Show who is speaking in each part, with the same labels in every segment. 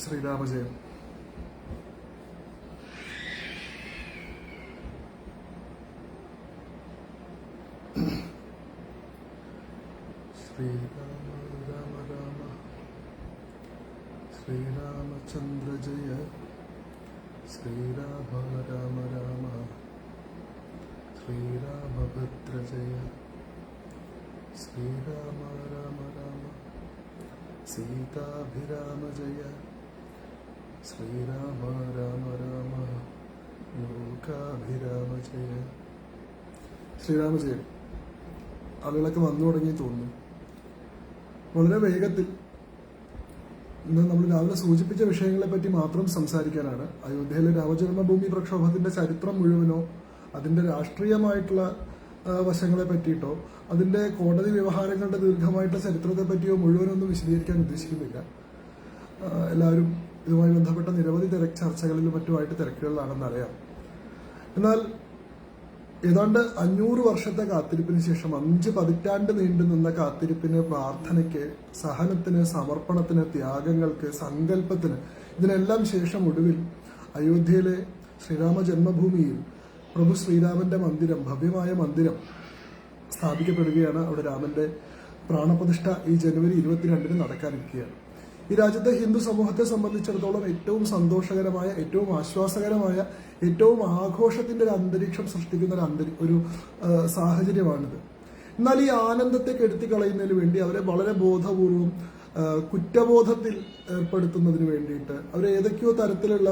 Speaker 1: ശ്രീരാമജയം. ശ്രീരാമ രാമ രാമ ശ്രീരാമചന്ദ്ര ജയ ശ്രീരാമ രാമ രാമ ശ്രീരാമഭദ്ര ജയ ശ്രീരാമ രാമ രാമ സീതാഭിരാമ ജയ ശ്രീരാമ രാമ രാമ ലോകാഭിരാമ ജയ. ശ്രീരാമജയം ആളുകളൊക്കെ വന്നു തുടങ്ങി തോന്നുന്നു. വളരെ വേഗത്തിൽ ഇന്ന് നമ്മൾ രാവിലെ സൂചിപ്പിച്ച വിഷയങ്ങളെ പറ്റി മാത്രം സംസാരിക്കാനാണ്. അയോധ്യയിലെ രാമജന്മഭൂമി പ്രക്ഷോഭത്തിന്റെ ചരിത്രം മുഴുവനോ അതിന്റെ രാഷ്ട്രീയമായിട്ടുള്ള വശങ്ങളെ പറ്റിയിട്ടോ അതിന്റെ കോടതി വ്യവഹാരങ്ങളുടെ ദീർഘമായിട്ടുള്ള ചരിത്രത്തെ പറ്റിയോ മുഴുവനൊന്നും വിശദീകരിക്കാൻ ഉദ്ദേശിക്കുന്നില്ല. എല്ലാവരും ഇതുമായി ബന്ധപ്പെട്ട നിരവധി ചർച്ചകളിലും മറ്റുമായിട്ട് തിരക്കുകളിലാണെന്നറിയാം. എന്നാൽ ഏതാണ്ട് 500 വർഷത്തെ കാത്തിരിപ്പിന് ശേഷം 5 പതിറ്റാണ്ട് നീണ്ടു നിന്ന കാത്തിരിപ്പിന്, പ്രാർത്ഥനയ്ക്ക്, സഹനത്തിന്, സമർപ്പണത്തിന്, ത്യാഗങ്ങൾക്ക്, സങ്കല്പത്തിന്, ഇതിനെല്ലാം ശേഷം ഒടുവിൽ അയോധ്യയിലെ ശ്രീരാമ ജന്മഭൂമിയിൽ പ്രഭു ശ്രീരാമന്റെ മന്ദിരം, ഭവ്യമായ മന്ദിരം സ്ഥാപിക്കപ്പെടുകയാണ്. അവിടെ രാമന്റെ പ്രാണപ്രതിഷ്ഠ ഈ ജനുവരി 22 നടക്കാനിരിക്കുകയാണ്. ഈ രാജ്യത്തെ ഹിന്ദു സമൂഹത്തെ സംബന്ധിച്ചിടത്തോളം ഏറ്റവും സന്തോഷകരമായ, ഏറ്റവും ആശ്വാസകരമായ, ഏറ്റവും ആഘോഷത്തിന്റെ ഒരു അന്തരീക്ഷം സൃഷ്ടിക്കുന്ന ഒരു സാഹചര്യമാണിത്. എന്നാൽ ഈ ആനന്ദത്തെ കെടുത്തിക്കളയുന്നതിന് വേണ്ടി അവരെ വളരെ ബോധപൂർവം കുറ്റബോധത്തിൽ ഏർപ്പെടുത്തുന്നതിന് വേണ്ടിയിട്ട്, അവരെ ഏതൊക്കെയോ തരത്തിലുള്ള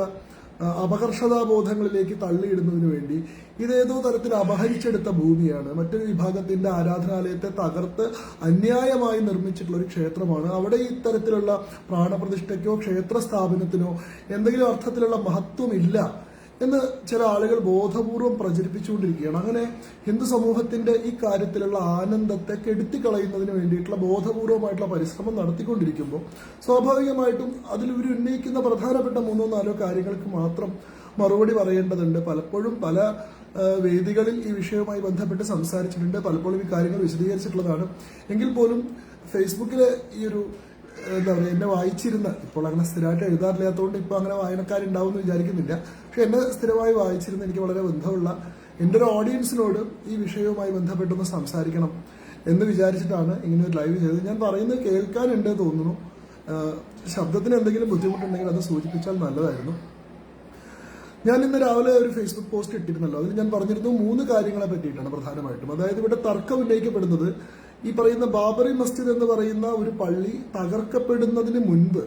Speaker 1: അപകർഷതാബോധങ്ങളിലേക്ക് തള്ളിയിടുന്നതിന് വേണ്ടി ഇതേതോ തരത്തിൽ അപഹരിച്ചെടുത്ത ഭൂമിയാണ്. മറ്റൊരു വിഭാഗത്തിന്റെ ആരാധനാലയത്തെ തകർത്ത് അന്യായമായി നിർമ്മിച്ചിട്ടുള്ള ഒരു ക്ഷേത്രമാണ്. അവിടെ ഇത്തരത്തിലുള്ള പ്രാണപ്രതിഷ്ഠയ്ക്കോ ക്ഷേത്ര സ്ഥാപനത്തിനോ എന്തെങ്കിലും അർത്ഥത്തിലുള്ള മഹത്വമില്ല എന്ന് ചില ആളുകൾ ബോധപൂർവം പ്രചരിപ്പിച്ചുകൊണ്ടിരിക്കുകയാണ്. അങ്ങനെ ഹിന്ദു സമൂഹത്തിന്റെ ഈ കാര്യത്തിലുള്ള ആനന്ദത്തെ കെടുത്തിക്കളയുന്നതിന് വേണ്ടിയിട്ടുള്ള ബോധപൂർവമായിട്ടുള്ള പരിശ്രമം നടത്തിക്കൊണ്ടിരിക്കുമ്പോൾ സ്വാഭാവികമായിട്ടും അതിൽ ഇവർ ഉന്നയിക്കുന്ന പ്രധാനപ്പെട്ട 3-4 കാര്യങ്ങൾക്ക് മാത്രം മറുപടി പറയേണ്ടതുണ്ട്. പലപ്പോഴും പല വേദികളിൽ ഈ വിഷയവുമായി ബന്ധപ്പെട്ട് സംസാരിച്ചിട്ടുണ്ട്, പലപ്പോഴും ഈ കാര്യങ്ങൾ വിശദീകരിച്ചിട്ടുള്ളതാണ്. എങ്കിൽ പോലും ഫേസ്ബുക്കിലെ ഈ ഒരു എന്താ പറയുക, എന്നെ വായിച്ചിരുന്ന, ഇപ്പോൾ അങ്ങനെ സ്ഥിരമായിട്ട് എഴുതാറില്ലാത്തതുകൊണ്ട് ഇപ്പോൾ അങ്ങനെ വായനക്കാരുണ്ടാവും എന്ന് വിചാരിക്കുന്നില്ല, പക്ഷെ എന്നെ സ്ഥിരമായി വായിച്ചിരുന്ന, എനിക്ക് വളരെ ബന്ധമുള്ള എൻ്റെ ഒരു ഓഡിയൻസിനോട് ഈ വിഷയവുമായി ബന്ധപ്പെട്ടൊന്ന് സംസാരിക്കണം എന്ന് വിചാരിച്ചിട്ടാണ് ഇങ്ങനെ ഒരു ലൈവ് ചെയ്തത്. ഞാൻ പറയുന്നത് കേൾക്കാനുണ്ട് തോന്നുന്നു. ശബ്ദത്തിന് എന്തെങ്കിലും ബുദ്ധിമുട്ടുണ്ടെങ്കിൽ അത് സൂചിപ്പിച്ചാൽ നല്ലതായിരുന്നു. ഞാൻ ഇന്ന് രാവിലെ ഒരു ഫേസ്ബുക്ക് പോസ്റ്റ് ഇട്ടിരുന്നല്ലോ, അതിൽ ഞാൻ പറഞ്ഞിരുന്നു 3 കാര്യങ്ങളെ പറ്റിയിട്ടാണ് പ്രധാനമായിട്ടും. അതായത് ഇവിടെ തർക്കം ഉന്നയിക്കപ്പെടുന്നത് ഈ പറയുന്ന ബാബറി മസ്ജിദ് എന്ന് പറയുന്ന ഒരു പള്ളി തകർക്കപ്പെടുന്നതിന് മുൻപ്,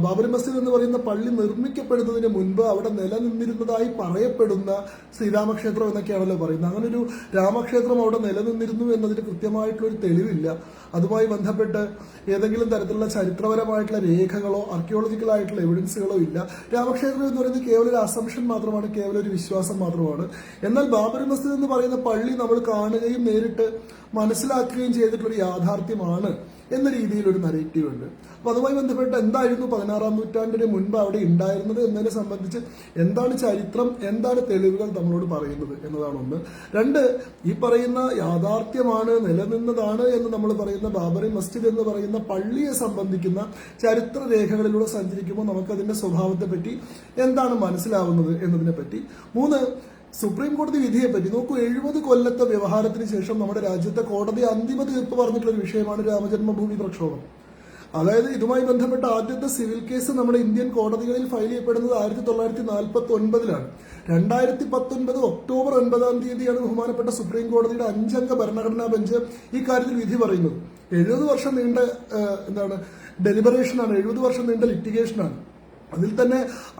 Speaker 1: ബാബറി മസ്ജിദ് എന്ന് പറയുന്ന പള്ളി നിർമ്മിക്കപ്പെടുന്നതിന് മുൻപ് അവിടെ നിലനിന്നിരുന്നതായി പറയപ്പെടുന്ന ശ്രീരാമക്ഷേത്രം എന്നൊക്കെയാണല്ലോ പറയുന്നത്. അങ്ങനെ ഒരു രാമക്ഷേത്രം അവിടെ നിലനിന്നിരുന്നു എന്നതിന് കൃത്യമായിട്ടുള്ള ഒരു തെളിവില്ല. അതുമായി ബന്ധപ്പെട്ട് ഏതെങ്കിലും തരത്തിലുള്ള ചരിത്രപരമായിട്ടുള്ള രേഖകളോ ആർക്കിയോളജിക്കൽ ആയിട്ടുള്ള എവിഡൻസുകളോ ഇല്ല. രാമക്ഷേത്രം എന്ന് പറയുന്നത് കേവലം ഒരു അസംഷൻ മാത്രമാണ്, കേവലം ഒരു വിശ്വാസം മാത്രമാണ്. എന്നാൽ ബാബറി മസ്ജിദ് എന്ന് പറയുന്ന പള്ളി നമ്മൾ കാണുകയും നേരിട്ട് മനസ്സിലാക്കുകയും ചെയ്തിട്ടുള്ള ഒരു യാഥാർത്ഥ്യമാണ് എന്ന രീതിയിൽ ഒരു നരേറ്റീവ് ഉണ്ട്. അപ്പൊ അതുമായി ബന്ധപ്പെട്ട് എന്തായിരുന്നു 16-ാം നൂറ്റാണ്ടിന് മുൻപ് അവിടെ ഉണ്ടായിരുന്നത് എന്നതിനെ സംബന്ധിച്ച് എന്താണ് ചരിത്രം, എന്താണ് തെളിവുകൾ നമ്മളോട് പറയുന്നത് എന്നതാണ് ഒന്ന്. 2, ഈ പറയുന്ന യാഥാർത്ഥ്യമാണ്, നിലനിന്നതാണ് എന്ന് നമ്മൾ പറയുന്ന ബാബറി മസ്ജിദ് എന്ന് പറയുന്ന പള്ളിയെ സംബന്ധിക്കുന്ന ചരിത്ര രേഖകളിലൂടെ സഞ്ചരിക്കുമ്പോൾ നമുക്കതിന്റെ സ്വഭാവത്തെ പറ്റി എന്താണ് മനസ്സിലാവുന്നത് എന്നതിനെ പറ്റി. 3, സുപ്രീം കോടതി വിധിയെ പറ്റി. നോക്കൂ, 70 കൊല്ലത്തെ വ്യവഹാരത്തിന് ശേഷം നമ്മുടെ രാജ്യത്തെ കോടതി അന്തിമ തീർപ്പ് പറഞ്ഞിട്ടുള്ള ഒരു വിഷയമാണ് രാമജന്മഭൂമി പ്രക്ഷോഭം. അതായത് ഇതുമായി ബന്ധപ്പെട്ട ആദ്യത്തെ സിവിൽ കേസ് നമ്മുടെ ഇന്ത്യൻ കോടതികളിൽ ഫയൽ ചെയ്യപ്പെടുന്നത് 1949-ലാണ്. 2019 ഒക്ടോബർ 9-ാം തീയതിയാണ് ബഹുമാനപ്പെട്ട സുപ്രീം കോടതിയുടെ 5-അംഗ ഭരണഘടനാ ബെഞ്ച് ഈ കാര്യത്തിൽ വിധി പറയുന്നത്. 70 വർഷം നീണ്ട ഡെലിബറേഷനാണ്, 70 വർഷം നീണ്ട ലിറ്റിഗേഷനാണ്. അതിൽ തന്നെ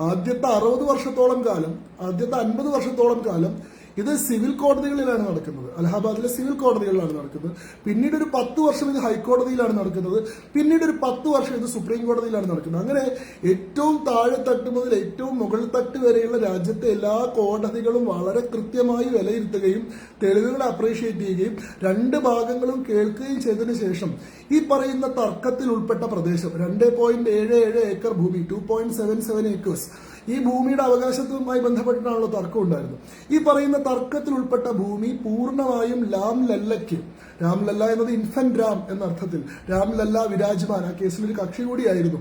Speaker 1: ആദ്യത്തെ 60 വർഷത്തോളം കാലം, ആദ്യത്തെ 50 വർഷത്തോളം കാലം ഇത് സിവിൽ കോടതികളിലാണ് നടക്കുന്നത്, അലഹാബാദിലെ സിവിൽ കോടതികളിലാണ് നടക്കുന്നത്. പിന്നീട് ഒരു 10 വർഷം ഇത് ഹൈക്കോടതിയിലാണ് നടക്കുന്നത്. പിന്നീട് ഒരു 10 വർഷം ഇത് സുപ്രീം കോടതിയിലാണ് നടക്കുന്നത്. അങ്ങനെ ഏറ്റവും താഴെത്തട്ട് മുതൽ ഏറ്റവും മുകൾ തട്ട് വരെയുള്ള രാജ്യത്തെ എല്ലാ കോടതികളും വളരെ കൃത്യമായി വിലയിരുത്തുകയും തെളിവുകൾ അപ്രീഷിയേറ്റ് ചെയ്യുകയും 2 ഭാഗങ്ങളും കേൾക്കുകയും ചെയ്തതിനു ശേഷം ഈ പറയുന്ന തർക്കത്തിൽ ഉൾപ്പെട്ട പ്രദേശം 2.77 ഏക്കർ ഭൂമി, 2.77 ഏക്കേഴ്സ്, ഈ ഭൂമിയുടെ അവകാശത്തുമായി ബന്ധപ്പെട്ടിട്ടാണല്ലോ തർക്കം ഉണ്ടായിരുന്നത്. ഈ പറയുന്ന തർക്കത്തിൽ ഉൾപ്പെട്ട ഭൂമി പൂർണ്ണമായും രാംലല്ലയ്ക്ക്, രാംലല്ല എന്നത് ഇൻഫന്റ് രാം എന്ന അർത്ഥത്തിൽ, രാംലല്ല വിരാജ്മാൻ, ആ കേസിലൊരു കക്ഷി കൂടിയായിരുന്നു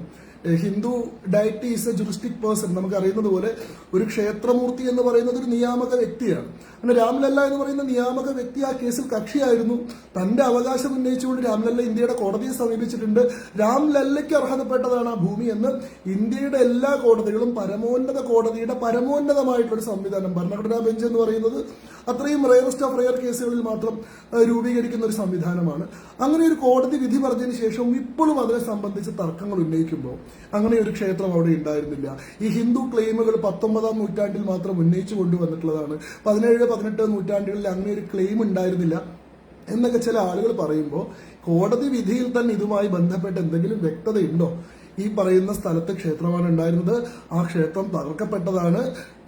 Speaker 1: Hindu deity is a juristic person. നമുക്കറിയുന്നത് പോലെ ഒരു ക്ഷേത്രമൂർത്തി എന്ന് പറയുന്നത് ഒരു നിയാമക വ്യക്തിയാണ്. അങ്ങനെ രാംലല്ല എന്ന് പറയുന്ന നിയാമക വ്യക്തി ആ കേസിൽ കക്ഷിയായിരുന്നു. തന്റെ അവകാശം ഉന്നയിച്ചുകൊണ്ട് രാംലല്ല ഇന്ത്യയുടെ കോടതിയെ സമീപിച്ചിട്ടുണ്ട്. രാംലല്ലയ്ക്ക് അർഹതപ്പെട്ടതാണ് ആ ഭൂമി എന്ന് ഇന്ത്യയുടെ എല്ലാ കോടതികളും പരമോന്നത കോടതിയുടെ പരമോന്നതമായിട്ടുള്ള സംവിധാനം, ഭരണഘടനാ ബെഞ്ച് എന്ന് പറയുന്നത് അത്രയും റെയറസ്റ്റ് ഓഫ് റെയർ കേസുകളിൽ മാത്രം രൂപീകരിക്കുന്ന ഒരു സംവിധാനമാണ്. അങ്ങനെ ഒരു കോടതി വിധി പറഞ്ഞതിന് ശേഷവും ഇപ്പോഴും അതിനെ സംബന്ധിച്ച് തർക്കങ്ങൾ ഉന്നയിക്കുമ്പോൾ അങ്ങനെ ഒരു ക്ഷേത്രം അവിടെ ഉണ്ടായിരുന്നില്ല. ഈ ഹിന്ദു ക്ലെയിമുകൾ 19-ാം നൂറ്റാണ്ടിൽ മാത്രം ഉന്നയിച്ചു കൊണ്ടുവന്നിട്ടുള്ളതാണ്. 17-18 നൂറ്റാണ്ടുകളിൽ അങ്ങനെ ഒരു ക്ലെയിം ഉണ്ടായിരുന്നില്ല എന്നൊക്കെ ചില ആളുകൾ പറയുമ്പോൾ കോടതി വിധിയിൽ തന്നെ ഇതുമായി ബന്ധപ്പെട്ട് എന്തെങ്കിലും വ്യക്തതയുണ്ടോ? ഈ പറയുന്ന സ്ഥലത്ത് ക്ഷേത്രമാണ് ഉണ്ടായിരുന്നത്, ആ ക്ഷേത്രം തകർക്കപ്പെട്ടതാണ്.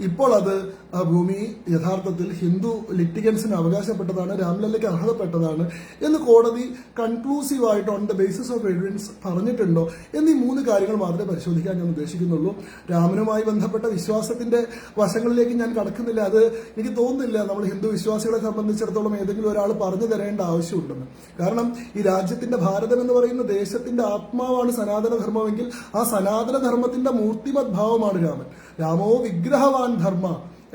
Speaker 1: ഇപ്പോൾ അത് ആ ഭൂമി യഥാർത്ഥത്തിൽ ഹിന്ദു ലിറ്റിഗൻസിന് അവകാശപ്പെട്ടതാണ്, രാംലല്ലയ്ക്ക് അർഹതപ്പെട്ടതാണ് എന്ന് കോടതി കൺക്ലൂസീവായിട്ട് on the basis of evidence പറഞ്ഞിട്ടുണ്ടോ എന്നീ 3 കാര്യങ്ങൾ മാത്രമേ പരിശോധിക്കാൻ ഞാൻ ഉദ്ദേശിക്കുന്നുള്ളൂ. രാമനുമായി ബന്ധപ്പെട്ട വിശ്വാസത്തിന്റെ വശങ്ങളിലേക്ക് ഞാൻ കടക്കുന്നില്ല. അത് എനിക്ക് തോന്നുന്നില്ല നമ്മൾ ഹിന്ദു വിശ്വാസികളെ സംബന്ധിച്ചിടത്തോളം ഏതെങ്കിലും ഒരാൾ പറഞ്ഞു തരേണ്ട ആവശ്യമുണ്ടെന്ന്. കാരണം ഈ രാജ്യത്തിന്റെ ഭാരതം എന്ന് പറയുന്ന ദേശത്തിന്റെ ആത്മാവാണ് സനാതനധർമ്മമെങ്കിൽ ആ സനാതനധർമ്മത്തിന്റെ മൂർത്തിമത് ഭാവമാണ് രാമൻ. രാമോ വിഗ്രഹവാൻ ധർമ്മ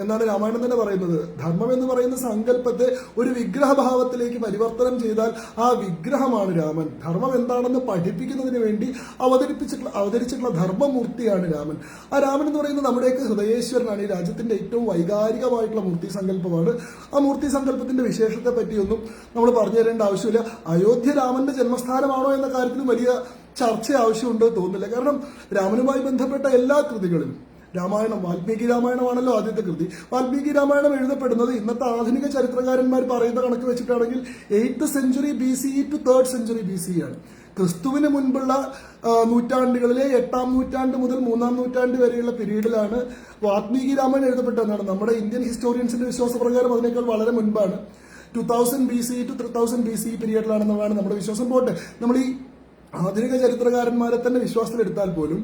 Speaker 1: എന്നാണ് രാമായണം തന്നെ പറയുന്നത്. ധർമ്മം എന്ന് പറയുന്ന സങ്കല്പത്തെ ഒരു വിഗ്രഹഭാവത്തിലേക്ക് പരിവർത്തനം ചെയ്താൽ ആ വിഗ്രഹമാണ് രാമൻ. ധർമ്മം എന്താണെന്ന് പഠിപ്പിക്കുന്നതിന് വേണ്ടി അവതരിച്ചിട്ടുള്ള ധർമ്മമൂർത്തിയാണ് രാമൻ. ആ രാമൻ എന്ന് പറയുന്നത് നമ്മുടെയൊക്കെ ഹൃദയേശ്വരനാണ്. ഈ രാജ്യത്തിന്റെ ഏറ്റവും വൈകാരികമായിട്ടുള്ള മൂർത്തി സങ്കല്പമാണ്. ആ മൂർത്തി സങ്കല്പത്തിന്റെ വിശേഷത്തെ പറ്റിയൊന്നും നമ്മൾ പറഞ്ഞു തരേണ്ട ആവശ്യമില്ല. അയോധ്യ രാമന്റെ ജന്മസ്ഥാനമാണോ എന്ന കാര്യത്തിലും വലിയ ചർച്ച ആവശ്യമുണ്ട് തോന്നുന്നില്ല. കാരണം രാമനുമായി ബന്ധപ്പെട്ട എല്ലാ കൃതികളിലും രാമായണം, വാൽമീകി രാമായണമാണല്ലോ ആദ്യത്തെ കൃതി. വാൽമീകി രാമായണം എഴുതപ്പെടുന്നത് ഇന്നത്തെ ആധുനിക ചരിത്രകാരന്മാർ പറയുന്ന കണക്ക് വെച്ചിട്ടാണെങ്കിൽ 8th century BCE to 3rd century BCE ആണ്. ക്രിസ്തുവിന് മുൻപുള്ള നൂറ്റാണ്ടുകളിലെ 8ാം നൂറ്റാണ്ട് മുതൽ 3ാം നൂറ്റാണ്ട് വരെയുള്ള പീരീഡിലാണ് വാൽമീകി രാമായണം എഴുതപ്പെട്ടതെന്നാണ് നമ്മുടെ ഇന്ത്യൻ ഹിസ്റ്റോറിയൻസിന്റെ വിശ്വാസപ്രകാരം അതിനേക്കാൾ വളരെ മുൻപാണ്. 2000 BCE to 3000 BCE പീരീഡിലാണെന്നാണ് നമ്മുടെ വിശ്വാസം. പോട്ടെ, നമ്മൾ ഈ ആധുനിക ചരിത്രകാരന്മാരെ തന്നെ വിശ്വാസത്തിലെടുത്താൽ പോലും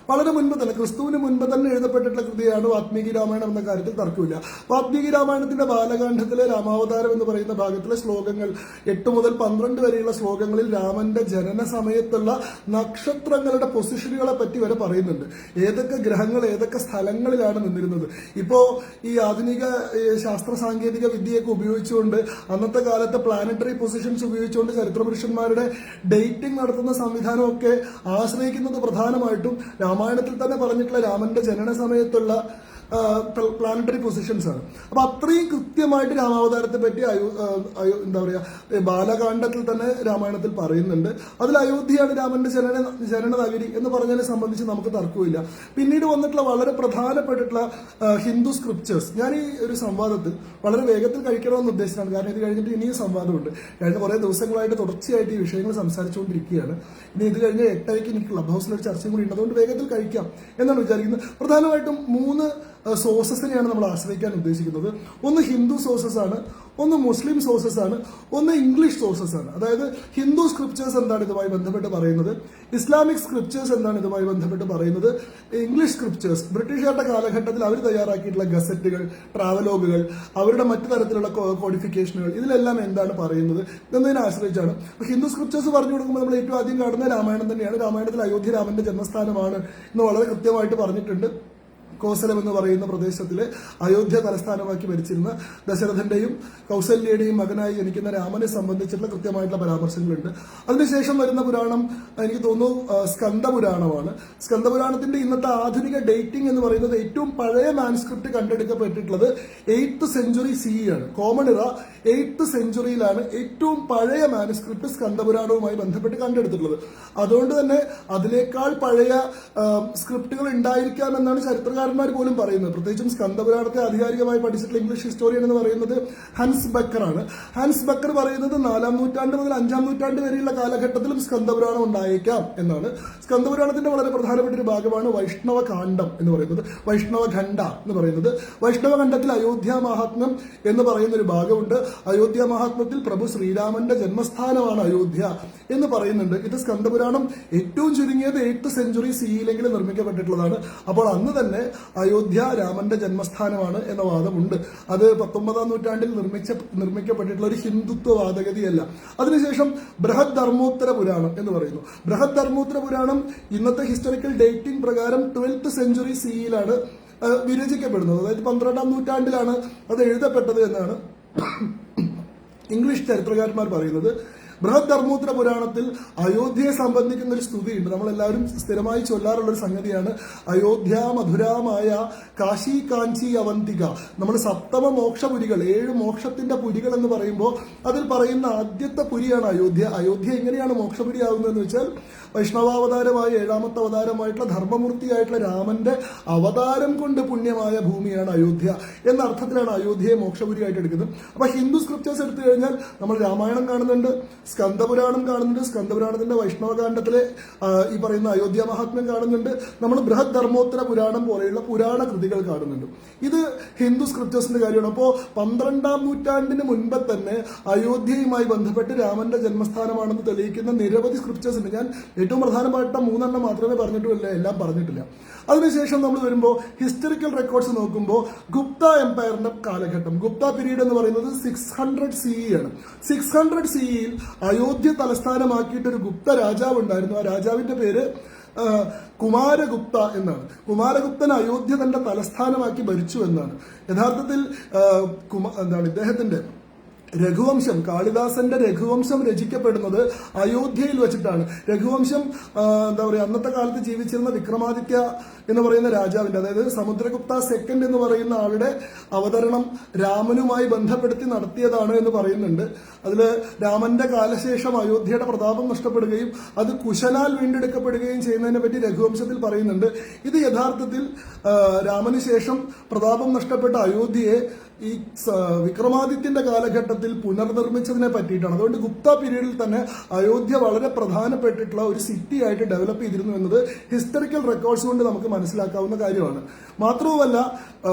Speaker 1: വളരെ മുൻപ് തന്നെ, ക്രിസ്തുവിന് മുൻപ് തന്നെ എഴുതപ്പെട്ടിട്ടുള്ള കൃതിയാണ് വാൽമീകി രാമായണം എന്ന കാര്യത്തിൽ തർക്കമില്ല. വാൽമീകി രാമായണത്തിന്റെ ബാലകാണ്ഡത്തിലെ രാമാവതാരം എന്ന് പറയുന്ന ഭാഗത്തിലെ ശ്ലോകങ്ങൾ 8 മുതൽ 12 വരെയുള്ള ശ്ലോകങ്ങളിൽ രാമന്റെ ജനന സമയത്തുള്ള നക്ഷത്രങ്ങളുടെ പൊസിഷനുകളെ പറ്റി വരെ പറയുന്നുണ്ട്. ഏതൊക്കെ ഗ്രഹങ്ങൾ ഏതൊക്കെ സ്ഥലങ്ങളിലാണ് നിന്നിരുന്നത്. ഇപ്പോ ഈ ആധുനിക ശാസ്ത്ര സാങ്കേതിക വിദ്യയൊക്കെ ഉപയോഗിച്ചുകൊണ്ട് അന്നത്തെ കാലത്തെ പ്ലാനറ്ററി പൊസിഷൻസ് ഉപയോഗിച്ചുകൊണ്ട് ചരിത്രപുരുഷന്മാരുടെ ഡേറ്റിംഗ് നടത്തുന്ന സംവിധാനമൊക്കെ ആശ്രയിക്കുന്നത് പ്രധാനമായിട്ടും രാമായണത്തിൽ തന്നെ പറഞ്ഞിട്ടുള്ള രാമന്റെ ജനന സമയത്തുള്ള പ്ലാനറ്ററി പൊസിഷൻസ് ആണ്. അപ്പൊ അത്രയും കൃത്യമായിട്ട് രാമാവതാരത്തെ പറ്റി എന്താ പറയാ ബാലകാണ്ഡത്തിൽ തന്നെ രാമായണത്തിൽ പറയുന്നുണ്ട്. അതിൽ അയോധ്യയാണ് രാമന്റെ ജനന നഗരി എന്ന് പറഞ്ഞതിനെ സംബന്ധിച്ച് നമുക്ക് തർക്കമില്ല. പിന്നീട് വന്നിട്ടുള്ള വളരെ പ്രധാനപ്പെട്ടിട്ടുള്ള ഹിന്ദു സ്ക്രിപ്റ്റേഴ്സ്, ഞാൻ ഈ ഒരു സംവാദത്തിൽ വളരെ വേഗത്തിൽ കഴിക്കണമെന്ന് ഉദ്ദേശിച്ചാണ്. കാരണം ഇത് കഴിഞ്ഞിട്ട് ഇനിയും സംവാദമുണ്ട്. കഴിഞ്ഞ കുറെ ദിവസങ്ങളായിട്ട് തുടർച്ചയായിട്ട് ഈ വിഷയങ്ങൾ സംസാരിച്ചുകൊണ്ടിരിക്കുകയാണ്. ഇനി ഇത് കഴിഞ്ഞ് 8:00 എനിക്ക് ക്ലബ് ഹൗസിലൊരു ചർച്ചയും കൂടി ഉണ്ട്. അതുകൊണ്ട് വേഗത്തിൽ കഴിക്കാം എന്നാണ് വിചാരിക്കുന്നത്. പ്രധാനമായിട്ടും 3 സോഴ്സസിനെയാണ് നമ്മൾ ആശ്രയിക്കാൻ ഉദ്ദേശിക്കുന്നത്. ഒന്ന് ഹിന്ദു സോഴ്സസ് ആണ്, ഒന്ന് മുസ്ലിം സോഴ്സസ് ആണ്, ഒന്ന് ഇംഗ്ലീഷ് സോഴ്സസ് ആണ്. അതായത് ഹിന്ദു സ്ക്രിപ്റ്റേഴ്സ് എന്താണ് ഇതുമായി ബന്ധപ്പെട്ട് പറയുന്നത്, ഇസ്ലാമിക് സ്ക്രിപ്റ്റേഴ്സ് എന്താണ് ഇതുമായി ബന്ധപ്പെട്ട് പറയുന്നത്, ഇംഗ്ലീഷ് സ്ക്രിപ്റ്റേഴ്സ് ബ്രിട്ടീഷുകാരുടെ കാലഘട്ടത്തിൽ അവർ തയ്യാറാക്കിയിട്ടുള്ള ഗസറ്റുകൾ, ട്രാവലോഗുകൾ, അവരുടെ മറ്റു തരത്തിലുള്ള കോഡിഫിക്കേഷനുകൾ, ഇതിലെല്ലാം എന്താണ് പറയുന്നത് എന്നതിനെ ആശ്രയിച്ചാണ്. ഹിന്ദു സ്ക്രിപ്റ്റേഴ്സ് പറഞ്ഞു കൊടുക്കുമ്പോൾ നമ്മൾ ഏറ്റവും ആദ്യം കാണുന്ന രാമായണം തന്നെയാണ്. രാമായണത്തിൽ അയോധ്യ രാമന്റെ ജന്മസ്ഥാനമാണ് എന്ന് വളരെ കൃത്യമായിട്ട് പറഞ്ഞിട്ടുണ്ട്. കോസലം എന്ന് പറയുന്ന പ്രദേശത്തിലെ അയോധ്യ തലസ്ഥാനമാക്കി ഭരിച്ചിരുന്ന ദശരഥന്റെയും കൗസല്യയുടെയും മകനായി ജനിക്കുന്ന രാമനെ സംബന്ധിച്ചിട്ടുള്ള കൃത്യമായിട്ടുള്ള പരാമർശങ്ങളുണ്ട്. അതിനുശേഷം വരുന്ന പുരാണം എനിക്ക് തോന്നുന്നു സ്കന്ദപുരാണമാണ്. സ്കന്ദപുരാണത്തിന്റെ ഇന്നത്തെ ആധുനിക ഡേറ്റിംഗ് എന്ന് പറയുന്നത് ഏറ്റവും പഴയ മാനുസ്ക്രിപ്റ്റ് കണ്ടെടുക്കപ്പെട്ടിട്ടുള്ളത് 8th century CE ആണ്. കോമൺ ഇറ 8th centuryയിലാണ് ഏറ്റവും പഴയ മാനുസ്ക്രിപ്റ്റ് സ്കന്ദപുരാണവുമായി ബന്ധപ്പെട്ട് കണ്ടെടുത്തിട്ടുള്ളത്. അതുകൊണ്ട് തന്നെ അതിനേക്കാൾ പഴയ സ്ക്രിപ്റ്റുകൾ ഉണ്ടായിരിക്കാമെന്നാണ് ചരിത്രകാരന്മാർ പോലും പറയുന്നത്. പ്രത്യേകിച്ചും സ്കന്ദപുരാണത്തെ ആധികാരികമായി പഠിച്ചിട്ടുള്ള ഇംഗ്ലീഷ് ഹിസ്റ്റോറിയൻ എന്ന് പറയുന്നത് ഹൻസ് ബക്കർ ആണ്. ഹൻസ് ബക്കർ പറയുന്നത് 4ാം നൂറ്റാണ്ട് മുതൽ 5ാം നൂറ്റാണ്ട് വരെയുള്ള കാലഘട്ടത്തിലും സ്കന്ദപുരാണം ഉണ്ടായേക്കാം എന്നാണ്. സ്കന്ദപുരാണത്തിന്റെ വളരെ പ്രധാനപ്പെട്ട ഒരു ഭാഗമാണ് വൈഷ്ണവ കാണ്ഡം എന്ന് പറയുന്നത്, വൈഷ്ണവ ഖണ്ഡ എന്ന് പറയുന്നത്. വൈഷ്ണവ ഖണ്ഡത്തിൽ അയോധ്യ മഹാത്മ്യം എന്ന് പറയുന്ന ഒരു ഭാഗമുണ്ട്. അയോധ്യ മഹാത്മ്യത്തിൽ പ്രഭു ശ്രീരാമന്റെ ജന്മസ്ഥാനമാണ് അയോധ്യ എന്ന് പറയുന്നുണ്ട്. ഇത് സ്കന്ദപുരാണം ഏറ്റവും ചുരുങ്ങിയത് 8th century CE നിർമ്മിക്കപ്പെട്ടിട്ടുള്ളതാണ്. അപ്പോൾ അന്ന് തന്നെ അയോധ്യ രാമന്റെ ജന്മസ്ഥാനമാണ് എന്ന വാദമുണ്ട്. അത് 19-ാം നൂറ്റാണ്ടിൽ നിർമ്മിക്കപ്പെട്ടിട്ടുള്ള ഒരു ഹിന്ദുത്വ വാദഗതിയല്ല. അതിനുശേഷം ബൃഹത് ധർമ്മോത്തര പുരാണം എന്ന് പറയുന്നു. ബൃഹത് ധർമ്മോത്തര പുരാണം ഇന്നത്തെ ഹിസ്റ്റോറിക്കൽ ഡേറ്റിംഗ് പ്രകാരം 12th സെഞ്ചുറി സിയിലാണ് വിരചിക്കപ്പെടുന്നത്. അതായത് 12-ാം നൂറ്റാണ്ടിലാണ് അത് എഴുതപ്പെട്ടത് എന്നാണ് ഇംഗ്ലീഷ് ചരിത്രകാരന്മാർ പറയുന്നത്. ബൃഹത് ധർമ്മോത്തര പുരാണത്തിൽ അയോധ്യയെ സംബന്ധിക്കുന്ന ഒരു സ്തുതിയുണ്ട്. നമ്മളെല്ലാവരും സ്ഥിരമായി ചൊല്ലാറുള്ള ഒരു സംഗതിയാണ് അയോധ്യ മധുരാമായ കാശി കാഞ്ചി അവന്തിക. നമ്മൾ സപ്തമ മോക്ഷപുരികൾ, 7 മോക്ഷത്തിന്റെ പുരികൾ എന്ന് പറയുമ്പോൾ അതിൽ പറയുന്ന ആദ്യത്തെ പുരിയാണ് അയോധ്യ. അയോധ്യ എങ്ങനെയാണ് മോക്ഷപുരി ആകുന്നതെന്ന് വെച്ചാൽ വൈഷ്ണവാവതാരമായ 7ാമത്തെ അവതാരമായിട്ടുള്ള ധർമ്മമൂർത്തിയായിട്ടുള്ള രാമന്റെ അവതാരം കൊണ്ട് പുണ്യമായ ഭൂമിയാണ് അയോധ്യ എന്ന അർത്ഥത്തിലാണ് അയോധ്യയെ മോക്ഷപുരിയായിട്ട് എടുക്കുന്നത്. അപ്പൊ ഹിന്ദു സ്ക്രിപ്റ്റേഴ്സ് എടുത്തു കഴിഞ്ഞാൽ നമ്മൾ രാമായണം കാണുന്നുണ്ട്, സ്കന്ദപുരാണം കാണുന്നുണ്ട്, സ്കന്ദപുരാണത്തിന്റെ വൈഷ്ണവകാണ്ഡത്തിലെ ഈ പറയുന്ന അയോധ്യ മഹാത്മ്യം കാണുന്നുണ്ട്, നമ്മൾ ബൃഹത് ധർമ്മോത്തര പുരാണം പോലെയുള്ള പുരാണ കൃതികൾ കാണുന്നുണ്ട്. ഇത് ഹിന്ദു സ്ക്രിപ്റ്റേഴ്സിന്റെ കാര്യമാണ്. അപ്പോൾ 12-ാം നൂറ്റാണ്ടിന് മുൻപ് തന്നെ അയോധ്യയുമായി ബന്ധപ്പെട്ട് രാമന്റെ ജന്മസ്ഥാനമാണെന്ന് തെളിയിക്കുന്ന നിരവധി സ്ക്രിപ്റ്റേഴ്സ് ഉണ്ട്. ഞാൻ ഏറ്റവും പ്രധാനപ്പെട്ട 3 മാത്രമേ പറഞ്ഞിട്ടുമില്ല, എല്ലാം പറഞ്ഞിട്ടില്ല. അതിനുശേഷം നമ്മൾ വരുമ്പോൾ ഹിസ്റ്ററിക്കൽ റെക്കോർഡ്സ് നോക്കുമ്പോൾ ഗുപ്ത എംപയറിന്റെ കാലഘട്ടം, ഗുപ്ത പീരീഡ് എന്ന് പറയുന്നത് 600 CE ആണ്. 600 CEയിൽ അയോധ്യ തലസ്ഥാനമാക്കിയിട്ട് ഒരു ഗുപ്ത രാജാവ് ഉണ്ടായിരുന്നു. ആ രാജാവിന്റെ പേര് കുമാരഗുപ്ത എന്നാണ്. കുമാരഗുപ്തൻ അയോധ്യ തന്റെ തലസ്ഥാനമാക്കി ഭരിച്ചു എന്നാണ്. യഥാർത്ഥത്തിൽ ഇദ്ദേഹത്തിന്റെ രഘുവംശം, കാളിദാസന്റെ രഘുവംശം രചിക്കപ്പെടുന്നത് അയോധ്യയിൽ വെച്ചിട്ടാണ്. രഘുവംശം അന്നത്തെ കാലത്ത് ജീവിച്ചിരുന്ന വിക്രമാദിത്യ എന്ന് പറയുന്ന രാജാവിന്റെ, അതായത് സമുദ്രഗുപ്ത സെക്കൻഡ് എന്ന് പറയുന്ന ആളുടെ അവതരണം രാമനുമായി ബന്ധപ്പെടുത്തി നടത്തിയതാണ് എന്ന് പറയുന്നുണ്ട്. അതിൽ രാമന്റെ കാലശേഷം അയോധ്യയുടെ പ്രതാപം നഷ്ടപ്പെടുകയും അത് കുശനാൽ വീണ്ടെടുക്കപ്പെടുകയും ചെയ്യുന്നതിനെ പറ്റി രഘുവംശത്തിൽ പറയുന്നുണ്ട്. ഇത് യഥാർത്ഥത്തിൽ രാമന് ശേഷം പ്രതാപം നഷ്ടപ്പെട്ട അയോധ്യയെ ഈ വിക്രമാദിത്യന്റെ കാലഘട്ടത്തിൽ പുനർനിർമ്മിച്ചതിനെ പറ്റിയിട്ടാണ്. അതുകൊണ്ട് ഗുപ്ത പീരീഡിൽ തന്നെ അയോധ്യ വളരെ പ്രധാനപ്പെട്ടിട്ടുള്ള ഒരു സിറ്റി ആയിട്ട് ഡെവലപ്പ് ചെയ്തിരുന്നു എന്നത് ഹിസ്റ്ററിക്കൽ റെക്കോർഡ്സ് കൊണ്ട് നമുക്ക് മനസ്സിലാക്കാവുന്ന കാര്യമാണ്. മാത്രവുമല്ല,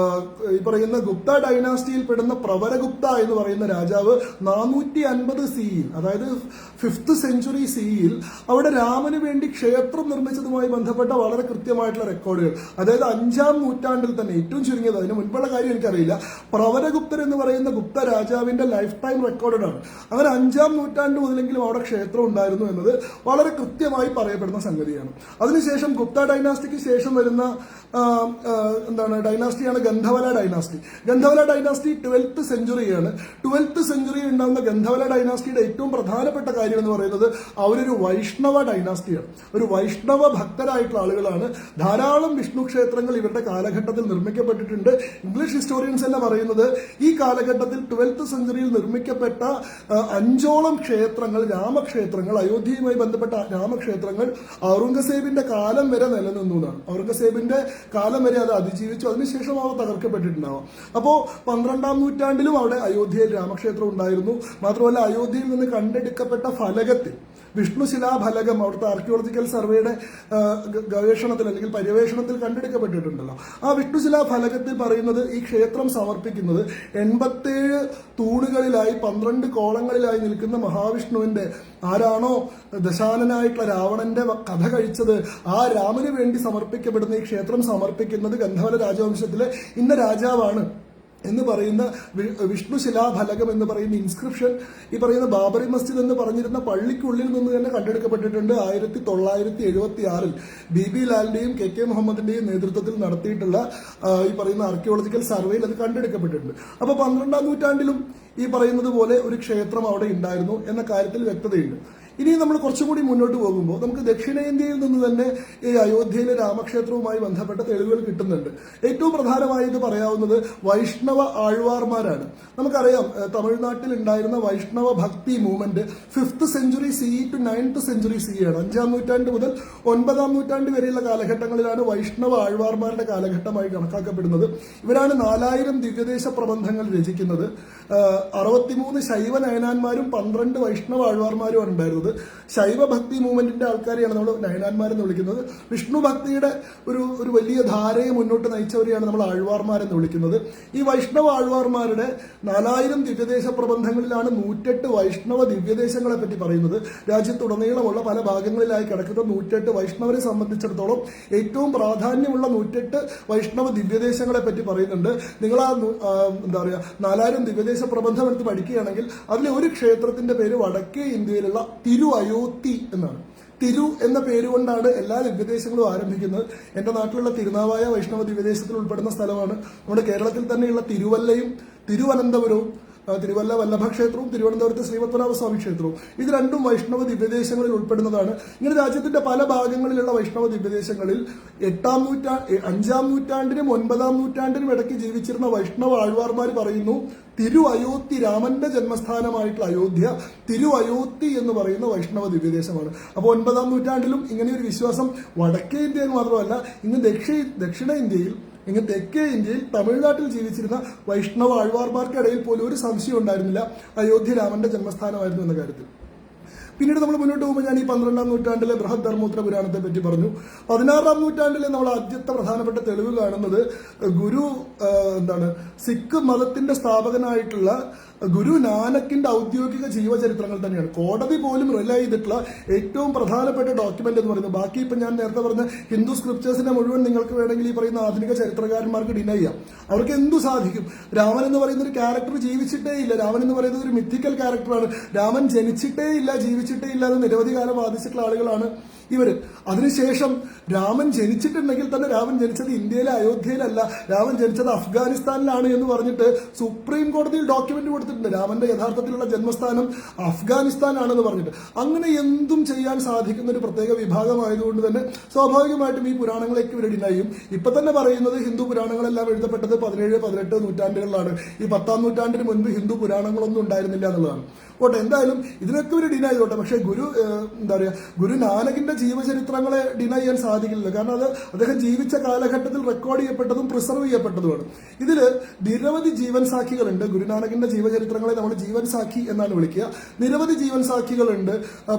Speaker 1: ഈ പറയുന്ന ഗുപ്ത ഡൈനാസ്റ്റിയിൽ പെടുന്ന പ്രവരഗുപ്ത എന്ന് പറയുന്ന രാജാവ് 450 CE, അതായത് 5th സെഞ്ചുറി CEയിൽ അവിടെ രാമന് വേണ്ടി ക്ഷേത്രം നിർമ്മിച്ചതുമായി ബന്ധപ്പെട്ട വളരെ കൃത്യമായിട്ടുള്ള റെക്കോർഡുകൾ, അതായത് 5-ാം നൂറ്റാണ്ടിൽ തന്നെ, ഏറ്റവും ചുരുങ്ങിയത്, അതിന് മുൻപുള്ള കാര്യം എനിക്കറിയില്ല, പ്രവരഗുപ്തൻ എന്ന് പറയുന്ന ഗുപ്ത രാജാവിന്റെ ലൈഫ് ടൈം റെക്കോർഡാണ്. അങ്ങനെ 5-ാം നൂറ്റാണ്ട് മുതലെങ്കിലും അവിടെ ക്ഷേത്രം ഉണ്ടായിരുന്നു എന്നത് വളരെ കൃത്യമായി പറയപ്പെടുന്ന സംഗതിയാണ്. അതിനുശേഷം ഗുപ്ത ഡൈനാസ്റ്റിക്ക് ശേഷം വരുന്ന ഡൈനാസ്റ്റിയാണ് Gahadavala dynasty. Gahadavala dynasty 12th സെഞ്ചുറിയാണ്. 12th സെഞ്ചുറി ഉണ്ടാകുന്ന ഗന്ധവല ഡൈനാസ്റ്റിയുടെ ഏറ്റവും പ്രധാനപ്പെട്ട കാര്യം എന്ന് പറയുന്നത് അവരൊരു വൈഷ്ണവ ഡൈനാസ്റ്റിയാണ്. ഒരു വൈഷ്ണവ ഭക്തരായിട്ടുള്ള ആളുകളാണ്. ധാരാളം വിഷ്ണു ക്ഷേത്രങ്ങൾ ഇവരുടെ കാലഘട്ടത്തിൽ നിർമ്മിക്കപ്പെട്ടിട്ടുണ്ട്. ഇംഗ്ലീഷ് ഹിസ്റ്റോറിയൻസ് തന്നെ പറയുന്നത് ഈ കാലഘട്ടത്തിൽ 12th സെഞ്ചുറിയിൽ നിർമ്മിക്കപ്പെട്ട 5ഓളം ക്ഷേത്രങ്ങൾ, രാമക്ഷേത്രങ്ങൾ, അയോധ്യയുമായി ബന്ധപ്പെട്ട രാമക്ഷേത്രങ്ങൾ ഔറംഗസേബിന്റെ കാലം വരെ നിലനിന്നു എന്നാണ്. ഔറംഗസേബിന്റെ കാലം വരെ അത് അതിജീവിച്ചു. അതിനുശേഷം അവ തകർക്കപ്പെട്ടിട്ടുണ്ടാവാം. അപ്പോ 12-ാം നൂറ്റാണ്ടിലും അവിടെ അയോധ്യയിൽ രാമക്ഷേത്രം ഉണ്ടായിരുന്നു. മാത്രമല്ല, അയോധ്യയിൽ നിന്ന് കണ്ടെടുക്കപ്പെട്ട ഫലകത്തിൽ, വിഷ്ണുശിലാഫലകം, അവിടുത്തെ ആർക്കിയോളജിക്കൽ സർവേയുടെ ഗവേഷണത്തിൽ അല്ലെങ്കിൽ പര്യവേഷണത്തിൽ കണ്ടെടുക്കപ്പെട്ടിട്ടുണ്ടല്ലോ. ആ വിഷ്ണുശിലാഫലകത്തിൽ പറയുന്നത് ഈ ക്ഷേത്രം സമർപ്പിക്കുന്നത് 87 തൂണുകളിലായി 12 കോളങ്ങളിലായി നിൽക്കുന്ന മഹാവിഷ്ണുവിന്റെ, ആരാണോ ദശാനനായിട്ടുള്ള രാവണന്റെ കഥ കഴിച്ചത്, ആ രാമന് വേണ്ടി സമർപ്പിക്കപ്പെടുന്ന ഈ ക്ഷേത്രം സമർപ്പിക്കുന്നത് ഗന്ധവല രാജവംശത്തിലെ ഇന്ന രാജാവാണ് എന്ന് പറയുന്ന വിഷ്ണുശിലാഫലകം എന്ന് പറയുന്ന ഇൻസ്ക്രിപ്ഷൻ ഈ പറയുന്ന ബാബറി മസ്ജിദ് എന്ന് പറഞ്ഞിരുന്ന പള്ളിക്കുള്ളിൽ നിന്ന് തന്നെ കണ്ടെടുക്കപ്പെട്ടിട്ടുണ്ട്. 1976 BB ലാലിന്റെയും KK മുഹമ്മദിന്റെയും നേതൃത്വത്തിൽ നടത്തിയിട്ടുള്ള ഈ പറയുന്ന ആർക്കിയോളജിക്കൽ സർവേയിൽ അത് കണ്ടെടുക്കപ്പെട്ടിട്ടുണ്ട്. അപ്പൊ 12-ാം നൂറ്റാണ്ടിലും ഈ പറയുന്നത് പോലെ ഒരു ക്ഷേത്രം അവിടെ ഉണ്ടായിരുന്നു എന്ന കാര്യത്തിൽ വ്യക്തതയുണ്ട്. ഇനി നമ്മൾ കുറച്ചുകൂടി മുന്നോട്ട് പോകുമ്പോൾ നമുക്ക് ദക്ഷിണേന്ത്യയിൽ നിന്ന് തന്നെ ഈ അയോധ്യയിലെ രാമക്ഷേത്രവുമായി ബന്ധപ്പെട്ട തെളിവുകൾ കിട്ടുന്നുണ്ട്. ഏറ്റവും പ്രധാനമായിട്ട് പറയാവുന്നത് വൈഷ്ണവ ആഴ്വാർമാരാണ്. നമുക്കറിയാം, തമിഴ്നാട്ടിൽ ഉണ്ടായിരുന്ന വൈഷ്ണവ ഭക്തി movement 5th century CE to 9th century CE ആണ്. 5-ാം നൂറ്റാണ്ട് മുതൽ 9-ാം നൂറ്റാണ്ട് വരെയുള്ള കാലഘട്ടങ്ങളിലാണ് വൈഷ്ണവ ആഴ്വാർമാരുടെ കാലഘട്ടമായി കണക്കാക്കപ്പെടുന്നത്. ഇവരാണ് 4000 ദിവ്യദേശ പ്രബന്ധങ്ങൾ രചിക്കുന്നത്. 63 ശൈവ നയനാന്മാരും 12 വൈഷ്ണവ ആഴ്വാർമാരുമാണ് ഉണ്ടായിരുന്നത്. ശൈവ ഭക്തി മൂവ്മെന്റിന്റെ ആൾക്കാരെയാണ് നമ്മൾ നയനാന്മാരെന്ന് വിളിക്കുന്നത്. വിഷ്ണു ഭക്തിയുടെ ഒരു വലിയ ധാരയെ മുന്നോട്ട് നയിച്ചവരെയാണ് നമ്മൾ ആഴ്വാർമാരെന്ന് വിളിക്കുന്നത്. ഈ വൈഷ്ണവ ആഴ്വാർമാരുടെ 4000 ദിവ്യദേശ പ്രബന്ധങ്ങളിലാണ് 108 വൈഷ്ണവ ദിവ്യദേശങ്ങളെ പറ്റി പറയുന്നത്. രാജ്യത്തുടനീളമുള്ള പല ഭാഗങ്ങളിലായി കിടക്കുന്ന 108 വൈഷ്ണവരെ സംബന്ധിച്ചിടത്തോളം ഏറ്റവും പ്രാധാന്യമുള്ള 108 വൈഷ്ണവ ദിവ്യദേശങ്ങളെ പറ്റി പറയുന്നുണ്ട്. നിങ്ങൾ ആ 4000 ദിവ്യദേശ പ്രബന്ധം എടുത്ത് പഠിക്കുകയാണെങ്കിൽ അതിലെ ഒരു ക്ഷേത്രത്തിന്റെ പേര് വടക്കേ ഇന്ത്യയിലുള്ള തിരുഅയോത്തി എന്നാണ്. തിരു എന്ന പേരുകൊണ്ടാണ് എല്ലാ ദിവ്യദേശങ്ങളും ആരംഭിക്കുന്നത്. എന്റെ നാട്ടിലുള്ള തിരുനാവായ വൈഷ്ണവ ദിവ്യദേശത്തിൽ ഉൾപ്പെടുന്ന സ്ഥലമാണ്. നമ്മുടെ കേരളത്തിൽ തന്നെയുള്ള തിരുവല്ലയും തിരുവനന്തപുരവും, തിരുവല്ല വല്ലഭക്ഷേത്രവും തിരുവനന്തപുരത്ത് ശ്രീപത്മനാഭസ്വാമി ക്ഷേത്രവും, ഇത് രണ്ടും വൈഷ്ണവ ദിവ്യദേശങ്ങളിൽ ഉൾപ്പെടുന്നതാണ്. ഇങ്ങനെ രാജ്യത്തിന്റെ പല ഭാഗങ്ങളിലുള്ള വൈഷ്ണവ ദിവ്യദേശങ്ങളിൽ 5-ാം നൂറ്റാണ്ടിനും 9-ാം നൂറ്റാണ്ടിനും ഇടയ്ക്ക് ജീവിച്ചിരുന്ന വൈഷ്ണവ ആഴ്വാർമാർ പറയുന്നു തിരുഅയോത്തി, രാമന്റെ ജന്മസ്ഥാനമായിട്ടുള്ള അയോധ്യ തിരുഅയോത്തി എന്ന് പറയുന്ന വൈഷ്ണവ ദിവ്യദേശമാണ്. അപ്പോൾ 9-ാം നൂറ്റാണ്ടിലും ഇങ്ങനെയൊരു വിശ്വാസം വടക്കേ ഇന്ത്യയിൽ മാത്രമല്ല, ഇന്ന് ദക്ഷിണ ഇന്ത്യയിൽ, ഇങ്ങ് തെക്കേ ഇന്ത്യയിൽ തമിഴ്നാട്ടിൽ ജീവിച്ചിരുന്ന വൈഷ്ണവ ആഴ്വാർമാർക്കിടയിൽ പോലും ഒരു സംശയം ഉണ്ടായിരുന്നില്ല അയോധ്യ രാമന്റെ ജന്മസ്ഥാനമായിരുന്നു എന്ന കാര്യത്തിൽ. പിന്നീട് നമ്മൾ മുന്നോട്ട് പോകുമ്പോൾ ഞാൻ ഈ 12-ാം നൂറ്റാണ്ടിലെ ബൃഹത് ധർമ്മോത്തര പുരാണത്തെ പറ്റി പറഞ്ഞു. 16-ാം നൂറ്റാണ്ടിലെ നമ്മൾ ആദ്യത്തെ പ്രധാനപ്പെട്ട തെളിവ് കാണുന്നത് സിഖ് മതത്തിന്റെ സ്ഥാപകനായിട്ടുള്ള ഗുരു നാനക്കിന്റെ ഔദ്യോഗിക ജീവചരിത്രങ്ങൾ തന്നെയാണ്. കോടതി പോലും റിലേ ചെയ്തിട്ടുള്ള ഏറ്റവും പ്രധാനപ്പെട്ട ഡോക്യുമെന്റ് എന്ന് പറയുന്നത്. ബാക്കി ഇപ്പം ഞാൻ നേരത്തെ പറഞ്ഞ ഹിന്ദു സ്ക്രിപ്റ്റേഴ്സിനെ മുഴുവൻ നിങ്ങൾക്ക് വേണമെങ്കിൽ ഈ പറയുന്ന ആധുനിക ചരിത്രകാരന്മാർക്ക് ഡിനൈ ചെയ്യാം. അവർക്ക് എന്തു സാധിക്കും? രാമൻ എന്ന് പറയുന്ന ഒരു ക്യാരക്ടർ ജീവിച്ചിട്ടേ ഇല്ല. രാമൻ എന്ന് പറയുന്നത് ഒരു മിത്തിക്കൽ ക്യാരക്ടറാണ്. രാമൻ ജനിച്ചിട്ടേ ഇല്ല, ജീവിച്ചിട്ടേ ഇല്ല എന്ന് നിരവധി കാലം വാദിച്ചിട്ടുള്ള ആളുകളാണ് ഇവര്. അതിനുശേഷം രാമൻ ജനിച്ചിട്ടുണ്ടെങ്കിൽ തന്നെ രാമൻ ജനിച്ചത് ഇന്ത്യയിലെ അയോധ്യയിലല്ല, രാമൻ ജനിച്ചത് അഫ്ഗാനിസ്ഥാനിലാണ് എന്ന് പറഞ്ഞിട്ട് സുപ്രീം കോടതിയിൽ ഡോക്യുമെന്റ് കൊടുത്തിട്ടുണ്ട്. രാമന്റെ യഥാർത്ഥത്തിലുള്ള ജന്മസ്ഥാനം അഫ്ഗാനിസ്ഥാനാണെന്ന് പറഞ്ഞിട്ട്. അങ്ങനെ എന്തും ചെയ്യാൻ സാധിക്കുന്ന ഒരു പ്രത്യേക വിഭാഗമായതുകൊണ്ട് തന്നെ സ്വാഭാവികമായിട്ടും ഈ പുരാണങ്ങളേക്ക് ഇവർ ഡിനയും. ഇപ്പൊ തന്നെ പറയുന്നത് ഹിന്ദു പുരാണങ്ങളെല്ലാം എഴുതപ്പെട്ടത് 17-18 നൂറ്റാണ്ടുകളിലാണ്. ഈ 10-ാം നൂറ്റാണ്ടിന് മുൻപ് ഹിന്ദു പുരാണങ്ങളൊന്നും ഉണ്ടായിരുന്നില്ല എന്നുള്ളതാണ്. ഓട്ടെ, എന്തായാലും ഇതിനൊക്കെ ഒരു ഡിനൈ ചെയ്തോട്ടെ. പക്ഷേ ഗുരു നാനകിന്റെ ജീവചരിത്രങ്ങളെ ഡിനൈ ചെയ്യാൻ സാധിക്കില്ല. കാരണം അത് അദ്ദേഹം ജീവിച്ച കാലഘട്ടത്തിൽ റെക്കോർഡ് ചെയ്യപ്പെട്ടതും പ്രിസർവ് ചെയ്യപ്പെട്ടതുമാണ്. ഇതിൽ നിരവധി ജീവൻ സാക്ഷികളുണ്ട്. ഗുരുനാനകിന്റെ ജീവചരിത്രങ്ങളെ നമ്മൾ ജീവൻ സാക്ഷി എന്നാണ് വിളിക്കുക. നിരവധി ജീവൻ സാക്ഷികളുണ്ട്.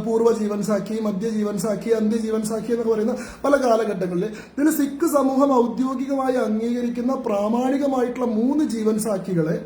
Speaker 1: പൂർവ്വ ജീവൻ സാക്ഷി, മധ്യ ജീവൻ സാക്ഷി, അന്ത്യ ജീവൻ സാക്ഷി എന്നൊക്കെ പറയുന്ന പല കാലഘട്ടങ്ങളിൽ. ഇതിൽ സിഖ് സമൂഹം ഔദ്യോഗികമായി അംഗീകരിക്കുന്ന പ്രാമാണികമായിട്ടുള്ള 3 ജീവൻ സാക്ഷികളെ,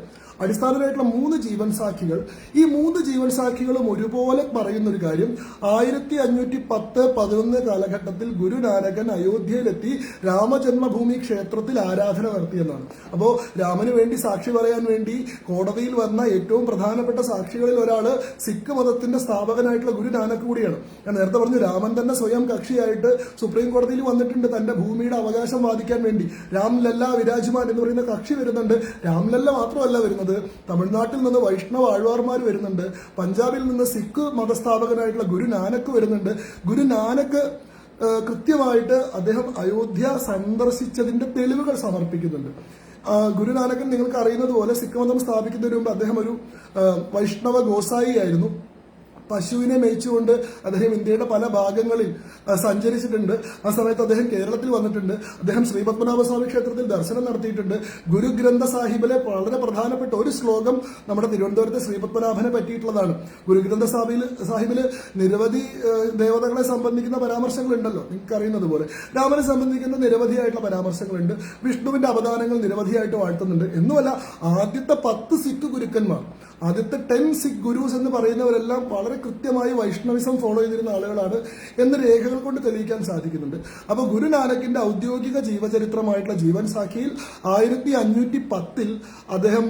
Speaker 1: അടിസ്ഥാനമായിട്ടുള്ള 3 ജീവൻ സാക്ഷികൾ, ഈ 3 ജീവൻ സാക്ഷികളും ഒരുപോലെ പറയുന്ന ഒരു കാര്യം 1510-11 കാലഘട്ടത്തിൽ ഗുരുനാനകൻ അയോധ്യയിലെത്തി രാമജന്മഭൂമി ക്ഷേത്രത്തിൽ ആരാധന നടത്തിയെന്നാണ്. അപ്പോൾ രാമന് വേണ്ടി സാക്ഷി പറയാൻ വേണ്ടി കോടതിയിൽ വന്ന ഏറ്റവും പ്രധാനപ്പെട്ട സാക്ഷികളിൽ ഒരാള് സിഖ് മതത്തിന്റെ സ്ഥാപകനായിട്ടുള്ള ഗുരുനാനക് കൂടിയാണ്. ഞാൻ നേരത്തെ പറഞ്ഞു, രാമൻ തന്നെ സ്വയം കക്ഷിയായിട്ട് സുപ്രീം കോടതിയിൽ വന്നിട്ടുണ്ട് തന്റെ ഭൂമിയുടെ അവകാശം വാദിക്കാൻ വേണ്ടി. രാംലല്ല വിരാജ്മാൻ എന്ന് പറയുന്ന കക്ഷി വരുന്നുണ്ട്. രാംലല്ല മാത്രമല്ല വരുന്നത്, തമിഴ്നാട്ടിൽ നിന്ന് വൈഷ്ണവ ആഴ്വാർമാർ വരുന്നുണ്ട്. പഞ്ചാബിൽ നിന്ന് സിഖ് മതസ്ഥാപകനായിട്ടുള്ള ഗുരുനാനക്ക് വരുന്നുണ്ട്. ഗുരുനാനക്ക് കൃത്യമായിട്ട് അദ്ദേഹം അയോധ്യ സന്ദർശിച്ചതിന്റെ തെളിവുകൾ സമർപ്പിക്കുന്നുണ്ട്. ഗുരുനാനക്കൻ നിങ്ങൾക്ക് അറിയുന്നത് പോലെ സിഖ് മതം സ്ഥാപിക്കുന്നതിന് മുമ്പ് അദ്ദേഹം ഒരു വൈഷ്ണവ ഗോസായി ആയിരുന്നു. പശുവിനെ മേയിച്ചുകൊണ്ട് അദ്ദേഹം ഇന്ത്യയുടെ പല ഭാഗങ്ങളിൽ സഞ്ചരിച്ചിട്ടുണ്ട്. ആ സമയത്ത് അദ്ദേഹം കേരളത്തിൽ വന്നിട്ടുണ്ട്. അദ്ദേഹം ശ്രീപത്മനാഭസ്വാമി ക്ഷേത്രത്തിൽ ദർശനം നടത്തിയിട്ടുണ്ട്. ഗുരുഗ്രന്ഥ സാഹിബിലെ വളരെ പ്രധാനപ്പെട്ട ഒരു ശ്ലോകം നമ്മുടെ തിരുവനന്തപുരത്തെ ശ്രീപത്മനാഭനെ പറ്റിയിട്ടുള്ളതാണ്. ഗുരുഗ്രന്ഥ സാഹിബില് നിരവധി ദേവതകളെ സംബന്ധിക്കുന്ന പരാമർശങ്ങളുണ്ടല്ലോ, നിങ്ങൾക്ക് അറിയുന്നത് പോലെ. രാമനെ സംബന്ധിക്കുന്ന നിരവധിയായിട്ടുള്ള പരാമർശങ്ങളുണ്ട്. വിഷ്ണുവിന്റെ അവദാനങ്ങൾ നിരവധിയായിട്ട് വാഴ്ത്തുന്നുണ്ട്. എന്നുമല്ല, ആദ്യത്തെ 10 സിഖ് ഗുരുക്കന്മാർ, ആദ്യത്തെ 10 സിഖ് ഗുരുസ് എന്ന് പറയുന്നവരെല്ലാം വളരെ കൃത്യമായി വൈഷ്ണവിസം ഫോളോ ചെയ്തിരുന്ന ആളുകളാണ് എന്ന് രേഖകൾ കൊണ്ട് തെളിയിക്കാൻ സാധിക്കുന്നുണ്ട്. അപ്പൊ ഗുരുനാനക്കിന്റെ ഔദ്യോഗിക ജീവചരിത്രമായിട്ടുള്ള ജീവൻ സാഖിയിൽ 1510 അദ്ദേഹം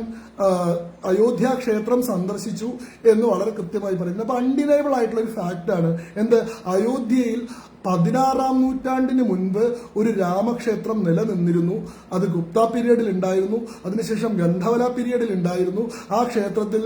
Speaker 1: അയോധ്യ ക്ഷേത്രം സന്ദർശിച്ചു എന്ന് വളരെ കൃത്യമായി പറയുന്നത്. അപ്പൊ അൺഡിനൈബിൾ ആയിട്ടുള്ള ഒരു ഫാക്റ്റാണ് എന്ത്, അയോധ്യയിൽ 16-ാം നൂറ്റാണ്ടിന് മുൻപ് ഒരു രാമക്ഷേത്രം നിലനിന്നിരുന്നു. അത് ഗുപ്ത പീരീഡിൽ ഉണ്ടായിരുന്നു. അതിനുശേഷം ഗന്ധവല പീരീഡിൽ ഉണ്ടായിരുന്നു. ആ ക്ഷേത്രത്തിൽ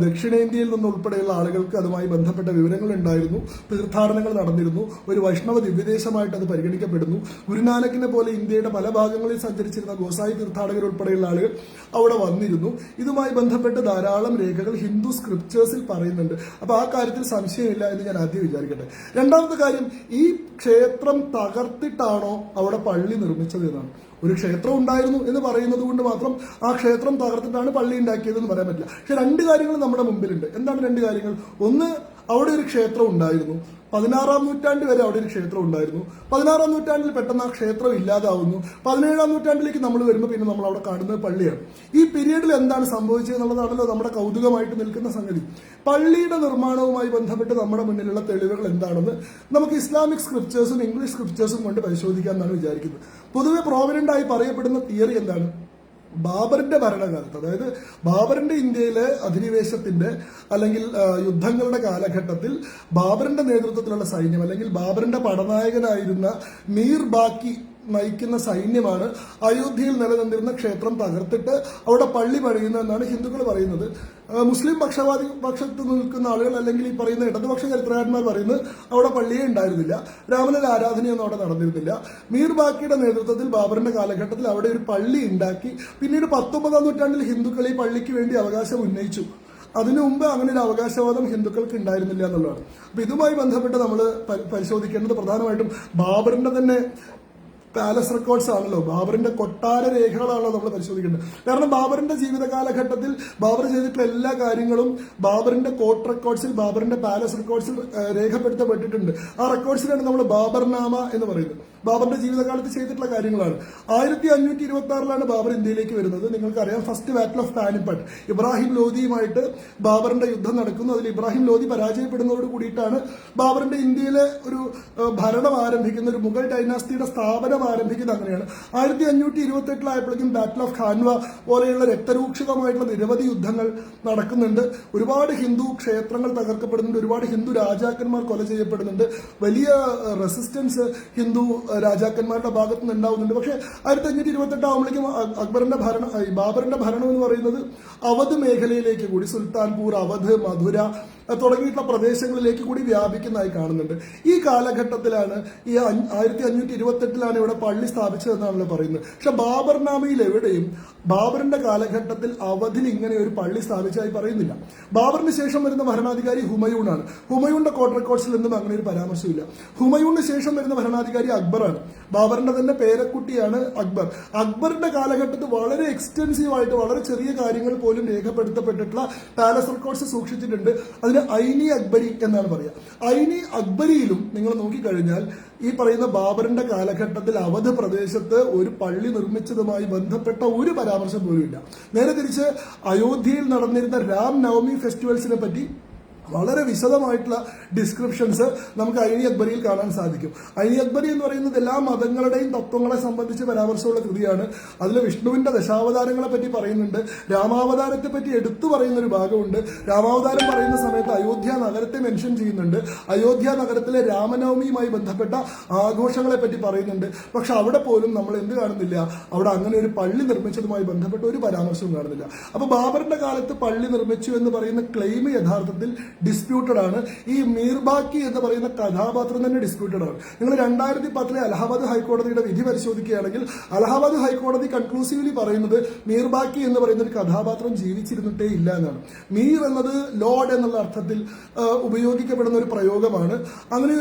Speaker 1: ദക്ഷിണേന്ത്യയിൽ നിന്ന് ഉൾപ്പെടെയുള്ള ആളുകൾക്ക് അതുമായി ബന്ധപ്പെട്ട വിവരങ്ങൾ ഉണ്ടായിരുന്നു. തീർത്ഥാടനങ്ങൾ നടന്നിരുന്നു. ഒരു വൈഷ്ണവ ദിവ്യദേശമായിട്ട് അത് പരിഗണിക്കപ്പെടുന്നു. ഗുരുനാനക്കിനെ പോലെ ഇന്ത്യയുടെ പല ഭാഗങ്ങളിൽ സഞ്ചരിച്ചിരുന്ന ഗോസായി തീർത്ഥാടകർ ഉൾപ്പെടെയുള്ള ആളുകൾ അവിടെ വന്നിരുന്നു. ഇതുമായി ബന്ധപ്പെട്ട് ധാരാളം രേഖകൾ ഹിന്ദു സ്ക്രിപ്റ്റേഴ്സിൽ പറയുന്നുണ്ട്. അപ്പൊ ആ കാര്യത്തിൽ സംശയമില്ല എന്ന് ഞാൻ ആദ്യം വിചാരിക്കട്ടെ. രണ്ടാമത്തെ കാര്യം, ഈ ക്ഷേത്രം തകർത്തിട്ടാണോ അവിടെ പള്ളി നിർമ്മിച്ചത് എന്നാണ്. ഒരു ക്ഷേത്രം ഉണ്ടായിരുന്നു എന്ന് പറയുന്നത് കൊണ്ട് മാത്രം ആ ക്ഷേത്രം തകർത്തിട്ടാണ് പള്ളി ഉണ്ടാക്കിയതെന്ന് പറയാൻ പറ്റില്ല. പക്ഷെ രണ്ട് കാര്യങ്ങൾ നമ്മുടെ മുമ്പിലുണ്ട്. എന്താണ് രണ്ട് കാര്യങ്ങൾ? ഒന്ന്, അവിടെ ഒരു ക്ഷേത്രം ഉണ്ടായിരുന്നു. 16-ാം നൂറ്റാണ്ട് വരെ അവിടെ ഒരു ക്ഷേത്രം ഉണ്ടായിരുന്നു. 16-ാം നൂറ്റാണ്ടിൽ പെട്ടെന്ന് ആ ക്ഷേത്രം ഇല്ലാതാവുന്നു. 17-ാം നൂറ്റാണ്ടിലേക്ക് നമ്മൾ വരുമ്പോൾ പിന്നെ നമ്മൾ അവിടെ കാണുന്നത് പള്ളിയാണ്. ഈ പീരീഡിൽ എന്താണ് സംഭവിച്ചത് എന്നുള്ളതാണല്ലോ നമ്മുടെ കൗതുകമായിട്ട് നിൽക്കുന്ന സംഗതി. പള്ളിയുടെ നിർമ്മാണവുമായി ബന്ധപ്പെട്ട് നമ്മുടെ മുന്നിലുള്ള തെളിവുകൾ എന്താണെന്ന് നമുക്ക് ഇസ്ലാമിക് സ്ക്രിപ്റ്റേഴ്സും ഇംഗ്ലീഷ് സ്ക്രിപ്റ്റേഴ്സും കൊണ്ട് പരിശോധിക്കാമെന്നാണ് വിചാരിക്കുന്നത്. പൊതുവെ പ്രോമിനന്റ് ആയി പറയപ്പെടുന്ന തിയറി എന്താണ്? ബാബറിന്റെ ഭരണകാലത്ത്, അതായത് ബാബറിന്റെ ഇന്ത്യയിലെ അധിനിവേശത്തിന്റെ അല്ലെങ്കിൽ യുദ്ധങ്ങളുടെ കാലഘട്ടത്തിൽ ബാബറിന്റെ നേതൃത്വത്തിലുള്ള സൈന്യം അല്ലെങ്കിൽ ബാബറിന്റെ പടനായകനായിരുന്ന മീർ ബാക്കി നയിക്കുന്ന സൈന്യമാണ് അയോധ്യയിൽ നിലനിന്നിരുന്ന ക്ഷേത്രം തകർത്തിട്ട് അവിടെ പള്ളി പണിയുന്നതെന്നാണ് ഹിന്ദുക്കൾ പറയുന്നത്. മുസ്ലിം പക്ഷത്ത് നിൽക്കുന്ന ആളുകൾ അല്ലെങ്കിൽ ഈ പറയുന്ന ഇടതുപക്ഷ ചരിത്രകാരന്മാർ പറയുന്നത് അവിടെ പള്ളിയെ ഉണ്ടായിരുന്നില്ല, രാമന്റെ ആരാധനയൊന്നും അവിടെ നടന്നിരുന്നില്ല. മീർ ബാക്കിയുടെ നേതൃത്വത്തിൽ ബാബറിന്റെ കാലഘട്ടത്തിൽ അവിടെ ഒരു പള്ളി ഉണ്ടാക്കി. പിന്നീട് 19-ാം നൂറ്റാണ്ടിൽ ഹിന്ദുക്കൾ ഈ പള്ളിക്ക് വേണ്ടി അവകാശം ഉന്നയിച്ചു. അതിനു മുമ്പ് അങ്ങനെ ഒരു അവകാശവാദം ഹിന്ദുക്കൾക്ക് ഉണ്ടായിരുന്നില്ല എന്നുള്ളതാണ്. അപ്പൊ ഇതുമായി ബന്ധപ്പെട്ട് നമ്മൾ പരിശോധിക്കേണ്ടത് പ്രധാനമായിട്ടും ബാബറിന്റെ തന്നെ പാലസ് റെക്കോർഡ്സ് ആണല്ലോ, ബാബറിന്റെ കൊട്ടാര രേഖകളാണല്ലോ നമ്മൾ പരിശോധിക്കേണ്ടത്. കാരണം ബാബറിന്റെ ജീവിത കാലഘട്ടത്തിൽ ബാബർ ചെയ്തിട്ടുള്ള എല്ലാ കാര്യങ്ങളും ബാബറിന്റെ കോർട്ട് റെക്കോർഡ്സിൽ, ബാബറിന്റെ പാലസ് റെക്കോർഡ്സിൽ രേഖപ്പെടുത്തപ്പെട്ടിട്ടുണ്ട്. ആ റെക്കോർഡ്സിലാണ് നമ്മൾ ബാബർനാമ എന്ന് പറയുന്നത്. ബാബറിന്റെ ജീവിതകാലത്ത് ചെയ്തിട്ടുള്ള കാര്യങ്ങളാണ്. 1526-ലാണ് ബാബർ ഇന്ത്യയിലേക്ക് വരുന്നത്. നിങ്ങൾക്കറിയാം, first battle of Panipat, Ibrahim ലോധിയുമായിട്ട് ബാബറിന്റെ യുദ്ധം നടക്കുന്നു. അതിൽ ഇബ്രാഹിം ലോധി പരാജയപ്പെടുന്നതോട് കൂടിയിട്ടാണ് ബാബറിന്റെ ഇന്ത്യയിലെ ഒരു ഭരണം ആരംഭിക്കുന്ന, ഒരു മുഗൾ ഡൈനാസ്റ്റിയുടെ സ്ഥാപനം ആരംഭിക്കുന്നത്. അങ്ങനെയാണ് 1528-ലായപ്പോഴേക്കും ബാറ്റിൽ ഓഫ് ഖാൻവ പോലെയുള്ള രക്തരൂക്ഷിതമായിട്ടുള്ള നിരവധി യുദ്ധങ്ങൾ നടക്കുന്നുണ്ട്. ഒരുപാട് ഹിന്ദു ക്ഷേത്രങ്ങൾ തകർക്കപ്പെടുന്നുണ്ട്, ഒരുപാട് ഹിന്ദു രാജാക്കന്മാർ കൊല ചെയ്യപ്പെടുന്നുണ്ട്, വലിയ റെസിസ്റ്റൻസ് ഹിന്ദു രാജാക്കന്മാരുടെ ഭാഗത്തു നിന്ന് ഉണ്ടാവുന്നുണ്ട്. പക്ഷേ 1528 ആവുമ്പോഴേക്കും ബാബറിന്റെ ഭരണം എന്ന് പറയുന്നത് അവധ് മേഖലയിലേക്ക് കൂടി, സുൽത്താൻപൂർ, അവധ്, മധുര തുടങ്ങിയിട്ടുള്ള പ്രദേശങ്ങളിലേക്ക് കൂടി വ്യാപിക്കുന്നതായി കാണുന്നുണ്ട്. ഈ കാലഘട്ടത്തിലാണ്, ഈ 1528-ലാണ് ഇവിടെ പള്ളി സ്ഥാപിച്ചതെന്നാണല്ലോ പറയുന്നത്. പക്ഷെ ബാബർനാമയിൽ എവിടെയും ബാബറിന്റെ കാലഘട്ടത്തിൽ അവധിൽ ഇങ്ങനെ ഒരു പള്ളി സ്ഥാപിച്ചതായി പറയുന്നില്ല. ബാബറിന് ശേഷം വരുന്ന ഭരണാധികാരി ഹുമയൂണാണ്. ഹുമയൂണിന്റെ കോർട്ട് റെക്കോർഡ്സിൽ നിന്നും അങ്ങനെ ഒരു പരാമർശമില്ല. ഹുമയൂണിന് ശേഷം വരുന്ന ഭരണാധികാരി അക്ബറാണ്. ബാബറിന്റെ തന്നെ പേരക്കുട്ടിയാണ് അക്ബർ. അക്ബറിന്റെ കാലഘട്ടത്തിൽ വളരെ എക്സ്റ്റെൻസീവ് ആയിട്ട് വളരെ ചെറിയ കാര്യങ്ങൾ പോലും രേഖപ്പെടുത്തപ്പെട്ടിട്ടുള്ള പാലസ് റെക്കോർഡ്സ് സൂക്ഷിച്ചിട്ടുണ്ട്. അതിന് ഐനി അക്ബരി എന്നാണ് പറയുക. ഐനി അക്ബരിയിലും നിങ്ങൾ നോക്കിക്കഴിഞ്ഞാൽ ഈ പറയുന്ന ബാബറിന്റെ കാലഘട്ടത്തിൽ അവധ് പ്രദേശത്ത് ഒരു പള്ളി നിർമ്മിച്ചതുമായി ബന്ധപ്പെട്ട ഒരു പരാമർശം പോലും ഇല്ല. നേരെ തിരിച്ച് അയോധ്യയിൽ നടന്നിരുന്ന രാം നവമി ഫെസ്റ്റിവൽസിനെ പറ്റി വളരെ വിശദമായിട്ടുള്ള ഡിസ്ക്രിപ്ഷൻസ് നമുക്ക് ഐനി അക്ബരിയിൽ കാണാൻ സാധിക്കും. ഐനി അക്ബരി എന്ന് പറയുന്നത് എല്ലാ മതങ്ങളുടെയും തത്വങ്ങളെ സംബന്ധിച്ച് പരാമർശമുള്ള കൃതിയാണ്. അതിൽ വിഷ്ണുവിന്റെ ദശാവതാരങ്ങളെ പറ്റി പറയുന്നുണ്ട്, രാമാവതാരത്തെ പറ്റി എടുത്തു പറയുന്ന ഒരു ഭാഗമുണ്ട്. രാമാവതാരം പറയുന്ന സമയത്ത് അയോധ്യ നഗരത്തെ മെൻഷൻ ചെയ്യുന്നുണ്ട്. അയോധ്യ നഗരത്തിലെ രാമനവമിയുമായി ബന്ധപ്പെട്ട ആഘോഷങ്ങളെ പറ്റി പറയുന്നുണ്ട്. പക്ഷെ അവിടെ പോലും നമ്മൾ എന്ത് കാണുന്നില്ല, അവിടെ അങ്ങനെ ഒരു പള്ളി നിർമ്മിച്ചതുമായി ബന്ധപ്പെട്ട ഒരു പരാമർശവും കാണുന്നില്ല. അപ്പൊ ബാബറിന്റെ കാലത്ത് പള്ളി നിർമ്മിച്ചു എന്ന് പറയുന്ന ക്ലെയിം യഥാർത്ഥത്തിൽ ഡിസ്പ്യൂട്ടഡ് ആണ്. ഈ മീർബാക്കി എന്ന് പറയുന്ന കഥാപാത്രം തന്നെ ഡിസ്പ്യൂട്ടഡ് ആണ്. നിങ്ങൾ 2010 അലഹാബാദ് ഹൈക്കോടതിയുടെ വിധി പരിശോധിക്കുകയാണെങ്കിൽ അലഹാബാദ് ഹൈക്കോടതി കൺക്ലൂസീവ്ലി പറയുന്നത് മീർബാക്കി എന്ന് പറയുന്ന ഒരു കഥാപാത്രം ജീവിച്ചിരുന്നിട്ടേ ഇല്ല എന്നാണ്. മീർ എന്നത് ലോർഡ് എന്നുള്ള അർത്ഥത്തിൽ ഉപയോഗിക്കപ്പെടുന്ന ഒരു പ്രയോഗമാണ്. അങ്ങനെ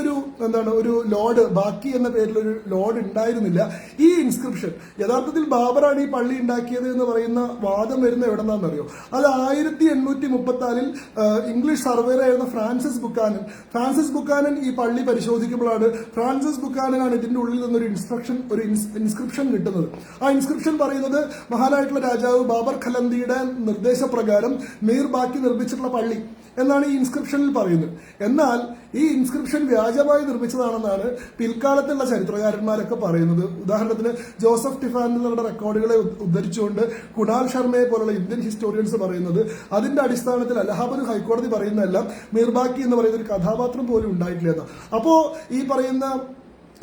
Speaker 1: ഒരു ലോർഡ്, ബാക്കി എന്ന പേരിൽ ഒരു ലോർഡ് ഉണ്ടായിരുന്നില്ല. ഈ ഇൻസ്ക്രിപ്ഷൻ യഥാർത്ഥത്തിൽ ബാബറാണ് ഈ പള്ളി ഉണ്ടാക്കിയത് എന്ന് പറയുന്ന വാദം വരുന്ന എവിടെന്നാണെന്നറിയോ? അത് 1834 ഇംഗ്ലീഷ് സർവേറായിരുന്ന ഫ്രാൻസിസ് ബുക്കാനൻ ഈ പള്ളി പരിശോധിക്കുമ്പോഴാണ് ഫ്രാൻസിസ് ബുക്കാനനാണ് ഇതിന്റെ ഉള്ളിൽ നിന്നൊരു ഇൻസ്ക്രിപ്ഷൻ കിട്ടുന്നത്. ആ ഇൻസ്ക്രിപ്ഷൻ പറയുന്നത് മഹാനായിട്ടുള്ള രാജാവ് ബാബർ ഖലന്തിയുടെ നിർദ്ദേശപ്രകാരം മീർ ബാക്കി നിർമ്മിച്ചിട്ടുള്ള പള്ളി എന്നാണ് ഈ ഇൻസ്ക്രിപ്ഷനിൽ പറയുന്നത്. എന്നാൽ ഈ ഇൻസ്ക്രിപ്ഷൻ വ്യാജമായി നിർമ്മിച്ചതാണെന്നാണ് പിൽക്കാലത്തുള്ള ചരിത്രകാരന്മാരൊക്കെ പറയുന്നത്. ഉദാഹരണത്തിന് ജോസഫ് ടിഫാനിലുള്ള റെക്കോർഡുകളെ ഉദ്ധരിച്ചുകൊണ്ട് കുണാൽ ശർമ്മയെ പോലുള്ള ഇന്ത്യൻ ഹിസ്റ്റോറിയൻസ് പറയുന്നത് അതിന്റെ അടിസ്ഥാനത്തിൽ അലഹാബാദ് ഹൈക്കോടതി പറയുന്നതെല്ലാം മീർബാക്കി എന്ന് പറയുന്ന ഒരു കഥാപാത്രം പോലും ഉണ്ടായിട്ടില്ല എന്നാണ്. അപ്പോ ഈ പറയുന്ന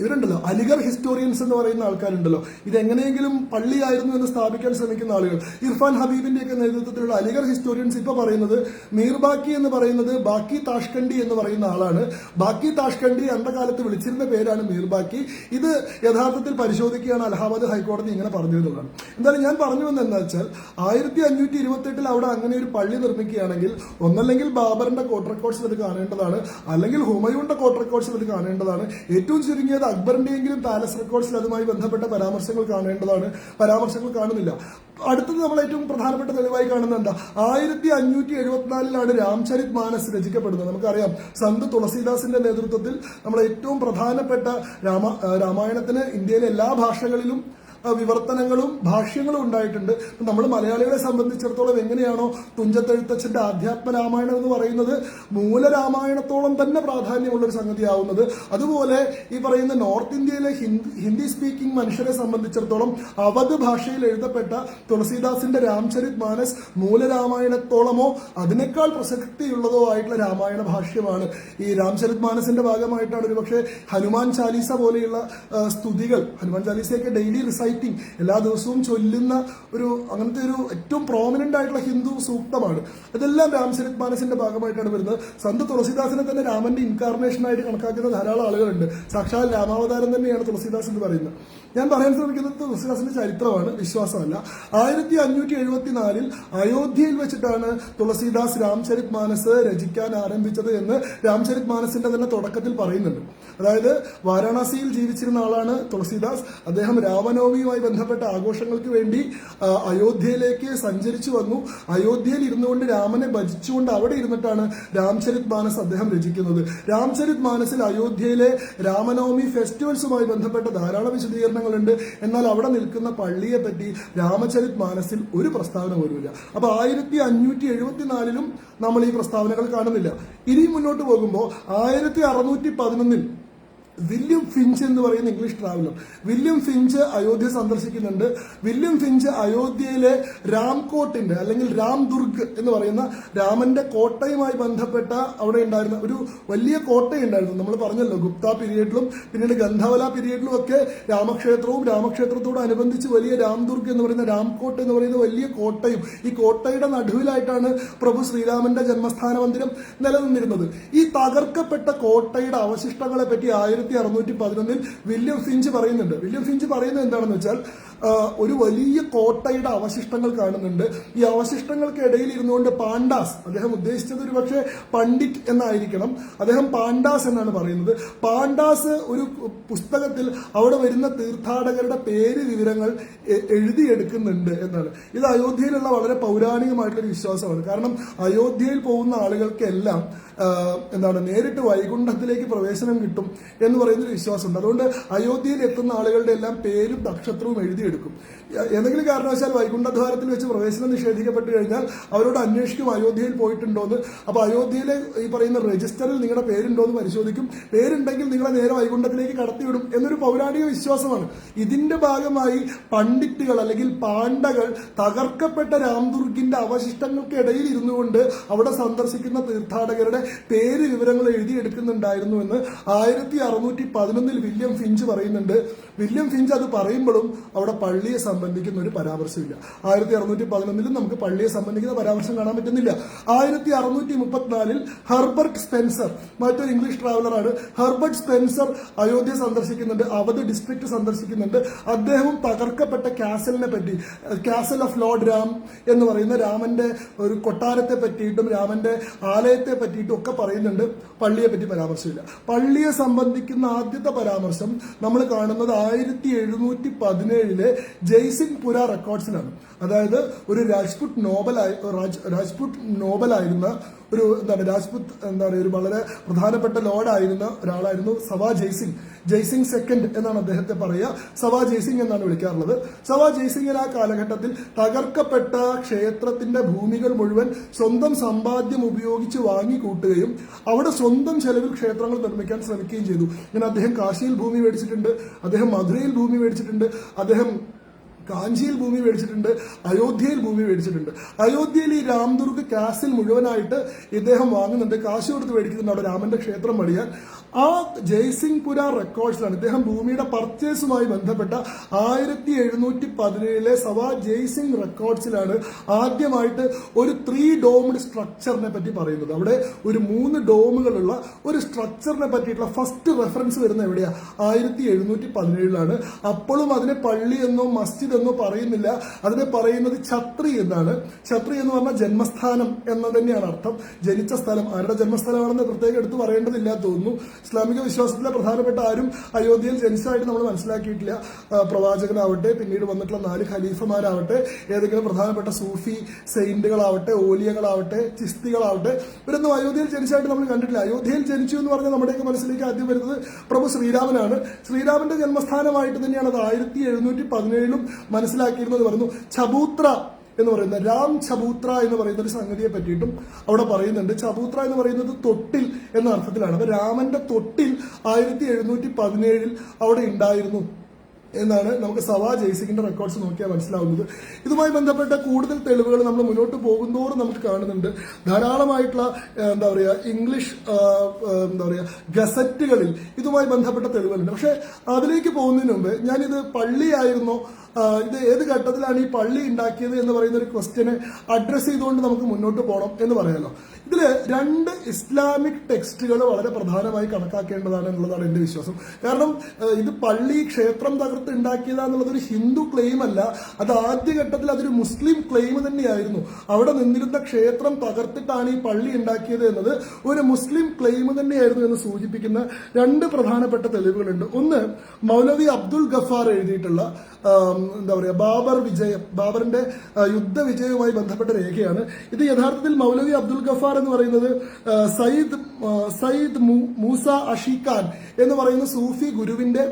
Speaker 1: ഇവരുണ്ടല്ലോ, അലിഗർ ഹിസ്റ്റോറിയൻസ് എന്ന് പറയുന്ന ആൾക്കാരുണ്ടല്ലോ, ഇതെങ്ങനെയെങ്കിലും പള്ളിയായിരുന്നു എന്ന് സ്ഥാപിക്കാൻ ശ്രമിക്കുന്ന ആളുകൾ, ഇർഫാൻ ഹബീബിന്റെയൊക്കെ നേതൃത്വത്തിലുള്ള അലിഗർ ഹിസ്റ്റോറിയൻസ് ഇപ്പൊ പറയുന്നത് മീർബാക്കി എന്ന് പറയുന്നത് ബാക്കി താഷ്കണ്ടി എന്ന് പറയുന്ന ആളാണ്. ബാക്കി താഷ്കണ്ടി അന്ധകാലത്ത് വിളിച്ചിരുന്ന പേരാണ് മീർബാക്കി. ഇത് യഥാർത്ഥത്തിൽ പരിശോധിക്കുകയാണ് അലഹാബാദ് ഹൈക്കോടതി ഇങ്ങനെ പറഞ്ഞിരുന്നതാണ്. എന്തായാലും ഞാൻ പറഞ്ഞു വന്നെന്താ വെച്ചാൽ 1528 അവിടെ അങ്ങനെ ഒരു പള്ളി നിർമ്മിക്കുകയാണെങ്കിൽ ഒന്നല്ലെങ്കിൽ ബാബറിന്റെ കോർട്ട് റെക്കോർഡ്സിൽ അത് കാണേണ്ടതാണ്, അല്ലെങ്കിൽ ഹുമയൂണിന്റെ കോർട്ട് റെക്കോർഡ്സിൽ അത് കാണേണ്ടതാണ്. ഏറ്റവും ചുരുങ്ങിയത് അക്ബറിന്റെയെങ്കിലും പാലസ് റെക്കോർഡ്സിൽ അതുമായി ബന്ധപ്പെട്ട പരാമർശങ്ങൾ കാണുന്നില്ല. അടുത്തത് നമ്മൾ ഏറ്റവും പ്രധാനപ്പെട്ട തെളിവായി കാണുന്നത് എന്താ, 1574 രാംചരിത് മാനസ് രചിക്കപ്പെടുന്നത്. നമുക്കറിയാം സന്ത് തുളസീദാസിന്റെ നേതൃത്വത്തിൽ നമ്മൾ ഏറ്റവും പ്രധാനപ്പെട്ട രാമായണത്തിന് ഇന്ത്യയിലെ എല്ലാ ഭാഷകളിലും വിവർത്തനങ്ങളും ഭാഷ്യങ്ങളും ഉണ്ടായിട്ടുണ്ട്. നമ്മൾ മലയാളികളെ സംബന്ധിച്ചിടത്തോളം എങ്ങനെയാണോ തുഞ്ചത്തെഴുത്തച്ഛന്റെ ആധ്യാത്മ രാമായണം എന്ന് പറയുന്നത് മൂലരാമായണത്തോളം തന്നെ പ്രാധാന്യമുള്ള ഒരു സംഗതിയാവുന്നത്, അതുപോലെ ഈ പറയുന്ന നോർത്ത് ഇന്ത്യയിലെ ഹിന്ദി സ്പീക്കിംഗ് മനുഷ്യരെ സംബന്ധിച്ചിടത്തോളം അവധ് ഭാഷയിൽ എഴുതപ്പെട്ട തുളസീദാസിന്റെ രാംചരിത് മാനസ് മൂലരാമായണത്തോളമോ അതിനേക്കാൾ പ്രസക്തിയുള്ളതോ ആയിട്ടുള്ള രാമായണ ഭാഷ്യമാണ്. ഈ രാംചരിത് മാനസിന്റെ ഭാഗമായിട്ടാണ് ഒരുപക്ഷെ ഹനുമാൻ ചാലീസ പോലെയുള്ള സ്തുതികൾ, ഹനുമാൻ ചാലീസയൊക്കെ ഡെയിലി റിസൈറ്റ് എല്ലാ ദിവസവും ചൊല്ലുന്ന അങ്ങനത്തെ ഒരു ഏറ്റവും പ്രോമിനന്റ് ആയിട്ടുള്ള ഹിന്ദു സൂക്തമാണ്. ഇതെല്ലാം രാംചരിത് മാനസിന്റെ ഭാഗമായിട്ടാണ് വരുന്നത്. സന്ത് തുളസീദാസിനെ തന്നെ രാമന്റെ ഇൻകാർണേഷൻ ആയിട്ട് കണക്കാക്കുന്ന ധാരാളം ആളുകളുണ്ട്. സാക്ഷാൽ രാമാവതാരം തന്നെയാണ് തുളസീദാസ് എന്ന് പറയുന്നത്. ഞാൻ പറയാൻ ശ്രമിക്കുന്നത് തുളസീദാസിന്റെ ചരിത്രമാണ്, വിശ്വാസമല്ല. 1574 അയോധ്യയിൽ വെച്ചിട്ടാണ് തുളസീദാസ് രാംചരിത് മാനസ് രചിക്കാൻ ആരംഭിച്ചത് എന്ന് രാംചരിത് മാനസിന്റെ തന്നെ തുടക്കത്തിൽ പറയുന്നുണ്ട്. അതായത് വാരാണസിയിൽ ജീവിച്ചിരുന്ന ആളാണ് തുളസീദാസ്. അദ്ദേഹം രാമനവമിയുമായി ബന്ധപ്പെട്ട ആഘോഷങ്ങൾക്ക് വേണ്ടി അയോധ്യയിലേക്ക് സഞ്ചരിച്ചു വന്നു. അയോധ്യയിൽ ഇരുന്നുകൊണ്ട് രാമനെ ഭജിച്ചുകൊണ്ട് അവിടെ ഇരുന്നിട്ടാണ് രാംചരിത് മാനസ് അദ്ദേഹം രചിക്കുന്നത്. രാംചരിത് മാനസിൽ അയോധ്യയിലെ രാമനവമി ഫെസ്റ്റിവൽസുമായി ബന്ധപ്പെട്ട ധാരാളം വിശദീകരണങ്ങളുണ്ട്. എന്നാൽ അവിടെ നിൽക്കുന്ന പള്ളിയെ പറ്റി രാമചരിത് മാനസിൽ ഒരു പ്രസ്താവന പോലുമില്ല. അപ്പൊ 1574 നമ്മൾ ഈ പ്രസ്താവനകൾ കാണുന്നില്ല. ഇനി മുന്നോട്ട് പോകുമ്പോൾ 1611 വില്യം ഫിഞ്ച് എന്ന് പറയുന്ന English traveller William Finch Ayodhya സന്ദർശിക്കുന്നുണ്ട്. വില്യം ഫിഞ്ച് അയോധ്യയിലെ രാംകോട്ടിന്റെ അല്ലെങ്കിൽ രാംദുർഗ് എന്ന് പറയുന്ന രാമന്റെ കോട്ടയുമായി ബന്ധപ്പെട്ട അവിടെ ഉണ്ടായിരുന്ന ഒരു വലിയ കോട്ടയുണ്ടായിരുന്നു. നമ്മൾ പറഞ്ഞല്ലോ ഗുപ്ത പീരീഡിലും പിന്നീട് ഗന്ധവല പീരീഡിലും ഒക്കെ രാമക്ഷേത്രത്തോട് അനുബന്ധിച്ച് വലിയ രാംദുർഗ് എന്ന് പറയുന്ന രാംകോട്ട് എന്ന് പറയുന്ന വലിയ കോട്ടയും, ഈ കോട്ടയുടെ നടുവിലായിട്ടാണ് പ്രഭു ശ്രീരാമന്റെ ജന്മസ്ഥാന മന്ദിരം നിലനിന്നിരുന്നത്. ഈ തകർക്കപ്പെട്ട കോട്ടയുടെ അവശിഷ്ടങ്ങളെ പറ്റി 1611 വില്യം ഫിഞ്ച് പറയുന്നുണ്ട്. വില്യം ഫിഞ്ച് പറയുന്നത് എന്താണെന്ന് വെച്ചാൽ ഒരു വലിയ കോട്ടയുടെ അവശിഷ്ടങ്ങൾ കാണുന്നുണ്ട്. ഈ അവശിഷ്ടങ്ങൾക്ക് ഇടയിൽ ഇരുന്നുകൊണ്ട് പാണ്ഡാസ്, അദ്ദേഹം ഉദ്ദേശിച്ചത് ഒരു പക്ഷേ പണ്ഡിറ്റ് എന്നായിരിക്കണം, അദ്ദേഹം പാണ്ഡാസ് എന്നാണ് പറയുന്നത്. പാണ്ഡാസ് ഒരു പുസ്തകത്തിൽ അവിടെ വരുന്ന തീർത്ഥാടകരുടെ പേര് വിവരങ്ങൾ എഴുതിയെടുക്കുന്നുണ്ട് എന്നാണ്. ഇത് അയോധ്യയിലുള്ള വളരെ പൗരാണികമായിട്ടുള്ള വിശ്വാസമാണ്. കാരണം അയോധ്യയിൽ പോകുന്ന ആളുകൾക്കെല്ലാം നേരിട്ട് വൈകുണ്ഠത്തിലേക്ക് പ്രവേശനം കിട്ടും എന്ന് പറയുന്നൊരു വിശ്വാസമുണ്ട്. അതുകൊണ്ട് അയോധ്യയിൽ എത്തുന്ന ആളുകളുടെ എല്ലാം പേരും നക്ഷത്രവും എഴുതിയെടുക്കും. ഏതെങ്കിലും കാരണവശാൽ വൈകുണ്ഠദ്വാരത്തിൽ വെച്ച് പ്രവേശനം നിഷേധിക്കപ്പെട്ടു കഴിഞ്ഞാൽ അവരോട് അന്വേഷിക്കും അയോധ്യയിൽ പോയിട്ടുണ്ടോന്ന്. അപ്പൊ അയോധ്യയിലെ ഈ പറയുന്ന രജിസ്റ്ററിൽ നിങ്ങളുടെ പേരുണ്ടോ എന്ന് പരിശോധിക്കും. പേരുണ്ടെങ്കിൽ നിങ്ങളെ നേരെ വൈകുണ്ഠത്തിലേക്ക് കടത്തിവിടും എന്നൊരു പൗരാണിക വിശ്വാസമാണ്. ഇതിന്റെ ഭാഗമായി പണ്ഡിറ്റുകൾ അല്ലെങ്കിൽ പാണ്ഡകൾ തകർക്കപ്പെട്ട രാംദുർഗിന്റെ അവശിഷ്ടങ്ങൾക്കിടയിൽ ഇരുന്നുകൊണ്ട് അവിടെ സന്ദർശിക്കുന്ന തീർത്ഥാടകരുടെ പേര് വിവരങ്ങൾ എഴുതിയെടുക്കുന്നുണ്ടായിരുന്നു എന്ന് 1611 വില്യം ഫിഞ്ച് പറയുന്നുണ്ട്. വില്യം ഫിഞ്ച് അത് പറയുമ്പോഴും അവിടെ പള്ളിയെ സംബന്ധിക്കുന്ന ഒരു പരാമർശമില്ല. 1611 നമുക്ക് പള്ളിയെ സംബന്ധിക്കുന്ന പരാമർശം കാണാൻ പറ്റുന്നില്ല. 1634 ഹെർബർട്ട് സ്പെൻസർ, മറ്റൊരു ഇംഗ്ലീഷ് ട്രാവലറാണ്, ഹെർബർട്ട് സ്പെൻസർ അയോധ്യ സന്ദർശിക്കുന്നുണ്ട്, അവധ് ഡിസ്ട്രിക്ട് സന്ദർശിക്കുന്നുണ്ട്. അദ്ദേഹവും തകർക്കപ്പെട്ട കാസലിനെ പറ്റി, കാസൽ ഓഫ് ലോർഡ് രാം എന്ന് പറയുന്ന രാമന്റെ ഒരു കൊട്ടാരത്തെ പറ്റിയിട്ടും രാമന്റെ ആലയത്തെ പറ്റിയിട്ടും ഒക്കെ പറയുന്നുണ്ട്. പള്ളിയെ പറ്റി പരാമർശമില്ല. പള്ളിയെ സംബന്ധിക്കുന്ന ആദ്യത്തെ പരാമർശം നമ്മൾ കാണുന്നത് 1717 ജയ്സിംഗ് പുര റെക്കോർഡ്സിലാണ്. അതായത് ഒരു രാജ്പുത് നോബലായിരുന്ന ഒരു ഒരു വളരെ പ്രധാനപ്പെട്ട ലോർഡായിരുന്ന ഒരാളായിരുന്നു സവാ ജയ്സിംഗ് സെക്കൻഡ് എന്നാണ് അദ്ദേഹത്തെ പറയുക. സവാ ജയ്സിംഗ് എന്നാണ് വിളിക്കാറുള്ളത്. സവാ ജയ്സിംഗിന് ആ കാലഘട്ടത്തിൽ തകർക്കപ്പെട്ട ക്ഷേത്രത്തിന്റെ ഭൂമികൾ മുഴുവൻ സ്വന്തം സമ്പാദ്യം ഉപയോഗിച്ച് വാങ്ങിക്കൂട്ടുകയും അവിടെ സ്വന്തം ചെലവിൽ ക്ഷേത്രങ്ങൾ നിർമ്മിക്കാൻ ശ്രമിക്കുകയും ചെയ്തു. ഇങ്ങനെ അദ്ദേഹം കാശിയിൽ ഭൂമി മേടിച്ചിട്ടുണ്ട്, അദ്ദേഹം മധുരയിൽ ഭൂമി മേടിച്ചിട്ടുണ്ട്, അദ്ദേഹം കാഞ്ചിയിൽ ഭൂമി മേടിച്ചിട്ടുണ്ട്, അയോധ്യയിൽ ഭൂമി മേടിച്ചിട്ടുണ്ട്. അയോധ്യയിൽ ഈ രാംദുർഗ് കാസിൽ മുഴുവനായിട്ട് ഇദ്ദേഹം വാങ്ങുന്നുണ്ട്, കാശ് കൊടുത്ത് മേടിക്കുന്നുണ്ട് അവിടെ രാമന്റെ ക്ഷേത്രം പണിയാൻ. ആ ജയ്സിംഗ് പുര റെക്കോർഡ്സിലാണ് ഇദ്ദേഹം ഭൂമിയുടെ പർച്ചേസുമായി ബന്ധപ്പെട്ട 1717 സവാ ജയ്സിംഗ് റെക്കോർഡ്സിലാണ് ആദ്യമായിട്ട് ഒരു 3 ഡോംഡ് സ്ട്രക്ചറിനെ പറ്റി പറയുന്നത്. അവിടെ ഒരു 3 ഡോമുകളുള്ള ഒരു സ്ട്രക്ചറിനെ പറ്റിയിട്ടുള്ള ഫസ്റ്റ് റെഫറൻസ് വരുന്ന എവിടെയാ? 1717 അപ്പോഴും അതിനെ പള്ളി എന്നോ മസ്ജിദ് എന്നോ പറയുന്നില്ല, അതിനെ പറയുന്നത് ഛത്രി എന്നാണ്. ഛത്രി എന്ന് പറഞ്ഞാൽ ജന്മസ്ഥാനം എന്ന് തന്നെയാണ് അർത്ഥം. ജനിച്ച സ്ഥലം, ആരുടെ ജന്മസ്ഥലമാണെന്ന് പ്രത്യേകം എടുത്ത് പറയേണ്ടതില്ല തോന്നുന്നു. ഇസ്ലാമിക വിശ്വാസത്തിലെ പ്രധാനപ്പെട്ട ആരും അയോധ്യയിൽ ജനിച്ചതായിട്ട് നമ്മൾ മനസ്സിലാക്കിയിട്ടില്ല. പ്രവാചകനാവട്ടെ, പിന്നീട് വന്നിട്ടുള്ള 4 ഖലീഫമാരാവട്ടെ, ഏതെങ്കിലും പ്രധാനപ്പെട്ട സൂഫി സെയിന്റുകളാവട്ടെ, ഓലിയകളാവട്ടെ, ചിസ്തികളാവട്ടെ, ഇവരൊന്നും അയോധ്യയിൽ ജനിച്ചതായിട്ട് നമ്മൾ കണ്ടിട്ടില്ല. അയോധ്യയിൽ ജനിച്ചു എന്ന് പറഞ്ഞാൽ നമ്മുടെയൊക്കെ മനസ്സിലേക്ക് ആദ്യം വരുന്നത് പ്രഭു ശ്രീരാമനാണ്. ശ്രീരാമന്റെ ജന്മസ്ഥാനമായിട്ട് തന്നെയാണ് അത് 1717 മനസ്സിലാക്കിയിരുന്നത് പറയുന്നു. ചബൂത്ര എന്ന് പറയുന്ന രാം ചബൂത്ര എന്ന് പറയുന്ന ഒരു സംഗതിയെ പറ്റിയിട്ടും അവിടെ പറയുന്നുണ്ട്. ചബൂത്ര എന്ന് പറയുന്നത് തൊട്ടിൽ എന്ന അർത്ഥത്തിലാണ്. അപ്പൊ രാമന്റെ തൊട്ടിൽ 1717 അവിടെ ഉണ്ടായിരുന്നു എന്നാണ് നമുക്ക് സവാ ജയ്സിംഗിന്റെ റെക്കോർഡ്സ് നോക്കിയാൽ മനസ്സിലാവുന്നത്. ഇതുമായി ബന്ധപ്പെട്ട കൂടുതൽ തെളിവുകൾ നമ്മൾ മുന്നോട്ട് പോകുന്തോറും നമുക്ക് കാണുന്നുണ്ട്. ധാരാളമായിട്ടുള്ള ഇംഗ്ലീഷ് ഗസറ്റുകളിൽ ഇതുമായി ബന്ധപ്പെട്ട തെളിവുകളുണ്ട്. പക്ഷെ അതിലേക്ക് പോകുന്നതിന് മുമ്പ് ഞാനിത് പള്ളിയായിരുന്നോ, ഇത് ഏത് ഘട്ടത്തിലാണ് ഈ പള്ളി ഉണ്ടാക്കിയത് എന്ന് പറയുന്ന ഒരു ക്വസ്റ്റ്യനെ അഡ്രസ് ചെയ്തുകൊണ്ട് നമുക്ക് മുന്നോട്ട് പോകണം എന്ന് പറയാലോ. ഇതില് 2 ഇസ്ലാമിക് ടെക്സ്റ്റുകൾ വളരെ പ്രധാനമായി കണക്കാക്കേണ്ടതാണ് എന്നുള്ളതാണ് എന്റെ വിശ്വാസം. കാരണം ഇത് പള്ളി ക്ഷേത്രം തകർത്ത് ഉണ്ടാക്കിയതാന്നുള്ളത് ഒരു ഹിന്ദു ക്ലെയിം അല്ല. അത് ആദ്യഘട്ടത്തിൽ അതൊരു മുസ്ലിം ക്ലെയിം തന്നെയായിരുന്നു. അവിടെ നിന്നിരുന്ന ക്ഷേത്രം തകർത്തിട്ടാണ് ഈ പള്ളി ഉണ്ടാക്കിയത് എന്നത് ഒരു മുസ്ലിം ക്ലെയിം തന്നെയായിരുന്നു എന്ന് സൂചിപ്പിക്കുന്ന 2 പ്രധാനപ്പെട്ട തെളിവുകളുണ്ട്. ഒന്ന്, മൗലവി അബ്ദുൽ ഗഫാർ എഴുതിയിട്ടുള്ള ബാബറിന്റെ യുദ്ധവിജയവുമായി ബന്ധപ്പെട്ട രേഖയാണ് ഇത്. യഥാർത്ഥത്തിൽ മൗലവി അബ്ദുൽ ഗഫാർ എന്ന് പറയുന്നത് സയ്യിദ് മൂസ അഷിഖാൻ എന്ന് പറയുന്ന സൂഫി ഗുരുവിന്റെ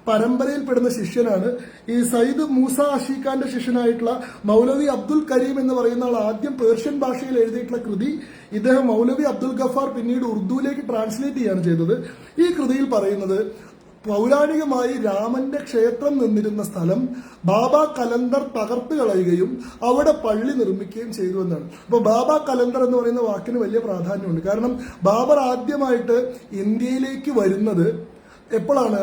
Speaker 1: പരമ്പരയിൽപ്പെടുന്ന ശിഷ്യനാണ്. ഈ സയ്യിദ് മൂസ അഷിഖാന്റെ ശിഷ്യനായിട്ടുള്ള മൗലവി അബ്ദുൽ കരീം എന്ന് പറയുന്ന ആൾ ആദ്യം പേർഷ്യൻ ഭാഷയിൽ എഴുതിയിട്ടുള്ള കൃതി ഇദ്ദേഹം മൗലവി അബ്ദുൽ ഗഫാർ പിന്നീട് ഉറുദുവിലേക്ക് ട്രാൻസ്ലേറ്റ് ചെയ്യാണ് ചെയ്തത്. ഈ കൃതിയിൽ പറയുന്നത് പൗരാണികമായി രാമന്റെ ക്ഷേത്രം നിന്നിരുന്ന സ്ഥലം ബാബ കലന്തർ തകർത്ത് കളയുകയും അവിടെ പള്ളി നിർമ്മിക്കുകയും ചെയ്തു എന്നാണ്. അപ്പൊ ബാബ കലന്തർ എന്ന് പറയുന്ന വാക്കിന് വലിയ പ്രാധാന്യമുണ്ട്. കാരണം ബാബർ ആദ്യമായിട്ട് ഇന്ത്യയിലേക്ക് വരുന്നത് എപ്പോഴാണ്?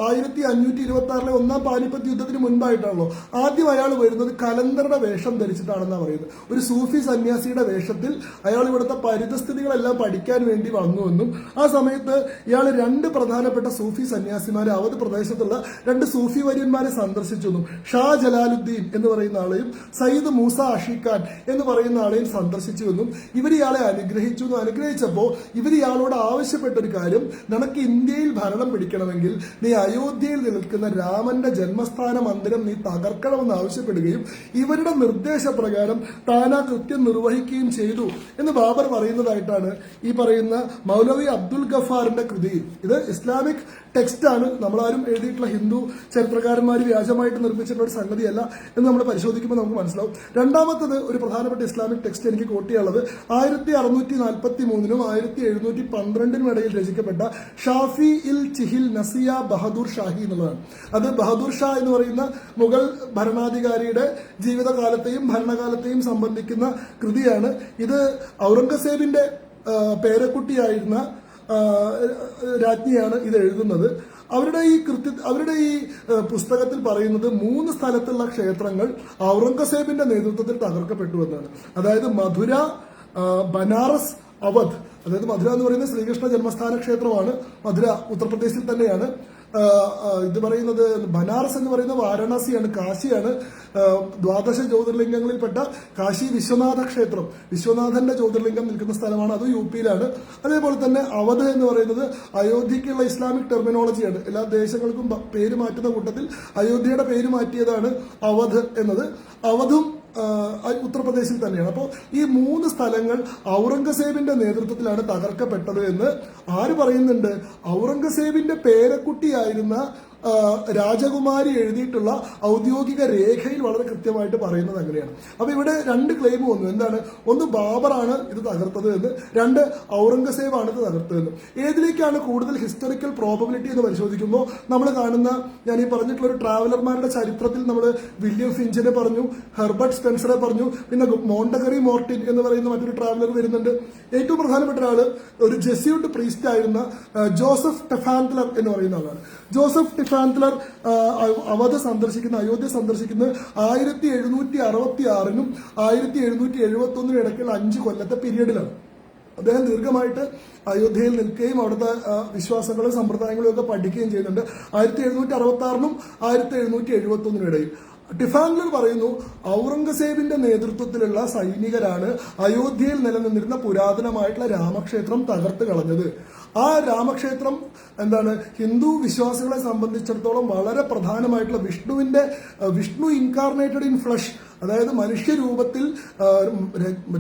Speaker 1: 1526 ഒന്നാം പാനിപ്പത്ത് യുദ്ധത്തിന് മുൻപായിട്ടാണല്ലോ. ആദ്യം അയാൾ വരുന്നത് കലന്തറുടെ വേഷം ധരിച്ചിട്ടാണെന്നാണ് പറയുന്നത്. ഒരു സൂഫി സന്യാസിയുടെ വേഷത്തിൽ അയാൾ ഇവിടുത്തെ പരിതസ്ഥിതികളെല്ലാം പഠിക്കാൻ വേണ്ടി വന്നുവെന്നും ആ സമയത്ത് ഇയാൾ 2 പ്രധാനപ്പെട്ട സൂഫി സന്യാസിമാരെ, അവധ് പ്രദേശത്തുള്ള 2 സൂഫി വര്യന്മാരെ സന്ദർശിച്ചെന്നും ഷാ ജലാലുദ്ദീൻ എന്ന് പറയുന്ന ആളെയും സയ്യിദ് മൂസ അഷിഖാൻ എന്ന് പറയുന്ന ആളെയും സന്ദർശിച്ചുവെന്നും ഇവർ ഇയാളെ അനുഗ്രഹിച്ചു. അനുഗ്രഹിച്ചപ്പോൾ ഇവർ ഇയാളോട് ആവശ്യപ്പെട്ട ഒരു കാര്യം, നിനക്ക് ഇന്ത്യയിൽ ഭരണം പിടിക്കണമെങ്കിൽ നീ അയോധ്യയിൽ നിൽക്കുന്ന രാമന്റെ ജന്മസ്ഥാന മന്ദിരം നീ തകർക്കണമെന്ന് ആവശ്യപ്പെടുകയും ഇവരുടെ നിർദ്ദേശപ്രകാരം താൻ ആ കൃത്യം നിർവഹിക്കുകയും ചെയ്തു എന്ന് ബാബർ പറയുന്നതായിട്ടാണ് ഈ പറയുന്ന മൗലവി അബ്ദുൽ ഗഫാറിന്റെ കൃതി. ഇത് ഇസ്ലാമിക് ടെക്സ്റ്റാണ്. നമ്മളാരും എഴുതിയിട്ടുള്ള ഹിന്ദു ചരിത്രകാരന്മാർ വ്യാജമായിട്ട് നിർമ്മിച്ചിട്ടുള്ള ഒരു സംഗതിയല്ല എന്ന് നമ്മൾ പരിശോധിക്കുമ്പോൾ നമുക്ക് മനസ്സിലാവും. രണ്ടാമത്തത് ഒരു പ്രധാനപ്പെട്ട ഇസ്ലാമിക് ടെക്സ്റ്റ് എനിക്ക് കോട്ട് ചെയ്യാനുള്ളത് 1643 1712 ഇടയിൽ രചിക്കപ്പെട്ട ഷാഫി ഇൽ ചിഹിൽ നസിയ ബഹദൂർ ഷാഹി എന്നുള്ളതാണ്. അത് ബഹദൂർ ഷാ എന്ന് പറയുന്ന മുഗൾ ഭരണാധികാരിയുടെ ജീവിതകാലത്തെയും ഭരണകാലത്തെയും സംബന്ധിക്കുന്ന കൃതിയാണ്. ഇത് ഔറംഗസേബിന്റെ പേരക്കുട്ടിയായിരുന്ന രാജ്ഞിയാണ് ഇത് എഴുതുന്നത്. അവരുടെ ഈ പുസ്തകത്തിൽ പറയുന്നത് 3 സ്ഥലത്തുള്ള ക്ഷേത്രങ്ങൾ ഔറംഗസേബിന്റെ നേതൃത്വത്തിൽ തകർക്കപ്പെട്ടു എന്നാണ്. അതായത് മധുര, ബനാറസ്, അവധ്. അതായത് മധുര എന്ന് പറയുന്നത് ശ്രീകൃഷ്ണ ജന്മസ്ഥാന ക്ഷേത്രമാണ്. മധുര ഉത്തർപ്രദേശിൽ തന്നെയാണ്. ഇത് പറയുന്നത് ബനാറസ് എന്ന് പറയുന്നത് വാരണാസിയാണ്, കാശിയാണ്. 12 ജ്യോതിർലിംഗങ്ങളിൽപ്പെട്ട കാശി വിശ്വനാഥ ക്ഷേത്രം, വിശ്വനാഥന്റെ ജ്യോതിർലിംഗം നിൽക്കുന്ന സ്ഥലമാണ്. അത് യുപിയിലാണ്. അതേപോലെ തന്നെ അവധ് എന്ന് പറയുന്നത് അയോധ്യക്കുള്ള ഇസ്ലാമിക് ടെർമിനോളജിയാണ്. എല്ലാ ദേശങ്ങൾക്കും പേര് മാറ്റുന്ന കൂട്ടത്തിൽ അയോധ്യയുടെ പേര് മാറ്റിയതാണ് അവധ് എന്നത്. അവധും ഉത്തർപ്രദേശിൽ തന്നെയാണ്. അപ്പോൾ ഈ 3 സ്ഥലങ്ങൾ ഔറംഗസേബിന്റെ നേതൃത്വത്തിലാണ് തകർക്കപ്പെട്ടത് എന്ന് ആര് പറയുന്നുണ്ട്? ഔറംഗസേബിന്റെ പേരക്കുട്ടിയായിരുന്ന രാജകുമാരി എഴുതിയിട്ടുള്ള ഔദ്യോഗിക രേഖയിൽ വളരെ കൃത്യമായിട്ട് പറയുന്നത് അങ്ങനെയാണ്. അപ്പൊ ഇവിടെ 2 ക്ലെയിം വന്നു. എന്താണ്? ഒന്ന്, ബാബറാണ് ഇത് തകർത്തത് എന്ന്. 2, ഔറംഗസേബാണ് ഇത് തകർത്തതെന്ന്. ഏതിലേക്കാണ് കൂടുതൽ ഹിസ്റ്ററിക്കൽ പ്രോബബിലിറ്റി എന്ന് പരിശോധിക്കുമ്പോൾ നമ്മൾ കാണുന്ന, ഞാൻ ഈ പറഞ്ഞിട്ടുള്ള ഒരു ട്രാവലർമാരുടെ ചരിത്രത്തിൽ നമ്മൾ വില്യം ഫിഞ്ചിനെ പറഞ്ഞു, ഹെർബർട്ട് സ്പെൻസറെ പറഞ്ഞു, പിന്നെ മോണ്ടഗറി മോർട്ടിൻ എന്ന് പറയുന്ന മറ്റൊരു ട്രാവലർ വരുന്നുണ്ട്. ഏറ്റവും പ്രധാനപ്പെട്ട ആള് ഒരു ജെസ്യൂട്ട് പ്രീസ്റ്റ് ആയിരുന്ന ജോസഫ് ടെഫാൻത്ലർ എന്ന് പറയുന്ന ആളാണ്. ജോസഫ് ടിഫാൻത്ലർ അവധ് സന്ദർശിക്കുന്ന, അയോധ്യ സന്ദർശിക്കുന്നത് 1766 1771 ഇടയ്ക്കുള്ള 5 കൊല്ലത്തെ പീരീഡിലാണ്. അദ്ദേഹം ദീർഘമായിട്ട് അയോധ്യയിൽ നിൽക്കുകയും അവിടുത്തെ വിശ്വാസങ്ങളും സമ്പ്രദായങ്ങളും ഒക്കെ പഠിക്കുകയും ചെയ്യുന്നുണ്ട്. 1766 1771 ഇടയിൽ. ടിഫാൻലർ പറയുന്നു, ഔറംഗസേബിന്റെ നേതൃത്വത്തിലുള്ള സൈനികരാണ് അയോധ്യയിൽ നിലനിന്നിരുന്ന പുരാതനമായിട്ടുള്ള രാമക്ഷേത്രം തകർത്ത് കളഞ്ഞത്. ആ രാമക്ഷേത്രം എന്താണ് ഹിന്ദു വിശ്വാസികളെ സംബന്ധിച്ചിടത്തോളം വളരെ പ്രധാനമായിട്ടുള്ള വിഷ്ണു ഇൻകാർണേറ്റഡ് ഇൻ ഫ്ലഷ്, അതായത് മനുഷ്യരൂപത്തിൽ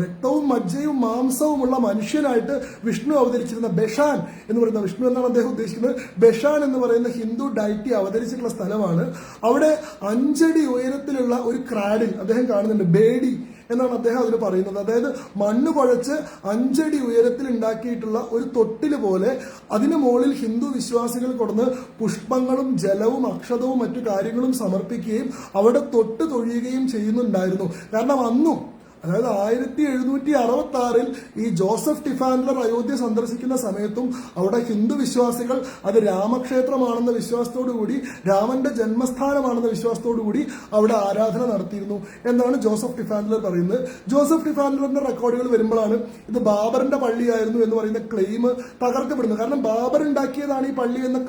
Speaker 1: രക്തവും മജ്ജയും മാംസവുമുള്ള മനുഷ്യനായിട്ട് വിഷ്ണു അവതരിച്ചിരുന്ന ബെഷാൻ എന്ന് പറയുന്ന, വിഷ്ണു എന്നാണ് അദ്ദേഹം ഉദ്ദേശിക്കുന്നത്, ബെഷാൻ എന്ന് പറയുന്ന ഹിന്ദു ഡൈറ്റി അവതരിച്ചിട്ടുള്ള സ്ഥലമാണ്. അവിടെ 5 അടി ഉയരത്തിലുള്ള ഒരു ക്രാഡിൽ അദ്ദേഹം കാണുന്നുണ്ട്, ബേഡി എന്നാണ് അദ്ദേഹം അതിന് പറയുന്നത്. അതായത് മണ്ണ് കുഴച്ച് 5 അടി ഉയരത്തിൽ ഉണ്ടാക്കിയിട്ടുള്ള ഒരു തൊട്ടില് പോലെ അതിന് മുകളിൽ ഹിന്ദു വിശ്വാസികൾ കൊടുന്ന് പുഷ്പങ്ങളും ജലവും അക്ഷതവും മറ്റു കാര്യങ്ങളും സമർപ്പിക്കുകയും അവിടെ തൊട്ട് തൊഴിയുകയും ചെയ്യുന്നുണ്ടായിരുന്നു. കാരണം അന്നും, അതായത് 1766 ഈ ജോസഫ് ടിഫാൻഡലർ അയോധ്യ സന്ദർശിക്കുന്ന സമയത്തും അവിടെ ഹിന്ദു വിശ്വാസികൾ അത് രാമക്ഷേത്രമാണെന്ന വിശ്വാസത്തോടുകൂടി, രാമന്റെ ജന്മസ്ഥാനമാണെന്ന വിശ്വാസത്തോടുകൂടി അവിടെ ആരാധന നടത്തിയിരുന്നു എന്നാണ് ജോസഫ് ടിഫാൻഡലർ പറയുന്നത്. ജോസഫ് ടിഫാൻഡലറിന്റെ റെക്കോർഡുകൾ വരുമ്പോഴാണ് ഇത് ബാബറിന്റെ പള്ളിയായിരുന്നു എന്ന് പറയുന്ന ക്ലെയിം തകർക്കപ്പെടുന്നത്. കാരണം ബാബർ ഉണ്ടാക്കിയതാണ് ഈ പള്ളി എന്ന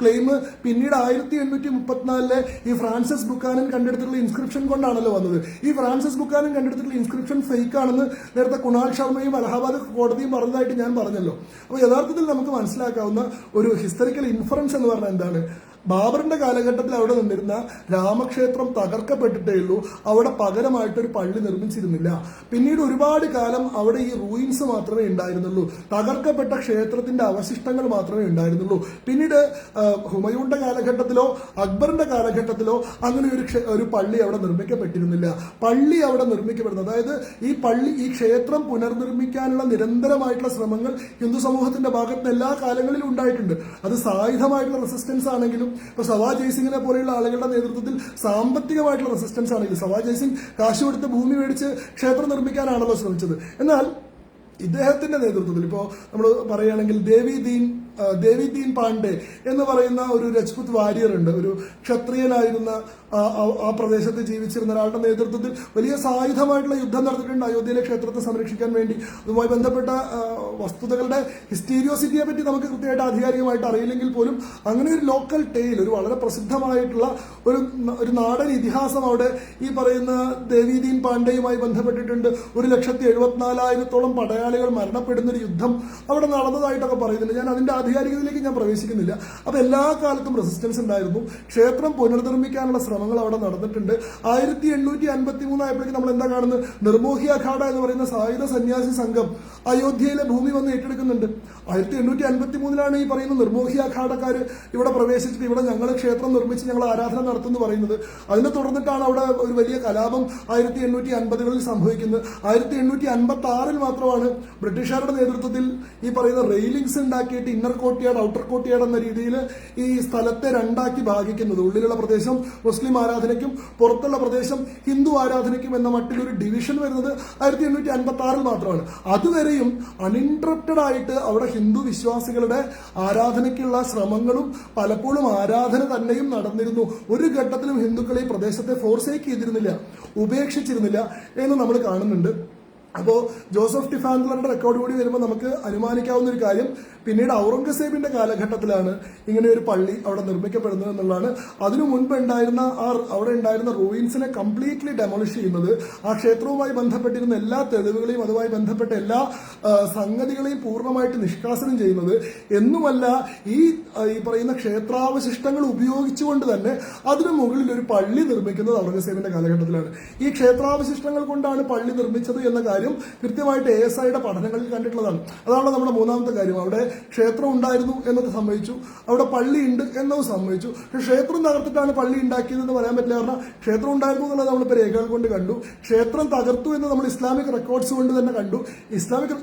Speaker 1: ക്ലെയിം പിന്നീട് 1834 ഈ ഫ്രാൻസിസ് ബുക്കാനൻ കണ്ടെടുത്തിട്ടുള്ള ഇൻസ്ക്രിപ്ഷൻ കൊണ്ടാണല്ലോ വന്നത്. ഈ ഫ്രാൻസിസ് ബുക്കാനൻ കണ്ടെടുത്തിട്ടുള്ള ഇൻസ്ക്രിപ്ഷൻ ഫേക്ക് ആണെന്ന് നേരത്തെ കുണാൽ ശർമ്മയും അലഹാബാദ് കോടതിയും പറഞ്ഞതായിട്ട് ഞാൻ പറഞ്ഞല്ലോ. അപ്പൊ യഥാർത്ഥത്തിൽ നമുക്ക് മനസ്സിലാക്കാവുന്ന ഒരു ഹിസ്റ്ററിക്കൽ ഇൻഫറൻസ് എന്ന് പറഞ്ഞാൽ എന്താണ്? ബാബറിന്റെ കാലഘട്ടത്തിൽ അവിടെ നിന്നിരുന്ന രാമക്ഷേത്രം തകർക്കപ്പെട്ടിട്ടേ ഉള്ളൂ, അവിടെ പകരമായിട്ടൊരു പള്ളി നിർമ്മിച്ചിരുന്നില്ല. പിന്നീട് ഒരുപാട് കാലം അവിടെ ഈ റൂയിൻസ് മാത്രമേ ഉണ്ടായിരുന്നുള്ളൂ, തകർക്കപ്പെട്ട ക്ഷേത്രത്തിന്റെ അവശിഷ്ടങ്ങൾ മാത്രമേ ഉണ്ടായിരുന്നുള്ളൂ. പിന്നീട് ഹുമയൂണിന്റെ കാലഘട്ടത്തിലോ അക്ബറിന്റെ കാലഘട്ടത്തിലോ അങ്ങനെ ഒരു പള്ളി അവിടെ നിർമ്മിക്കപ്പെട്ടിരുന്നില്ല. പള്ളി അവിടെ നിർമ്മിക്കപ്പെടുന്നത്, അതായത് ഈ ക്ഷേത്രം പുനർനിർമ്മിക്കാനുള്ള നിരന്തരമായിട്ടുള്ള ശ്രമങ്ങൾ ഹിന്ദു സമൂഹത്തിന്റെ ഭാഗത്ത് എല്ലാ കാലങ്ങളിലും ഉണ്ടായിട്ടുണ്ട്. അത് സായുധമായിട്ടുള്ള റെസിസ്റ്റൻസ് ആണെങ്കിലും, ഇപ്പൊ സവാ ജയ്സിംഗിനെ പോലെയുള്ള ആളുകളുടെ നേതൃത്വത്തിൽ സാമ്പത്തികമായിട്ടുള്ള റെസിസ്റ്റൻസ് ആണെങ്കിൽ, സവാ ജയ്സിംഗ് കാശ് കൊടുത്ത് ഭൂമി മേടിച്ച് ക്ഷേത്രം നിർമ്മിക്കാനാണല്ലോ ശ്രമിച്ചത്. എന്നാൽ ഇദ്ദേഹത്തിന്റെ നേതൃത്വത്തിൽ ഇപ്പോ നമ്മൾ പറയുകയാണെങ്കിൽ ദേവി ദീൻ പാണ്ഡെ എന്ന് പറയുന്ന ഒരു രജ്പുത് വാരിയർ ഉണ്ട്, ഒരു ക്ഷത്രിയനായിരുന്ന ആ പ്രദേശത്ത് ജീവിച്ചിരുന്ന ഒരാളുടെ നേതൃത്വത്തിൽ വലിയ സായുധമായിട്ടുള്ള യുദ്ധം നടത്തിയിട്ടുണ്ട് അയോധ്യയിലെ ക്ഷേത്രത്തെ സംരക്ഷിക്കാൻ വേണ്ടി. അതുമായി ബന്ധപ്പെട്ട വസ്തുതകളുടെ ഹിസ്റ്റീരിയോസിറ്റിയെ പറ്റി നമുക്ക് കൃത്യമായിട്ട് ആധികാരികമായിട്ട് അറിയില്ലെങ്കിൽ പോലും അങ്ങനെ ഒരു ലോക്കൽ ടെയിൽ, ഒരു വളരെ പ്രസിദ്ധമായിട്ടുള്ള ഒരു നാടൻ ഇതിഹാസം അവിടെ ഈ പറയുന്ന ദേവി ദീൻ പാണ്ഡെയുമായി ബന്ധപ്പെട്ടിട്ടുണ്ട്. 1,74,000-ഓളം പടയാളികൾ മരണപ്പെടുന്ന ഒരു യുദ്ധം അവിടെ നടന്നതായിട്ടൊക്കെ പറയുന്നുണ്ട്. ഞാൻ അതിന്റെ ആധികാരികതയിലേക്ക് ഞാൻ പ്രവേശിക്കുന്നില്ല. അപ്പൊ എല്ലാ കാലത്തും റെസിസ്റ്റൻസ് ഉണ്ടായിരുന്നു. ക്ഷേത്രം പുനർനിർമ്മിക്കാനുള്ള ശ്രമങ്ങൾ അവിടെ നടന്നിട്ടുണ്ട്. 1853 ആയപ്പോഴേക്കും നമ്മൾ എന്താ കാണുന്നത്? നിർമോഹി അഖാഡ എന്ന് പറയുന്ന സായുധ സന്യാസി സംഘം അയോധ്യയിലെ ഭൂമി വന്ന് ഏറ്റെടുക്കുന്നുണ്ട്. 1853 ഈ പറയുന്ന നിർമോഹി അഖാഡക്കാര് ഇവിടെ പ്രവേശിച്ചിട്ട് ഇവിടെ ഞങ്ങൾ ക്ഷേത്രം നിർമ്മിച്ച് ഞങ്ങൾ ആരാധന നടത്തുമെന്ന് പറയുന്നത്. അതിനെ തുടർന്നിട്ടാണ് അവിടെ ഒരു വലിയ കലാപം 1850-കളിൽ സംഭവിക്കുന്നത്. 1856 മാത്രമാണ് ബ്രിട്ടീഷുകാരുടെ നേതൃത്വത്തിൽ ഈ പറയുന്ന റെയിലിംഗ്സ് ഉണ്ടാക്കിയിട്ട് ഇന്നർ കോർട്ട്യാർഡ് ഔട്ടർ കോർട്ട്യാർഡ് എന്ന രീതിയിൽ ഈ സ്ഥലത്തെ രണ്ടാക്കി ഭാഗിക്കുന്നത്. ഉള്ളിലുള്ള പ്രദേശം മുസ്ലിം ആരാധനയ്ക്കും പുറത്തുള്ള പ്രദേശം ഹിന്ദു ആരാധനയ്ക്കും എന്ന മട്ടിലൊരു ഡിവിഷൻ വരുന്നത് 1856 മാത്രമാണ്. അതുവരെയും അൺഇൻട്രപ്റ്റഡ് ആയിട്ട് അവിടെ ഹിന്ദു വിശ്വാസികളുടെ ആരാധനയ്ക്കുള്ള ശ്രമങ്ങളും പലപ്പോഴും ആരാധന തന്നെയും നടന്നിരുന്നു. ഒരു ഘട്ടത്തിലും ഹിന്ദുക്കളെ ഈ പ്രദേശത്തെ ഫോർസേക്ക് ചെയ്തിരുന്നില്ല, ഉപേക്ഷിച്ചിരുന്നില്ല എന്ന് നമ്മൾ കാണുന്നുണ്ട്. അപ്പോൾ ജോസഫ് ടിഫാൻഡലറുടെ റെക്കോർഡ് കൂടി വരുമ്പോൾ നമുക്ക് അനുമാനിക്കാവുന്ന ഒരു കാര്യം, പിന്നീട് ഔറംഗസേബിന്റെ കാലഘട്ടത്തിലാണ് ഇങ്ങനെ ഒരു പള്ളി അവിടെ നിർമ്മിക്കപ്പെടുന്നത് എന്നുള്ളതാണ്. അതിനു മുൻപ് അവിടെ ഉണ്ടായിരുന്ന റൂയിൻസിനെ കംപ്ലീറ്റ്ലി ഡെമോളിഷ് ചെയ്യുന്നത്, ആ ക്ഷേത്രവുമായി ബന്ധപ്പെട്ടിരുന്ന എല്ലാ തെളിവുകളെയും അതുമായി ബന്ധപ്പെട്ട എല്ലാ സംഗതികളെയും പൂർണ്ണമായിട്ട് നിഷ്കാസനം ചെയ്യുന്നത്, എന്നുമല്ല ഈ പറയുന്ന ക്ഷേത്രാവശിഷ്ടങ്ങൾ ഉപയോഗിച്ചുകൊണ്ട് തന്നെ അതിനു മുകളിൽ ഒരു പള്ളി നിർമ്മിക്കുന്നത് ഔറംഗസേബിന്റെ കാലഘട്ടത്തിലാണ്. ഈ ക്ഷേത്രാവശിഷ്ടങ്ങൾ കൊണ്ടാണ് പള്ളി നിർമ്മിച്ചത് എന്ന കാര്യം കൃത്യമായിട്ട് ASIയുടെ പഠനങ്ങളിൽ കണ്ടിട്ടുള്ളതാണ്. അതാണ് നമ്മുടെ മൂന്നാമത്തെ കാര്യം. അവിടെ ക്ഷേത്രം ഉണ്ടായിരുന്നു എന്നത് സമ്മതിച്ചു, അവിടെ പള്ളി ഉണ്ട് എന്നത് സമ്മതിച്ചു. പക്ഷെ ക്ഷേത്രം തകർത്തിട്ടാണ് പള്ളി ഉണ്ടാക്കിയതെന്ന് പറയാൻ പറ്റില്ല. കാരണം ക്ഷേത്രം ഉണ്ടായിരുന്നു എന്നുള്ളത് നമ്മളിപ്പോൾ രേഖകൾ കൊണ്ട് കണ്ടു. ക്ഷേത്രം തകർത്തു എന്ന് നമ്മൾ ഇസ്ലാമിക് റെക്കോർഡ്സ് കൊണ്ട് തന്നെ കണ്ടു.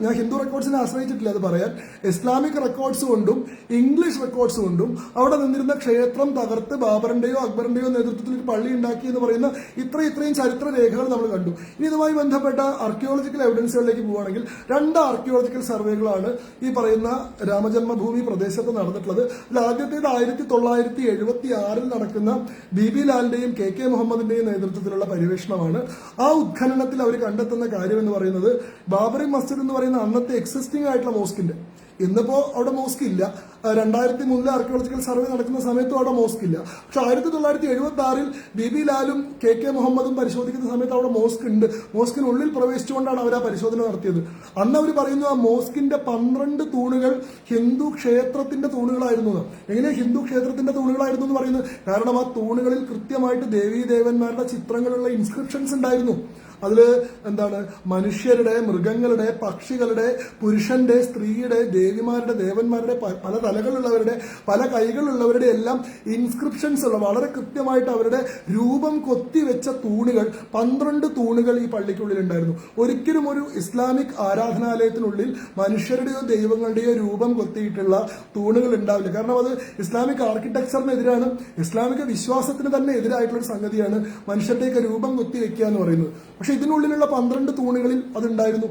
Speaker 1: ഞാൻ ഹിന്ദു റെക്കോർഡ്സിനെ ആശ്രയിച്ചിട്ടില്ല അത് പറയാൻ. ഇസ്ലാമിക് റെക്കോർഡ്സ് കൊണ്ടും ഇംഗ്ലീഷ് റെക്കോർഡ്സ് കൊണ്ടും അവിടെ നിന്നിരുന്ന ക്ഷേത്രം തകർത്ത് ബാബറിന്റെയോ അക്ബറിന്റെയോ നേതൃത്വത്തിൽ ഒരു പള്ളി ഉണ്ടാക്കി എന്ന് പറയുന്ന ഇത്രയും ചരിത്ര രേഖകൾ നമ്മൾ കണ്ടു. ഇനി ഇതുമായി ബന്ധപ്പെട്ട ആർക്കിയോളജിക്കൽ എവിഡൻസുകളിലേക്ക് പോവുകയാണെങ്കിൽ 2 ആർക്കിയോളജിക്കൽ സർവേകളാണ് ഈ പറയുന്ന രാമജന്മഭൂമി പ്രദേശത്ത് നടന്നിട്ടുള്ളത്. ഇതിൽ ആദ്യത്തേത് 1976 നടക്കുന്ന BB ലാലിന്റെയും KK മുഹമ്മദിന്റെയും നേതൃത്വത്തിലുള്ള പര്യവേഷണമാണ്. ആ ഉത്ഖനനത്തിൽ അവർ കണ്ടെത്തുന്ന കാര്യം എന്ന് പറയുന്നത്, ബാബറി മസ്ജിദ് എന്ന് പറയുന്ന അന്നത്തെ എക്സിസ്റ്റിംഗ് ആയിട്ടുള്ള മോസ്കിന്റെ ഇന്നിപ്പോ അവിടെ മോസ്ക് ഇല്ല. 2003 ആർക്കിയോളജിക്കൽ സർവേ നടക്കുന്ന സമയത്തും അവിടെ മോസ്ക് ഇല്ല. പക്ഷെ 1976 ബിബി ലാലും KK മുഹമ്മദും പരിശോധിക്കുന്ന സമയത്ത് അവിടെ മോസ്ക് ഉണ്ട്. മോസ്കിനുള്ളിൽ പ്രവേശിച്ചുകൊണ്ടാണ് അവർ ആ പരിശോധന നടത്തിയത്. അന്ന് അവർ പറയുന്നു ആ മോസ്കിന്റെ 12 തൂണുകൾ ഹിന്ദു ക്ഷേത്രത്തിന്റെ തൂണുകളായിരുന്നു. എങ്ങനെയാ ഹിന്ദു ക്ഷേത്രത്തിന്റെ തൂണുകളായിരുന്നു എന്ന് പറയുന്നത്? കാരണം ആ തൂണുകളിൽ കൃത്യമായിട്ട് ദേവീദേവന്മാരുടെ ചിത്രങ്ങളുള്ള ഇൻസ്ക്രിപ്ഷൻസ് ഉണ്ടായിരുന്നു. അതില് എന്താണ്, മനുഷ്യരുടെ, മൃഗങ്ങളുടെ, പക്ഷികളുടെ, പുരുഷന്റെ, സ്ത്രീയുടെ, ദേവിമാരുടെ, ദേവന്മാരുടെ, പല തലകളുള്ളവരുടെ, പല കൈകളുള്ളവരുടെ എല്ലാം ഇൻസ്ക്രിപ്ഷൻസ് ഉള്ള വളരെ കൃത്യമായിട്ട് അവരുടെ രൂപം കൊത്തിവെച്ച തൂണുകൾ 12 തൂണുകൾ ഈ പള്ളിക്കുള്ളിൽ ഉണ്ടായിരുന്നു. ഒരിക്കലും ഒരു ഇസ്ലാമിക് ആരാധനാലയത്തിനുള്ളിൽ മനുഷ്യരുടെയോ ദൈവങ്ങളുടെയോ രൂപം കൊത്തിയിട്ടുള്ള തൂണുകൾ ഉണ്ടാവില്ല. കാരണം അത് ഇസ്ലാമിക് ആർക്കിടെക്ചറിനെതിരാണ്, ഇസ്ലാമിക വിശ്വാസത്തിന് തന്നെ എതിരായിട്ടുള്ള ഒരു സംഗതിയാണ് മനുഷ്യരുടെയൊക്കെ രൂപം കൊത്തിവെക്കുക എന്ന് പറയുന്നത്. പക്ഷെ ഇതിനുള്ളിലുള്ള 12 തൂണുകളിൽ അതുണ്ടായിരുന്നു.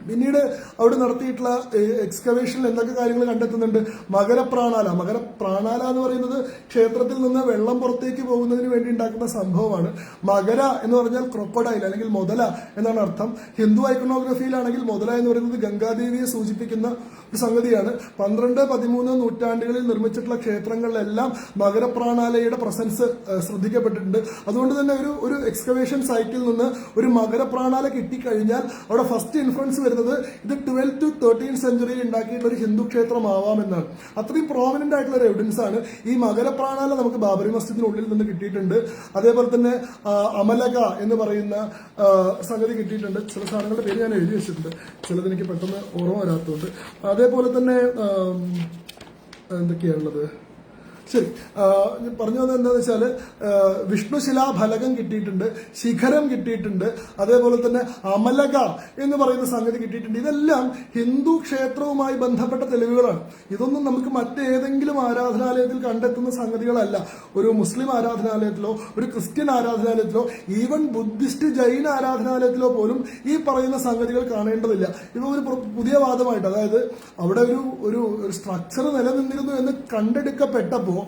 Speaker 1: പിന്നീട് അവിടെ നടത്തിയിട്ടുള്ള എക്സ്കവേഷനിൽ എന്തൊക്കെ കാര്യങ്ങൾ കണ്ടെത്തുന്നുണ്ട്? മകരപ്രാണാല എന്ന് പറയുന്നത് ക്ഷേത്രത്തിൽ നിന്ന് വെള്ളം പുറത്തേക്ക് പോകുന്നതിന് വേണ്ടി ഉണ്ടാക്കുന്ന സംഭവമാണ്. മകര എന്ന് പറഞ്ഞാൽ ക്രൊക്കഡൈൽ അല്ലെങ്കിൽ മുതല എന്നാണ് അർത്ഥം. ഹിന്ദു ഐക്കണോഗ്രഫിയിലാണെങ്കിൽ മുതല എന്ന് പറയുന്നത് ഗംഗാദേവിയെ സൂചിപ്പിക്കുന്ന ഒരു സംഗതിയാണ്. 12-13 നൂറ്റാണ്ടുകളിൽ നിർമ്മിച്ചിട്ടുള്ള ക്ഷേത്രങ്ങളിലെല്ലാം മകരപ്രാണാലയുടെ പ്രസൻസ് ശ്രദ്ധിക്കപ്പെട്ടിട്ടുണ്ട്. അതുകൊണ്ട് തന്നെ ഒരു എക്സ്കവേഷൻ സൈറ്റിൽ നിന്ന് ഒരു മകരപ്രാണാല കിട്ടിക്കഴിഞ്ഞാൽ അവിടെ ഫസ്റ്റ് ഇൻഫ്ലുവൻസ് വരുന്നത് ഇത് 12th to 13th സെഞ്ചുറിയിൽ ഉണ്ടാക്കിയിട്ടുള്ള ഒരു ഹിന്ദു ക്ഷേത്രമാവാമെന്നാണ്. അത്രയും പ്രോമിനന്റ് ആയിട്ടുള്ള ഒരു എവിഡൻസ് ആണ്. ഈ മകരപ്രാണാല നമുക്ക് ബാബറി മസ്ജിദിനുള്ളിൽ നിന്ന് കിട്ടിയിട്ടുണ്ട്. അതേപോലെ തന്നെ അമലക എന്ന് പറയുന്ന സംഗതി കിട്ടിയിട്ടുണ്ട്. ചില സാധനങ്ങളുടെ പേര് ഞാൻ എഴുതി വെച്ചിട്ടുണ്ട്, ചിലത് എനിക്ക് പെട്ടെന്ന് ഓർമ്മ വരാത്തതുകൊണ്ട്. അതേപോലെ തന്നെ എന്തൊക്കെയാണുള്ളത്? ശരി, പറഞ്ഞു വന്നത് എന്താണെന്ന് വെച്ചാൽ വിഷ്ണുശിലാഫലകം കിട്ടിയിട്ടുണ്ട്, ശിഖരം കിട്ടിയിട്ടുണ്ട്, അതേപോലെ തന്നെ അമലക എന്ന് പറയുന്ന സംഗതി കിട്ടിയിട്ടുണ്ട്. ഇതെല്ലാം ഹിന്ദു ക്ഷേത്രവുമായി ബന്ധപ്പെട്ട തെളിവുകളാണ്. ഇതൊന്നും നമുക്ക് മറ്റേതെങ്കിലും ആരാധനാലയത്തിൽ കണ്ടെത്തുന്ന സംഗതികളല്ല. ഒരു മുസ്ലിം ആരാധനാലയത്തിലോ ഒരു ക്രിസ്ത്യൻ ആരാധനാലയത്തിലോ ഈവൻ ബുദ്ധിസ്റ്റ് ജൈന ആരാധനാലയത്തിലോ പോലും ഈ പറയുന്ന സംഗതികൾ കാണേണ്ടതില്ല. ഇത് ഒരു പുതിയ വാദമായിട്ട്, അതായത് അവിടെ ഒരു സ്ട്രക്ചർ നിലനിന്നിരുന്നു എന്ന് കണ്ടെടുക്കപ്പെട്ടപ്പോൾ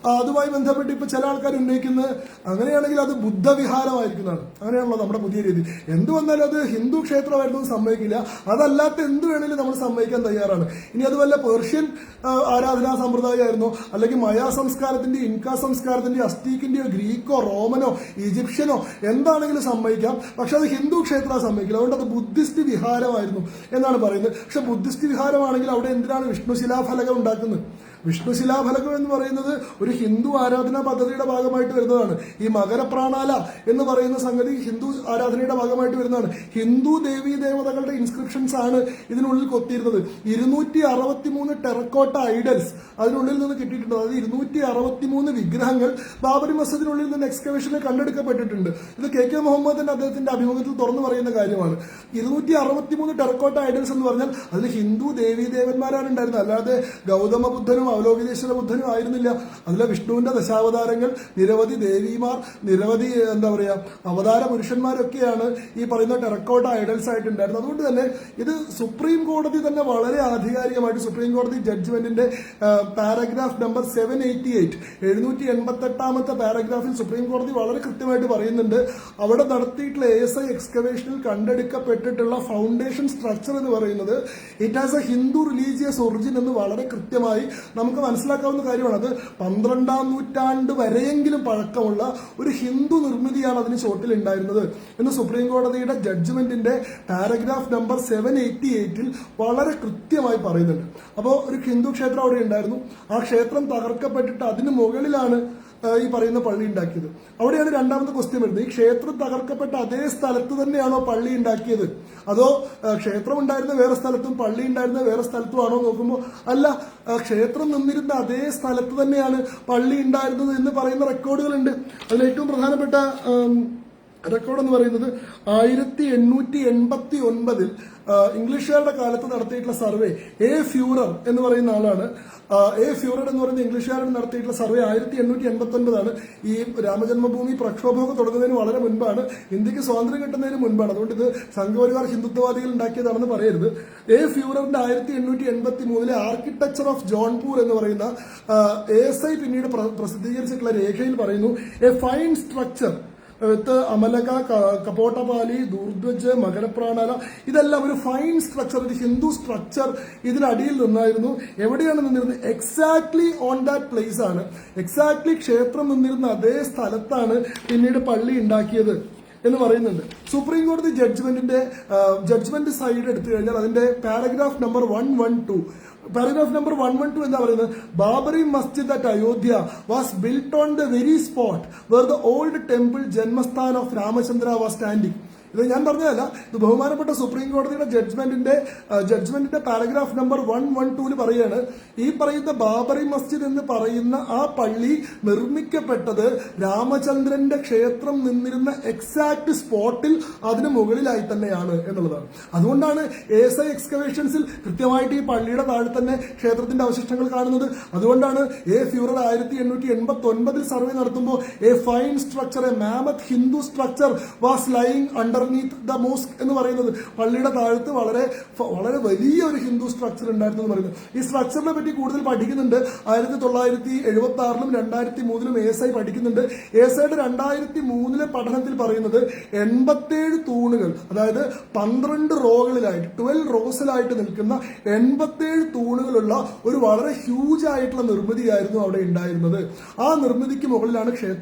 Speaker 1: അതുമായി ബന്ധപ്പെട്ട് ഇപ്പൊ ചില ആൾക്കാർ ഉന്നയിക്കുന്നത് അങ്ങനെയാണെങ്കിൽ അത് ബുദ്ധവിഹാരമായിരിക്കുന്നതാണ്. അങ്ങനെയാണല്ലോ നമ്മുടെ പുതിയ രീതി. എന്ത് വന്നാലും അത് ഹിന്ദു ക്ഷേത്രമായിരുന്നു സമ്മതിക്കില്ല, അതല്ലാത്ത എന്ത് വേണമെങ്കിലും നമ്മൾ സമ്മതിക്കാൻ തയ്യാറാണ്. ഇനി അതുവല്ല പേർഷ്യൻ ആരാധനാ സമ്പ്രദായമായിരുന്നോ അല്ലെങ്കിൽ മയ സംസ്കാരത്തിന്റെ, ഇൻക സംസ്കാരത്തിന്റെ, അസ്തീക്കിന്റെയോ, ഗ്രീക്കോ, റോമനോ, ഈജിപ്ഷ്യനോ എന്താണെങ്കിലും സമ്മതിക്കാം. പക്ഷെ അത് ഹിന്ദു ക്ഷേത്രം സമ്മതിക്കില്ല. അതുകൊണ്ട് അത് ബുദ്ധിസ്റ്റ് വിഹാരമായിരുന്നു എന്നാണ് പറയുന്നത്. പക്ഷെ ബുദ്ധിസ്റ്റ് വിഹാരമാണെങ്കിൽ അവിടെ എന്തിനാണ് വിഷ്ണുശിലാഫലകം ഉണ്ടാക്കുന്നത്? വിഷ്ണുശിലാഫലകം എന്ന് പറയുന്നത് ഒരു ഹിന്ദു ആരാധനാ പദ്ധതിയുടെ ഭാഗമായിട്ട് വരുന്നതാണ്. ഈ മകരപ്രാണാല എന്ന് പറയുന്ന സംഗതി ഹിന്ദു ആരാധനയുടെ ഭാഗമായിട്ട് വരുന്നതാണ്. ഹിന്ദു ദേവീ ദേവതകളുടെ ഇൻസ്ക്രിപ്ഷൻസ് ആണ് ഇതിനുള്ളിൽ കൊത്തിയിരുന്നത്. 263 ടെറക്കോട്ട ഐഡൽസ് അതിനുള്ളിൽ നിന്ന് കിട്ടിയിട്ടുണ്ട്. അതായത് 263 വിഗ്രഹങ്ങൾ ബാബരി മസ്ജിദിനുള്ളിൽ നിന്ന് എക്സ്കവേഷനിൽ കണ്ടെടുക്കപ്പെട്ടിട്ടുണ്ട്. ഇത് KK മുഹമ്മദിന്റെ അദ്ദേഹത്തിന്റെ അഭിമുഖത്തിൽ തുറന്നു പറയുന്ന കാര്യമാണ്. 263 ടെറക്കോട്ട ഐഡൽസ് എന്ന് പറഞ്ഞാൽ അതിൽ ഹിന്ദു ദേവീ ദേവന്മാരാണ് ഉണ്ടായിരുന്നത്, അല്ലാതെ ഗൗതമ ബുദ്ധനും അവലോകിതേശ്വര ബുദ്ധനും ആയിരുന്നില്ല. അതിലെ വിഷ്ണുവിന്റെ ദശാവതാരങ്ങൾ, നിരവധി ദേവിമാർ, നിരവധി അവതാര പുരുഷന്മാരൊക്കെയാണ് ഈ പറയുന്ന ടെറക്കോട്ട ഐഡൽസ് ആയിട്ടുണ്ടായിരുന്നത്. അതുകൊണ്ട് തന്നെ ഇത് സുപ്രീം കോടതി തന്നെ വളരെ ആധികാരികമായിട്ട് സുപ്രീം കോടതി ജഡ്ജ്മെന്റിന്റെ പാരഗ്രാഫ് നമ്പർ 788 788ാമത്തെ പാരഗ്രാഫിൽ സുപ്രീം കോടതി വളരെ കൃത്യമായിട്ട് പറയുന്നുണ്ട്, അവിടെ നടത്തിയിട്ടുള്ള ASI എക്സ്കവേഷനിൽ കണ്ടെടുക്കപ്പെട്ടിട്ടുള്ള ഫൗണ്ടേഷൻ സ്ട്രക്ചർ എന്ന് പറയുന്നത് it has A Hindu religious origin എന്ന് വളരെ കൃത്യമായി നമുക്ക് മനസ്സിലാക്കാവുന്ന കാര്യമാണ്. അത് 12ാം നൂറ്റാണ്ട് വരെയെങ്കിലും പഴക്കമുള്ള ഒരു ഹിന്ദു നിർമ്മിതിയാണ് അതിന് ചോട്ടിൽ ഉണ്ടായിരുന്നത് എന്ന് സുപ്രീം കോടതിയുടെ ജഡ്ജ്മെന്റിന്റെ പാരഗ്രാഫ് നമ്പർ 788ൽ വളരെ കൃത്യമായി പറയുന്നുണ്ട്. അപ്പോൾ ഒരു ഹിന്ദു ക്ഷേത്രം അവിടെ ഉണ്ടായിരുന്നു. ആ ക്ഷേത്രം തകർക്കപ്പെട്ടിട്ട് അതിന് മുകളിലാണ് ഈ പറയുന്ന പള്ളി ഉണ്ടാക്കിയത്. അവിടെയാണ് രണ്ടാമത്തെ ക്വസ്റ്റ്യൻ വരുന്നത്. ഈ ക്ഷേത്രം തകർക്കപ്പെട്ട അതേ സ്ഥലത്ത് തന്നെയാണോ പള്ളി ഉണ്ടാക്കിയത്, അതോ ക്ഷേത്രം ഉണ്ടായിരുന്ന വേറെ സ്ഥലത്തും പള്ളി ഉണ്ടായിരുന്ന വേറെ സ്ഥലത്തും ആണോ നോക്കുമ്പോൾ അല്ല, ക്ഷേത്രം നിന്നിരുന്ന അതേ സ്ഥലത്ത് തന്നെയാണ് പള്ളി ഉണ്ടായിരുന്നത് എന്ന് പറയുന്ന റെക്കോർഡുകളുണ്ട്. അതിൽ ഏറ്റവും പ്രധാനപ്പെട്ട റെക്കോർഡ് എന്ന് പറയുന്നത് 1889 ഇംഗ്ലീഷുകാരുടെ കാലത്ത് നടത്തിയിട്ടുള്ള സർവേ ഫ്യൂറർ എന്ന് പറയുന്ന ആളാണ്. ഫ്യൂറർ എന്ന് പറയുന്ന ഇംഗ്ലീഷുകാരൻ നടത്തിയിട്ടുള്ള സർവേ 1889 ഈ രാമജന്മഭൂമി പ്രക്ഷോഭമൊക്കെ തുടങ്ങുന്നതിന് വളരെ മുൻപാണ്, ഇന്ത്യക്ക് സ്വാതന്ത്ര്യം കിട്ടുന്നതിന് മുൻപാണ്. അതുകൊണ്ട് ഇത് സംഘപരിവാർ ഹിന്ദുത്വവാദികൾ ഉണ്ടാക്കിയതാണെന്ന് പറയരുത്. ഫ്യൂററിന്റെ 1883 ആർക്കിടെക്ചർ ഓഫ് ജോൺപൂർ എന്ന് പറയുന്ന ASI പിന്നീട് പ്രസിദ്ധീകരിച്ചിട്ടുള്ള രേഖയിൽ പറയുന്നു, എ ഫൈൻ സ്ട്രക്ചർ അമലക, കപോട്ടപാലി, ദൂർധ്വജ്, മകരപ്രാണാല, ഇതെല്ലാം ഒരു ഫൈൻ സ്ട്രക്ചർ, ഒരു ഹിന്ദു സ്ട്രക്ചർ ഇതിനടിയിൽ നിന്നായിരുന്നു. എവിടെയാണ് നിന്നിരുന്നത്? എക്സാക്ട്ലി ഓൺ ദാറ്റ് പ്ലേസ് ആണ്, എക്സാക്ട്ലി ക്ഷേത്രം നിന്നിരുന്ന അതേ സ്ഥലത്താണ് പിന്നീട് പള്ളി ഉണ്ടാക്കിയത് എന്ന് പറയുന്നുണ്ട്. സുപ്രീം കോടതി ജഡ്ജ്മെന്റ് സൈഡ് എടുത്തു കഴിഞ്ഞാൽ അതിന്റെ പാരഗ്രാഫ് നമ്പർ 112 Paragraph number 112 എന്താ പറയുന്നത്? Babri Masjid at Ayodhya was built on the very spot where the old temple Janmasthan of Ramachandra was standing. ഇത് ഞാൻ പറഞ്ഞതല്ല, ഇത് ബഹുമാനപ്പെട്ട സുപ്രീം കോടതിയുടെ ജഡ്ജ്മെന്റിന്റെ പാരഗ്രാഫ് നമ്പർ 112 പറയാണ്, ഈ പറയുന്ന ബാബറി മസ്ജിദ് എന്ന് പറയുന്ന ആ പള്ളി നിർമ്മിക്കപ്പെട്ടത് രാമചന്ദ്രന്റെ ക്ഷേത്രം നിന്നിരുന്ന എക്സാക്ട് സ്പോട്ടിൽ അതിന് മുകളിലായി തന്നെയാണ് എന്നുള്ളതാണ്. അതുകൊണ്ടാണ് ASI എക്സ്കവേഷൻസിൽ കൃത്യമായിട്ട് ഈ പള്ളിയുടെ താഴെ തന്നെ ക്ഷേത്രത്തിന്റെ അവശിഷ്ടങ്ങൾ കാണുന്നത്. അതുകൊണ്ടാണ് ഫ്യൂറർ 1889 സർവേ നടത്തുമ്പോൾ A fine structure, A mammoth Hindu structure was lying underneath the mosque എന്ന് പറയുന്നത്. പള്ളിയുടെ താഴത്ത് വളരെ വളരെ വലിയ ഒരു ഹിന്ദു സ്ട്രക്ചർ ഉണ്ടായിരുന്നു എന്ന് പറയുന്നത്. ഈ സ്ട്രക്ചറിനെ പറ്റി കൂടുതൽ പഠിക്കുന്നുണ്ട്. 1976ലും 2003ലും ASI പഠിക്കുന്നുണ്ട്. ASIയുടെ 2003 പഠനത്തിൽ പറയുന്നത് 87 തൂണുകൾ, അതായത് 12 റോകളിലായിട്ട് 12 റോസിലായിട്ട് നിൽക്കുന്ന 87 തൂണുകളുള്ള ഒരു വളരെ ഹ്യൂജ് ആയിട്ടുള്ള നിർമ്മിതിയായിരുന്നു അവിടെ ഉണ്ടായിരുന്നത്. ആ നിർമ്മിതിക്ക് മുകളിലാണ്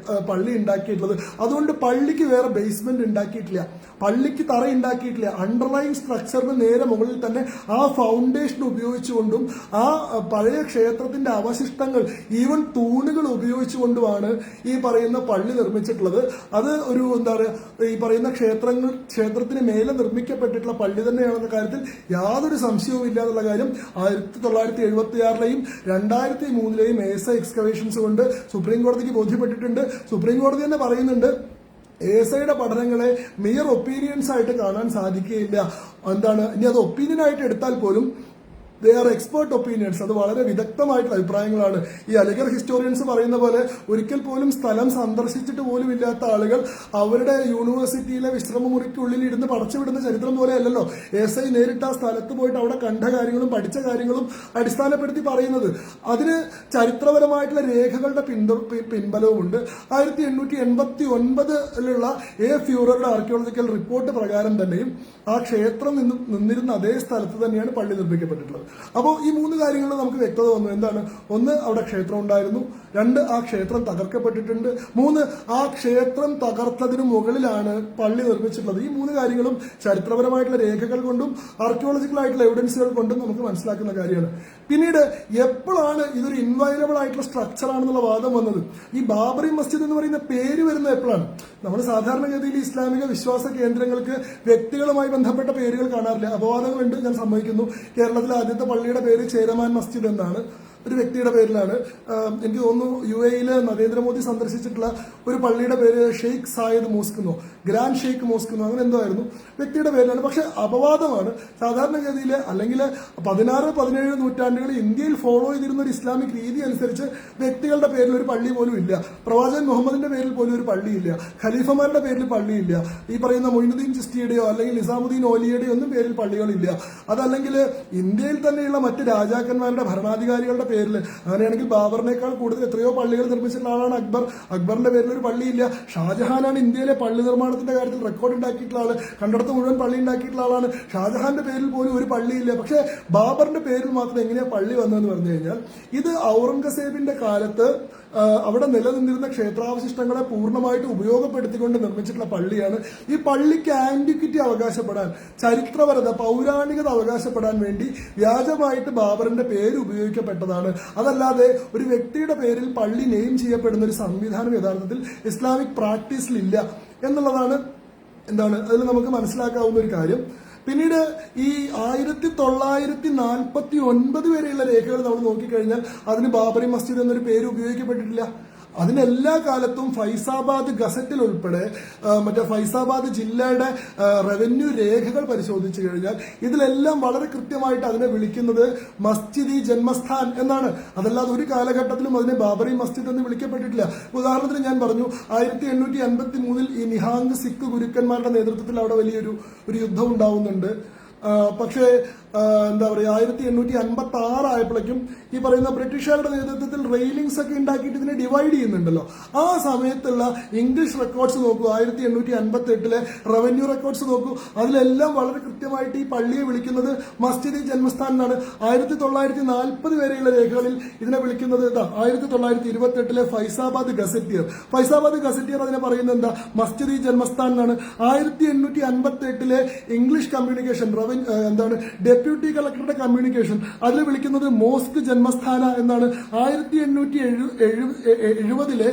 Speaker 1: പള്ളി ഉണ്ടാക്കിയിട്ടുള്ളത്. അതുകൊണ്ട് പള്ളിക്ക് വേറെ ബേസ്മെന്റ് ഉണ്ടാക്കിയിട്ടില്ല, പള്ളിക്ക് തറ ഉണ്ടാക്കിയിട്ടില്ല. അണ്ടർലൈൻ സ്ട്രക്ചറിന് നേരെ മുകളിൽ തന്നെ ആ ഫൗണ്ടേഷൻ ഉപയോഗിച്ചുകൊണ്ടും ആ പഴയ ക്ഷേത്രത്തിന്റെ അവശിഷ്ടങ്ങൾ, ഈവൻ തൂണുകൾ ഉപയോഗിച്ചുകൊണ്ടുമാണ് ഈ പറയുന്ന പള്ളി നിർമ്മിച്ചിട്ടുള്ളത്. അത് ഒരു എന്താ പറയുക, ഈ പറയുന്ന ക്ഷേത്രത്തിന് മേലെ നിർമ്മിക്കപ്പെട്ടിട്ടുള്ള പള്ളി തന്നെയാണെന്ന കാര്യത്തിൽ യാതൊരു സംശയവും ഇല്ല എന്നുള്ള കാര്യം 1976ലെയും 2003ലെയും ASI എക്സ്കവേഷൻസ് കൊണ്ട് സുപ്രീം കോടതിക്ക് ബോധ്യപ്പെട്ടിട്ടുണ്ട്. സുപ്രീം കോടതി തന്നെ പറയുന്നുണ്ട്, ASIയുടെ പഠനങ്ങളെ മിയർ ഒപ്പീനിയൻസ് ആയിട്ട് കാണാൻ സാധിക്കുകയില്ല. ഇനി അത് ഒപ്പീനിയൻ ആയിട്ട് എടുത്താൽ പോലും ദേ ആർ എക്സ്പേർട്ട് ഒപ്പീനിയൻസ്. അത് വളരെ വിദഗ്ധമായിട്ടുള്ള അഭിപ്രായങ്ങളാണ്. ഈ അലിഗർ ഹിസ്റ്റോറിയൻസ് പറയുന്ന പോലെ ഒരിക്കൽ പോലും സ്ഥലം സന്ദർശിച്ചിട്ട് പോലും ഇല്ലാത്ത ആളുകൾ അവരുടെ യൂണിവേഴ്സിറ്റിയിലെ വിശ്രമമുറിക്കുള്ളിൽ ഇരുന്ന് പടച്ചുവിടുന്ന ചരിത്രം പോലെ അല്ലല്ലോ ASI നേരിട്ട് ആ സ്ഥലത്ത് പോയിട്ട് അവിടെ കണ്ട കാര്യങ്ങളും പഠിച്ച കാര്യങ്ങളും അടിസ്ഥാനപ്പെടുത്തി പറയുന്നത്. അതിന് ചരിത്രപരമായിട്ടുള്ള രേഖകളുടെ പിൻബലവുമുണ്ട്. 1889 ഫ്യൂററുടെ ആർക്കിയോളജിക്കൽ റിപ്പോർട്ട് പ്രകാരം തന്നെയും ആ ക്ഷേത്രം നിന്നിരുന്ന അതേ സ്ഥലത്ത് തന്നെയാണ് പള്ളി നിർമ്മിക്കപ്പെട്ടിട്ടുള്ളത്. അപ്പോൾ ഈ 3 കാര്യങ്ങളിൽ നമുക്ക് വ്യക്തത വന്നു. എന്താണ്? 1, അവിടെ ക്ഷേത്രം ഉണ്ടായിരുന്നു. 2, ആ ക്ഷേത്രം തകർക്കപ്പെട്ടിട്ടുണ്ട്. 3, ആ ക്ഷേത്രം തകർത്തതിനു മുകളിലാണ് പള്ളി നിർമ്മിച്ചിട്ടുള്ളത്. ഈ 3 കാര്യങ്ങളും ചരിത്രപരമായിട്ടുള്ള രേഖകൾ കൊണ്ടും ആർക്കിയോളജിക്കൽ ആയിട്ടുള്ള എവിഡൻസുകൾ കൊണ്ടും നമുക്ക് മനസ്സിലാക്കുന്ന കാര്യമാണ്. പിന്നീട് എപ്പോഴാണ് ഇതൊരു ഇൻവയലബിൾ ആയിട്ടുള്ള സ്ട്രക്ചർ ആണെന്നുള്ള വാദം വന്നത്? ഈ ബാബറി മസ്ജിദ് എന്ന് പറയുന്ന പേര് വരുന്നത് എപ്പോഴാണ്? നമ്മൾ സാധാരണഗതിയിൽ ഇസ്ലാമിക വിശ്വാസ കേന്ദ്രങ്ങൾക്ക് വ്യക്തികളുമായി ബന്ധപ്പെട്ട പേരുകൾ കാണാറില്ല. അപവാദങ്ങളുണ്ട്, ഞാൻ സമ്മതിക്കുന്നു. കേരളത്തിലെ ആദ്യത്തെ പള്ളിയുടെ പേര് ചേരമാൻ മസ്ജിദ് എന്നാണ്, ഒരു വ്യക്തിയുടെ പേരിലാണ്. എനിക്ക് തോന്നുന്നു UAE നരേന്ദ്രമോദി സന്ദർശിച്ചിട്ടുള്ള ഒരു പള്ളിയുടെ പേര് ഷെയ്ഖ് സായിദ് മോസ്ക് എന്നോ ഗ്രാൻഡ് ഷെയ്ഖ് മോസ്ക് എന്നോ അങ്ങനെ എന്തോ ആയിരുന്നു, വ്യക്തിയുടെ പേരിലാണ്. പക്ഷെ അപവാദമാണ്. സാധാരണഗതിയിൽ അല്ലെങ്കിൽ 16, 17 നൂറ്റാണ്ടുകളിൽ ഇന്ത്യയിൽ ഫോളോ ചെയ്തിരുന്ന ഒരു ഇസ്ലാമിക് രീതി അനുസരിച്ച് വ്യക്തികളുടെ പേരിൽ ഒരു പള്ളി പോലും ഇല്ല. പ്രവാചകൻ മുഹമ്മദിന്റെ പേരിൽ പോലും ഒരു പള്ളിയില്ല. ഖലീഫമാരുടെ പേരിൽ പള്ളിയില്ല. ഈ പറയുന്ന മൊയ്നുദ്ദീൻ ചിസ്തിയുടെയോ അല്ലെങ്കിൽ നിസാമുദ്ദീൻ ഓലിയുടെയോ ഒന്നും പേരിൽ പള്ളികളില്ല. അതല്ലെങ്കിൽ ഇന്ത്യയിൽ തന്നെയുള്ള മറ്റ് രാജാക്കന്മാരുടെ ഭരണാധികാരികളുടെ പേരിൽ, അങ്ങനെയാണെങ്കിൽ ബാബറിനേക്കാൾ കൂടുതൽ എത്രയോ പള്ളികൾ നിർമ്മിച്ചിട്ടുള്ള ആളാണ് അക്ബർ. അക്ബറിന്റെ പേരിൽ ഒരു പള്ളിയില്ല. ഷാജഹാനാണ് ഇന്ത്യയിലെ പള്ളി നിർമ്മാണത്തിന്റെ കാര്യത്തിൽ റെക്കോർഡ് ഉണ്ടാക്കിയിട്ടുള്ള ആള്, കണ്ടിടത്ത് മുഴുവൻ പള്ളി ഉണ്ടാക്കിയിട്ടുള്ള ആളാണ്. ഷാജഹാന്റെ പേരിൽ പോലും ഒരു പള്ളിയില്ല. പക്ഷെ ബാബറിന്റെ പേരിൽ മാത്രം എങ്ങനെയാ പള്ളി വന്നതെന്ന് പറഞ്ഞു കഴിഞ്ഞാൽ, ഇത് ഔറംഗസേബിന്റെ കാലത്ത് അവിടെ നിലനിന്നിരുന്ന ക്ഷേത്രാവശിഷ്ടങ്ങളെ പൂർണ്ണമായിട്ട് ഉപയോഗപ്പെടുത്തിക്കൊണ്ട് നിർമ്മിച്ചിട്ടുള്ള പള്ളിയാണ്. ഈ പള്ളിക്ക് ആന്റിക്വിറ്റി അവകാശപ്പെടാൻ, ചരിത്രപരത, പൗരാണികത അവകാശപ്പെടാൻ വേണ്ടി വ്യാജമായിട്ട് ബാബറിന്റെ പേര് ഉപയോഗിക്കപ്പെട്ടതാണ്. അതല്ലാതെ ഒരു വ്യക്തിയുടെ പേരിൽ പള്ളി നെയിം ചെയ്യപ്പെടുന്ന ഒരു സംവിധാനം യഥാർത്ഥത്തിൽ ഇസ്ലാമിക് പ്രാക്ടീസിലില്ല എന്നുള്ളതാണ് അതിൽ നമുക്ക് മനസ്സിലാക്കാവുന്ന ഒരു കാര്യം. പിന്നീട് ഈ 1949 വരെയുള്ള രേഖകൾ നമ്മൾ നോക്കിക്കഴിഞ്ഞാൽ അതിന് ബാബറി മസ്ജിദ് എന്നൊരു പേര് ഉപയോഗിക്കപ്പെട്ടിട്ടില്ല. അതിനെല്ലാ കാലത്തും ഫൈസാബാദ് ഗസറ്റിൽ ഉൾപ്പെടെ മറ്റേ ഫൈസാബാദ് ജില്ലയുടെ റവന്യൂ രേഖകൾ പരിശോധിച്ചു കഴിഞ്ഞാൽ ഇതിലെല്ലാം വളരെ കൃത്യമായിട്ട് അതിനെ വിളിക്കുന്നത് മസ്ജിദി ജന്മസ്ഥാൻ എന്നാണ്. അതല്ലാതെ ഒരു കാലഘട്ടത്തിലും അതിനെ ബാബറി മസ്ജിദ് എന്ന് വിളിക്കപ്പെട്ടിട്ടില്ല. ഉദാഹരണത്തിന് ഞാൻ പറഞ്ഞു, 1853 ഈ നിഹാങ് സിഖ് ഗുരുക്കന്മാരുടെ നേതൃത്വത്തിൽ അവിടെ വലിയൊരു യുദ്ധം ഉണ്ടാവുന്നുണ്ട്. പക്ഷേ എന്താ പറയുക 1856 ആയപ്പോഴേക്കും ഈ പറയുന്ന ബ്രിട്ടീഷുകാരുടെ നേതൃത്വത്തിൽ റെയിലിംഗ്സ് ഒക്കെ ഉണ്ടാക്കിയിട്ട് ഇതിനെ ഡിവൈഡ് ചെയ്യുന്നുണ്ടല്ലോ. ആ സമയത്തുള്ള ഇംഗ്ലീഷ് റെക്കോർഡ്സ് നോക്കൂ, 1858 റവന്യൂ റെക്കോർഡ്സ് നോക്കൂ, അതിലെല്ലാം വളരെ കൃത്യമായിട്ട് ഈ പള്ളിയെ വിളിക്കുന്നത് മസ്ജിദ് ജന്മസ്ഥാൻ എന്നാണ്. 1940 വരെയുള്ള രേഖകളിൽ ഇതിനെ വിളിക്കുന്നത് 1928 ഫൈസാബാദ് ഗസറ്റിയർ അതിനെ പറയുന്നത് എന്താ, മസ്ജിദ് ജന്മസ്ഥാൻ എന്നാണ്. 1858 ഇംഗ്ലീഷ് കമ്മ്യൂണിക്കേഷൻ എന്താണ് ഡെപ്യൂട്ടി കളക്ടറുടെ കമ്മ്യൂണിക്കേഷൻ അതിൽ വിളിക്കുന്നത് മോസ്ക് ജന്മസ്ഥാന എന്നാണ്. 1870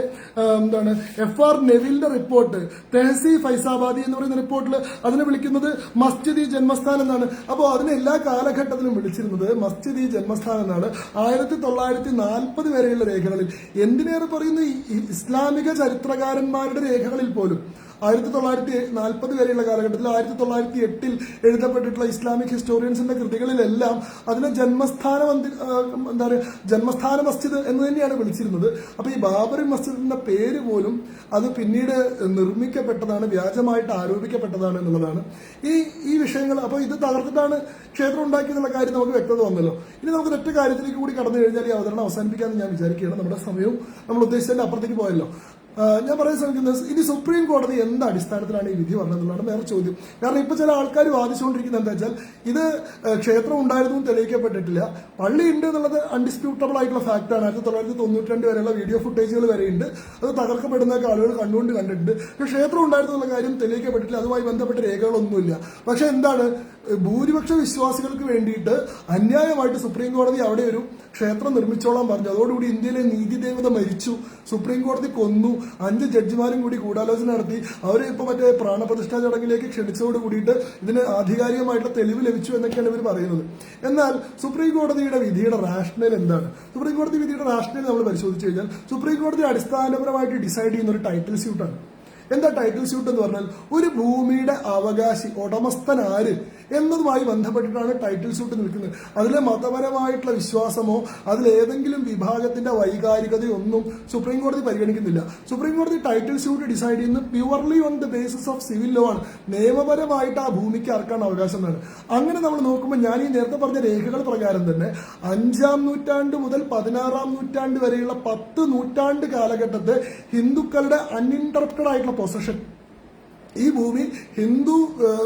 Speaker 1: എന്താണ് FR നെവിലിന്റെ റിപ്പോർട്ട് തെഹസീ ഫൈസാബാദി എന്ന് പറയുന്ന റിപ്പോർട്ടിൽ അതിനെ വിളിക്കുന്നത് മസ്ജിദ് ജന്മസ്ഥാൻ എന്നാണ്. അപ്പോൾ അതിനെ എല്ലാ കാലഘട്ടത്തിലും വിളിച്ചിരുന്നത് മസ്ജിദ് ജന്മസ്ഥാൻ എന്നാണ്. 1940 വരെയുള്ള രേഖകളിൽ, എന്തിനേറെ പറയുന്ന ഇസ്ലാമിക ചരിത്രകാരന്മാരുടെ രേഖകളിൽ പോലും 1940 വരെയുള്ള കാലഘട്ടത്തിൽ 1908 എഴുതപ്പെട്ടിട്ടുള്ള ഇസ്ലാമിക് ഹിസ്റ്റോറിയൻസിന്റെ കൃതികളിലെല്ലാം അതിനെ ജന്മസ്ഥാന മസ്ജിദ് എന്ന് തന്നെയാണ് വിളിച്ചിരുന്നത്. അപ്പൊ ഈ ബാബറി മസ്ജിദിന്റെ പേര് പോലും അത് പിന്നീട് നിർമ്മിക്കപ്പെട്ടതാണ്, വ്യാജമായിട്ട് ആരോപിക്കപ്പെട്ടതാണ് എന്നുള്ളതാണ് ഈ വിഷയങ്ങൾ. അപ്പൊ ഇത് തകർത്തിട്ടാണ് ക്ഷേത്രം ഉണ്ടാക്കിയെന്നുള്ള കാര്യം നമുക്ക് വ്യക്തത വന്നല്ലോ. ഇനി നമുക്ക് ഒറ്റ കാര്യത്തിലേക്ക് കൂടി കടന്നു കഴിഞ്ഞാൽ ഈ അവതരണം അവസാനിപ്പിക്കാമെന്ന് ഞാൻ വിചാരിക്കുകയാണ്. നമ്മുടെ സമയവും നമ്മൾ ഉദ്ദേശിച്ചതിന്റെ അപ്പുറത്തേക്ക് പോയല്ലോ. ഞാൻ പറയാൻ ശ്രമിക്കുന്നത് ഇനി സുപ്രീം കോടതി എന്ത് അടിസ്ഥാനത്തിലാണ് ഈ വിധി പറഞ്ഞതെന്നുള്ളതാണ് വേറെ ചോദ്യം. കാരണം ഇപ്പൊ ചില ആൾക്കാർ വാദിച്ചുകൊണ്ടിരിക്കുന്നത് എന്താ വെച്ചാൽ ഇത് ക്ഷേത്രം ഉണ്ടായിരുന്നു തെളിയിക്കപ്പെട്ടിട്ടില്ല, പള്ളി ഉണ്ട് എന്നുള്ളത് അൺഡിസ്പ്യൂട്ടബിൾ ആയിട്ടുള്ള ഫാക്ടാണ്. 1992 വരെയുള്ള വീഡിയോ ഫുട്ടേജുകൾ വരെയുണ്ട്, അത് തകർക്കപ്പെടുന്നതൊക്കെ ആളുകൾ കണ്ടിട്ടുണ്ട്. പക്ഷേ ക്ഷേത്രം ഉണ്ടായിരുന്നു എന്നുള്ള കാര്യം തെളിയിക്കപ്പെട്ടിട്ടില്ല, അതുമായി ബന്ധപ്പെട്ട രേഖകളൊന്നുമില്ല. പക്ഷെ എന്താണ്, ഭൂരിപക്ഷ വിശ്വാസികൾക്ക് വേണ്ടിയിട്ട് അന്യായമായിട്ട് സുപ്രീം കോടതി അവിടെ ഒരു ക്ഷേത്രം നിർമ്മിച്ചോളാൻ പറഞ്ഞു. അതോടുകൂടി ഇന്ത്യയിലെ നീതിദേവത മരിച്ചു, സുപ്രീം കോടതി കൊന്നു. 5 ജഡ്ജിമാരും കൂടി ഗൂഢാലോചന നടത്തി അവരെ ഇപ്പൊ മറ്റേ പ്രാണപ്രതിഷ്ഠാ ചടങ്ങിലേക്ക് ക്ഷണിച്ചതോട് കൂടിയിട്ട് ഇതിന് ആധികാരികമായിട്ടുള്ള തെളിവ് ലഭിച്ചു എന്നൊക്കെയാണ് ഇവർ പറയുന്നത്. എന്നാൽ സുപ്രീം കോടതിയുടെ വിധിയുടെ റാഷണൽ എന്താണ്? സുപ്രീം കോടതി വിധിയുടെ റാഷണൽ നമ്മൾ പരിശോധിച്ചു കഴിഞ്ഞാൽ സുപ്രീം കോടതി അടിസ്ഥാനപരമായിട്ട് ഡിസൈഡ് ചെയ്യുന്ന ഒരു ടൈറ്റിൽ സ്യൂട്ടാണ്. എന്താ ടൈറ്റിൽ സ്യൂട്ട് എന്ന് പറഞ്ഞാൽ ഒരു ഭൂമിയുടെ അവകാശി, ഉടമസ്ഥൻ ആര് എന്നതുമായി ബന്ധപ്പെട്ടിട്ടാണ് ടൈറ്റിൽ സ്യൂട്ട് നിൽക്കുന്നത്. അതിലെ മതപരമായിട്ടുള്ള വിശ്വാസമോ അതിലേതെങ്കിലും വിഭാഗത്തിന്റെ വൈകാരികതയോ ഒന്നും സുപ്രീം കോടതി പരിഗണിക്കുന്നില്ല. സുപ്രീം കോടതി ടൈറ്റിൽ സ്യൂട്ട് ഡിസൈഡ് ചെയ്യുന്നത് purely on the basis of civil law ആണ്. നിയമപരമായിട്ട് ആ ഭൂമിക്ക് ആർക്കാണ് അവകാശം എന്നാണ്. അങ്ങനെ നമ്മൾ നോക്കുമ്പോൾ ഞാൻ ഈ നേരത്തെ പറഞ്ഞ രേഖകൾ പ്രകാരം തന്നെ 5-ാം നൂറ്റാണ്ട് മുതൽ 16-ാം നൂറ്റാണ്ട് വരെയുള്ള 10 നൂറ്റാണ്ട് കാലഘട്ടത്തെ ഹിന്ദുക്കളുടെ അൺഇന്ററപ്റ്റഡ് ആയിട്ടുള്ള പൊസഷൻ, ഈ ഭൂമി ഹിന്ദു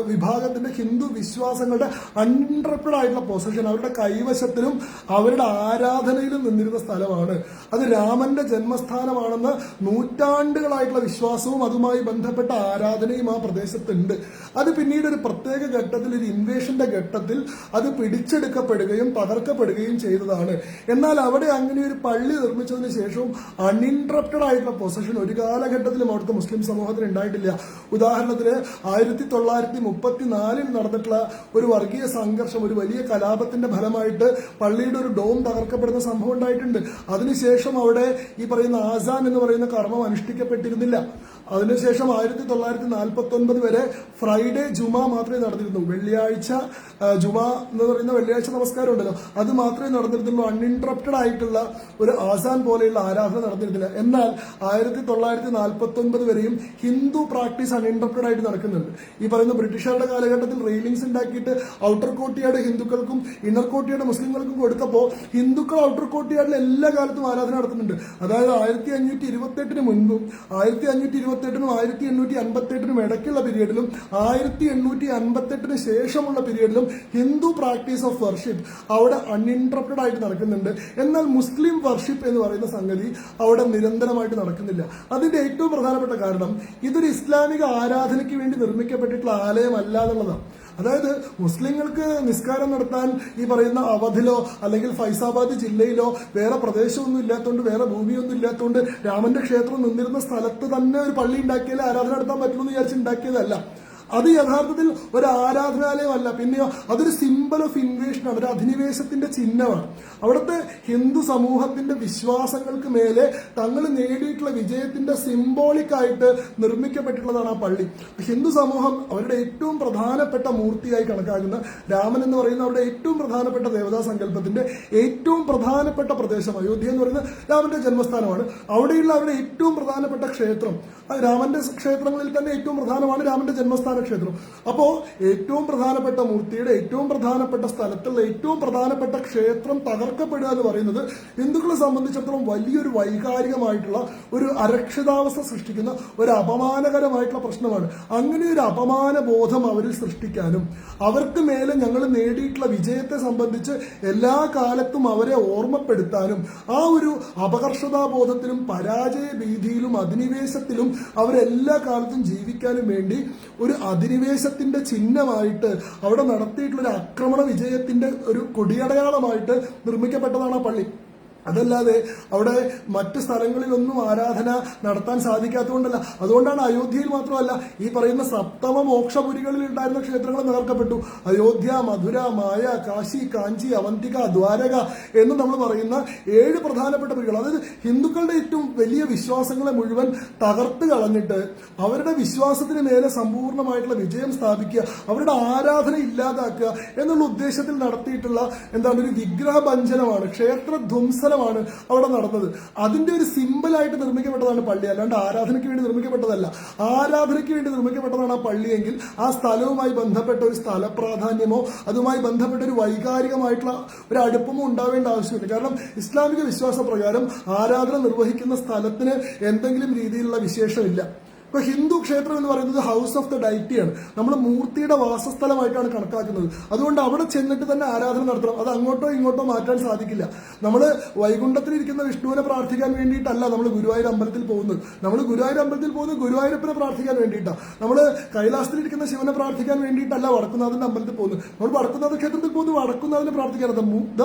Speaker 1: വിഭാഗത്തിന്റെ ഹിന്ദു വിശ്വാസങ്ങളുടെ അൺഇന്ററപ്റ്റഡ് ആയിട്ടുള്ള പൊസഷൻ, അവരുടെ കൈവശത്തിലും അവരുടെ ആരാധനയിലും നിന്നിരുന്ന സ്ഥലമാണ്. അത് രാമന്റെ ജന്മസ്ഥാനമാണെന്ന് നൂറ്റാണ്ടുകളായിട്ടുള്ള വിശ്വാസവും അതുമായി ബന്ധപ്പെട്ട ആരാധനയും ആ പ്രദേശത്തുണ്ട്. അത് പിന്നീട് ഒരു പ്രത്യേക ഘട്ടത്തിൽ, ഒരു ഇൻവേഷന്റെ ഘട്ടത്തിൽ അത് പിടിച്ചെടുക്കപ്പെടുകയും തകർക്കപ്പെടുകയും ചെയ്തതാണ്. എന്നാൽ അവിടെ അങ്ങനെ ഒരു പള്ളി നിർമ്മിച്ചതിന് ശേഷവും അൺഇന്ററപ്റ്റഡ് ആയിട്ടുള്ള പൊസഷൻ ഒരു കാലഘട്ടത്തിലും അവിടുത്തെ മുസ്ലിം സമൂഹത്തിന് ഉണ്ടായിട്ടില്ല. ഉദാഹരണത്തിന് 1934 നടന്നിട്ടുള്ള ഒരു വർഗീയ സംഘർഷം, ഒരു വലിയ കലാപത്തിന്റെ ഫലമായിട്ട് പള്ളിയുടെ ഒരു ഡോം തകർക്കപ്പെടുന്ന സംഭവം ഉണ്ടായിട്ടുണ്ട്. അതിനുശേഷം അവിടെ ഈ പറയുന്ന ആസാൻ എന്ന് പറയുന്ന കർമ്മം അനുഷ്ഠിക്കപ്പെട്ടിരുന്നില്ല. അതിനുശേഷം 1949 വരെ ഫ്രൈഡേ ജുമാ മാത്രമേ നടന്നിരുന്നു. വെള്ളിയാഴ്ച ജുമാ എന്ന് പറയുന്ന വെള്ളിയാഴ്ച നമസ്കാരം ഉണ്ടല്ലോ, അത് മാത്രമേ നടന്നിരുന്നുള്ളൂ. അൺഇന്ററപ്റ്റഡ് ആയിട്ടുള്ള ഒരു ആസാൻ പോലെയുള്ള ആരാധന നടന്നിരുന്നില്ല. എന്നാൽ 1949 വരെയും ഹിന്ദു പ്രാക്ടീസ് അൺഇന്ററപ്റ്റഡ് ആയിട്ട് നടക്കുന്നുണ്ട്. ഈ പറയുന്ന ബ്രിട്ടീഷുകാരുടെ കാലഘട്ടത്തിൽ റെയിലിംഗ്സ് ഉണ്ടാക്കിയിട്ട് ഔട്ടർ കോർട്ട്യാർഡ് ഹിന്ദുക്കൾക്കും ഇന്നർ കോർട്ട്യാർഡ് മുസ്ലിങ്ങൾക്കും കൊടുത്തപ്പോൾ ഹിന്ദുക്കൾ ഔട്ടർ കോർട്ട്യാർഡിൽ എല്ലാ കാലത്തും ആരാധന നടത്തുന്നുണ്ട്. അതായത് 1528 മുൻപും 1528 1858 ഇടയ്ക്കുള്ള പീരീഡിലും 1858 ശേഷമുള്ള പീരീഡിലും ഹിന്ദു പ്രാക്ടീസ് ഓഫ് വർഷിപ്പ് അവിടെ അൺഇന്ററപ്റ്റഡ് ആയിട്ട് നടക്കുന്നുണ്ട്. എന്നാൽ മുസ്ലിം വർഷിപ്പ് എന്ന് പറയുന്ന സംഗതി അവിടെ നിരന്തരമായിട്ട് നടക്കുന്നില്ല. അതിന്റെ ഏറ്റവും പ്രധാനപ്പെട്ട കാരണം ഇതൊരു ഇസ്ലാമിക ആരാധനയ്ക്ക് വേണ്ടി നിർമ്മിക്കപ്പെട്ടിട്ടുള്ള ആലയമല്ല എന്നുള്ളതാണ്. അതായത് മുസ്ലിങ്ങൾക്ക് നിസ്കാരം നടത്താൻ ഈ പറയുന്ന അവധിലോ അല്ലെങ്കിൽ ഫൈസാബാദ് ജില്ലയിലോ വേറെ പ്രദേശമൊന്നും ഇല്ലാത്തതുകൊണ്ട്, വേറെ ഭൂമിയൊന്നും ഇല്ലാത്തതുകൊണ്ട് രാമന്റെ ക്ഷേത്രം നിന്നിരുന്ന സ്ഥലത്ത് തന്നെ ഒരു പള്ളി ഉണ്ടാക്കിയാലേ ആരാധന നടത്താൻ പറ്റുള്ളൂ എന്ന് വിചാരിച്ച് ഉണ്ടാക്കിയതല്ല. അത് യഥാർത്ഥത്തിൽ ഒരു ആരാധനാലയമല്ല, പിന്നെയോ അതൊരു സിംബൽ ഓഫ് ഇൻവേഷനാണ്, ഒരു അധിനിവേശത്തിന്റെ ചിഹ്നമാണ്. അവിടുത്തെ ഹിന്ദു സമൂഹത്തിന്റെ വിശ്വാസങ്ങൾക്ക് മേലെ തങ്ങൾ നേടിയിട്ടുള്ള വിജയത്തിന്റെ സിംബോളിക് ആയിട്ട് നിർമ്മിക്കപ്പെട്ടിട്ടുള്ളതാണ് ആ പള്ളി. ഹിന്ദു സമൂഹം അവരുടെ ഏറ്റവും പ്രധാനപ്പെട്ട മൂർത്തിയായി കണക്കാക്കുന്ന രാമൻ എന്ന് പറയുന്ന അവരുടെ ഏറ്റവും പ്രധാനപ്പെട്ട ദേവതാ സങ്കല്പത്തിന്റെ ഏറ്റവും പ്രധാനപ്പെട്ട പ്രദേശം അയോധ്യ എന്ന് പറയുന്ന രാമന്റെ ജന്മസ്ഥാനമാണ്. അവിടെയുള്ള അവരുടെ ഏറ്റവും പ്രധാനപ്പെട്ട ക്ഷേത്രം, രാമന്റെ ക്ഷേത്രങ്ങളിൽ തന്നെ ഏറ്റവും പ്രധാനമാണ് രാമന്റെ ജന്മസ്ഥാനം അഭിമാന ക്ഷേത്രം. അപ്പോ ഏറ്റവും പ്രധാനപ്പെട്ട മൂർത്തിയുടെ ഏറ്റവും പ്രധാനപ്പെട്ട സ്ഥലത്തുള്ള ഏറ്റവും പ്രധാനപ്പെട്ട ക്ഷേത്രം തകർക്കപ്പെടുക എന്ന് പറയുന്നത് ഹിന്ദുക്കളെ സംബന്ധിച്ചിടത്തോളം വലിയൊരു വൈകാരികമായിട്ടുള്ള ഒരു അരക്ഷിതാവസ്ഥ സൃഷ്ടിക്കുന്ന ഒരു അപമാനകരമായിട്ടുള്ള പ്രശ്നമാണ്. അങ്ങനെ ഒരു അപമാന ബോധം അവരിൽ സൃഷ്ടിക്കാനും അവർക്ക് മേലെ ഞങ്ങൾ നേടിയിട്ടുള്ള വിജയത്തെ സംബന്ധിച്ച് എല്ലാ കാലത്തും അവരെ ഓർമ്മപ്പെടുത്താനും ആ ഒരു അപകർഷതാബോധത്തിലും പരാജയ ഭീതിയിലും അധിനിവേശത്തിലും അവരെല്ലാ കാലത്തും ജീവിക്കാനും വേണ്ടി ഒരു അധിനിവേശത്തിന്റെ ചിഹ്നമായിട്ട് അവിടെ നടത്തിയിട്ടുള്ള ഒരു ആക്രമണ വിജയത്തിന്റെ ഒരു കൊടിയടയാളമായിട്ട് നിർമ്മിക്കപ്പെട്ടതാണ് ആ പള്ളി. അതല്ലാതെ അവിടെ മറ്റ് സ്ഥലങ്ങളിലൊന്നും ആരാധന നടത്താൻ സാധിക്കാത്തതുകൊണ്ടല്ല. അതുകൊണ്ടാണ് അയോധ്യയിൽ മാത്രമല്ല ഈ പറയുന്ന സപ്തമ മോക്ഷപുരികളിൽ ഉണ്ടായിരുന്ന ക്ഷേത്രങ്ങൾ തകർക്കപ്പെട്ടു. അയോധ്യ, മധുര, മായ, കാശി, കാഞ്ചി, അവന്തിക, ദ്വാരക എന്ന് നമ്മൾ പറയുന്ന 7 പ്രധാനപ്പെട്ട പുരികൾ, അതായത് ഹിന്ദുക്കളുടെ ഏറ്റവും വലിയ വിശ്വാസങ്ങളെ മുഴുവൻ തകർത്ത് കളഞ്ഞിട്ട് അവരുടെ വിശ്വാസത്തിന് മേലെ സമ്പൂർണ്ണമായിട്ടുള്ള വിജയം സ്ഥാപിക്കുക, അവരുടെ ആരാധന ഇല്ലാതാക്കുക എന്നുള്ള ഉദ്ദേശത്തിൽ നടത്തിയിട്ടുള്ള ഒരു വിഗ്രഹഭഞ്ജനമാണ്, ക്ഷേത്രധ്വംസനം അവിടെ നടന്നത്. അതിന്റെ ഒരു സിമ്പിളായിട്ട് നിർമ്മിക്കപ്പെട്ടതാണ് പള്ളി, അല്ലാണ്ട് ആരാധനയ്ക്ക് വേണ്ടി നിർമ്മിക്കപ്പെട്ടതല്ല. ആരാധനയ്ക്ക് വേണ്ടി നിർമ്മിക്കപ്പെട്ടതാണ് ആ പള്ളിയെങ്കിൽ ആ സ്ഥലവുമായി ബന്ധപ്പെട്ട ഒരു സ്ഥല പ്രാധാന്യമോ അതുമായി ബന്ധപ്പെട്ട ഒരു വൈകാരികമായിട്ടുള്ള ഒരു അടുപ്പമോ ഉണ്ടാവേണ്ട ആവശ്യമില്ല. കാരണം ഇസ്ലാമിക വിശ്വാസ പ്രകാരം ആരാധന നിർവഹിക്കുന്ന സ്ഥലത്തിന് എന്തെങ്കിലും രീതിയിലുള്ള വിശേഷമില്ല. ഇപ്പൊ ഹിന്ദു ക്ഷേത്രം എന്ന് പറയുന്നത് ഹൗസ് ഓഫ് ദ ഡൈറ്റിയാണ്, നമ്മൾ മൂർത്തിയുടെ വാസസ്ഥലമായിട്ടാണ് കണക്കാക്കുന്നത്. അതുകൊണ്ട് അവിടെ ചെന്നിട്ട് തന്നെ ആരാധന നടത്തണം, അത് അങ്ങോട്ടോ ഇങ്ങോട്ടോ മാറ്റാൻ സാധിക്കില്ല. നമ്മൾ വൈകുണ്ഠത്തിലിരിക്കുന്ന വിഷ്ണുവിനെ പ്രാർത്ഥിക്കാൻ വേണ്ടിയിട്ടല്ല നമ്മൾ ഗുരുവായൂർ അമ്പലത്തിൽ പോകുന്നത്. നമ്മൾ ഗുരുവായൂർ അമ്പലത്തിൽ പോകുന്നത് ഗുരുവായൂരപ്പനെ പ്രാർത്ഥിക്കാൻ വേണ്ടിയിട്ടാണ്. നമ്മൾ കൈലാസത്തിലിരിക്കുന്ന ശിവനെ പ്രാർത്ഥിക്കാൻ വേണ്ടിയിട്ടല്ല വടക്കുന്നാഥന്റെ അമ്പലത്തിൽ പോകുന്നത്. നമ്മൾ വടക്കുന്നാഥ ക്ഷേത്രത്തിൽ പോകുന്നത് വടക്കുന്നാഥനെ പ്രാർത്ഥിക്കാനത്.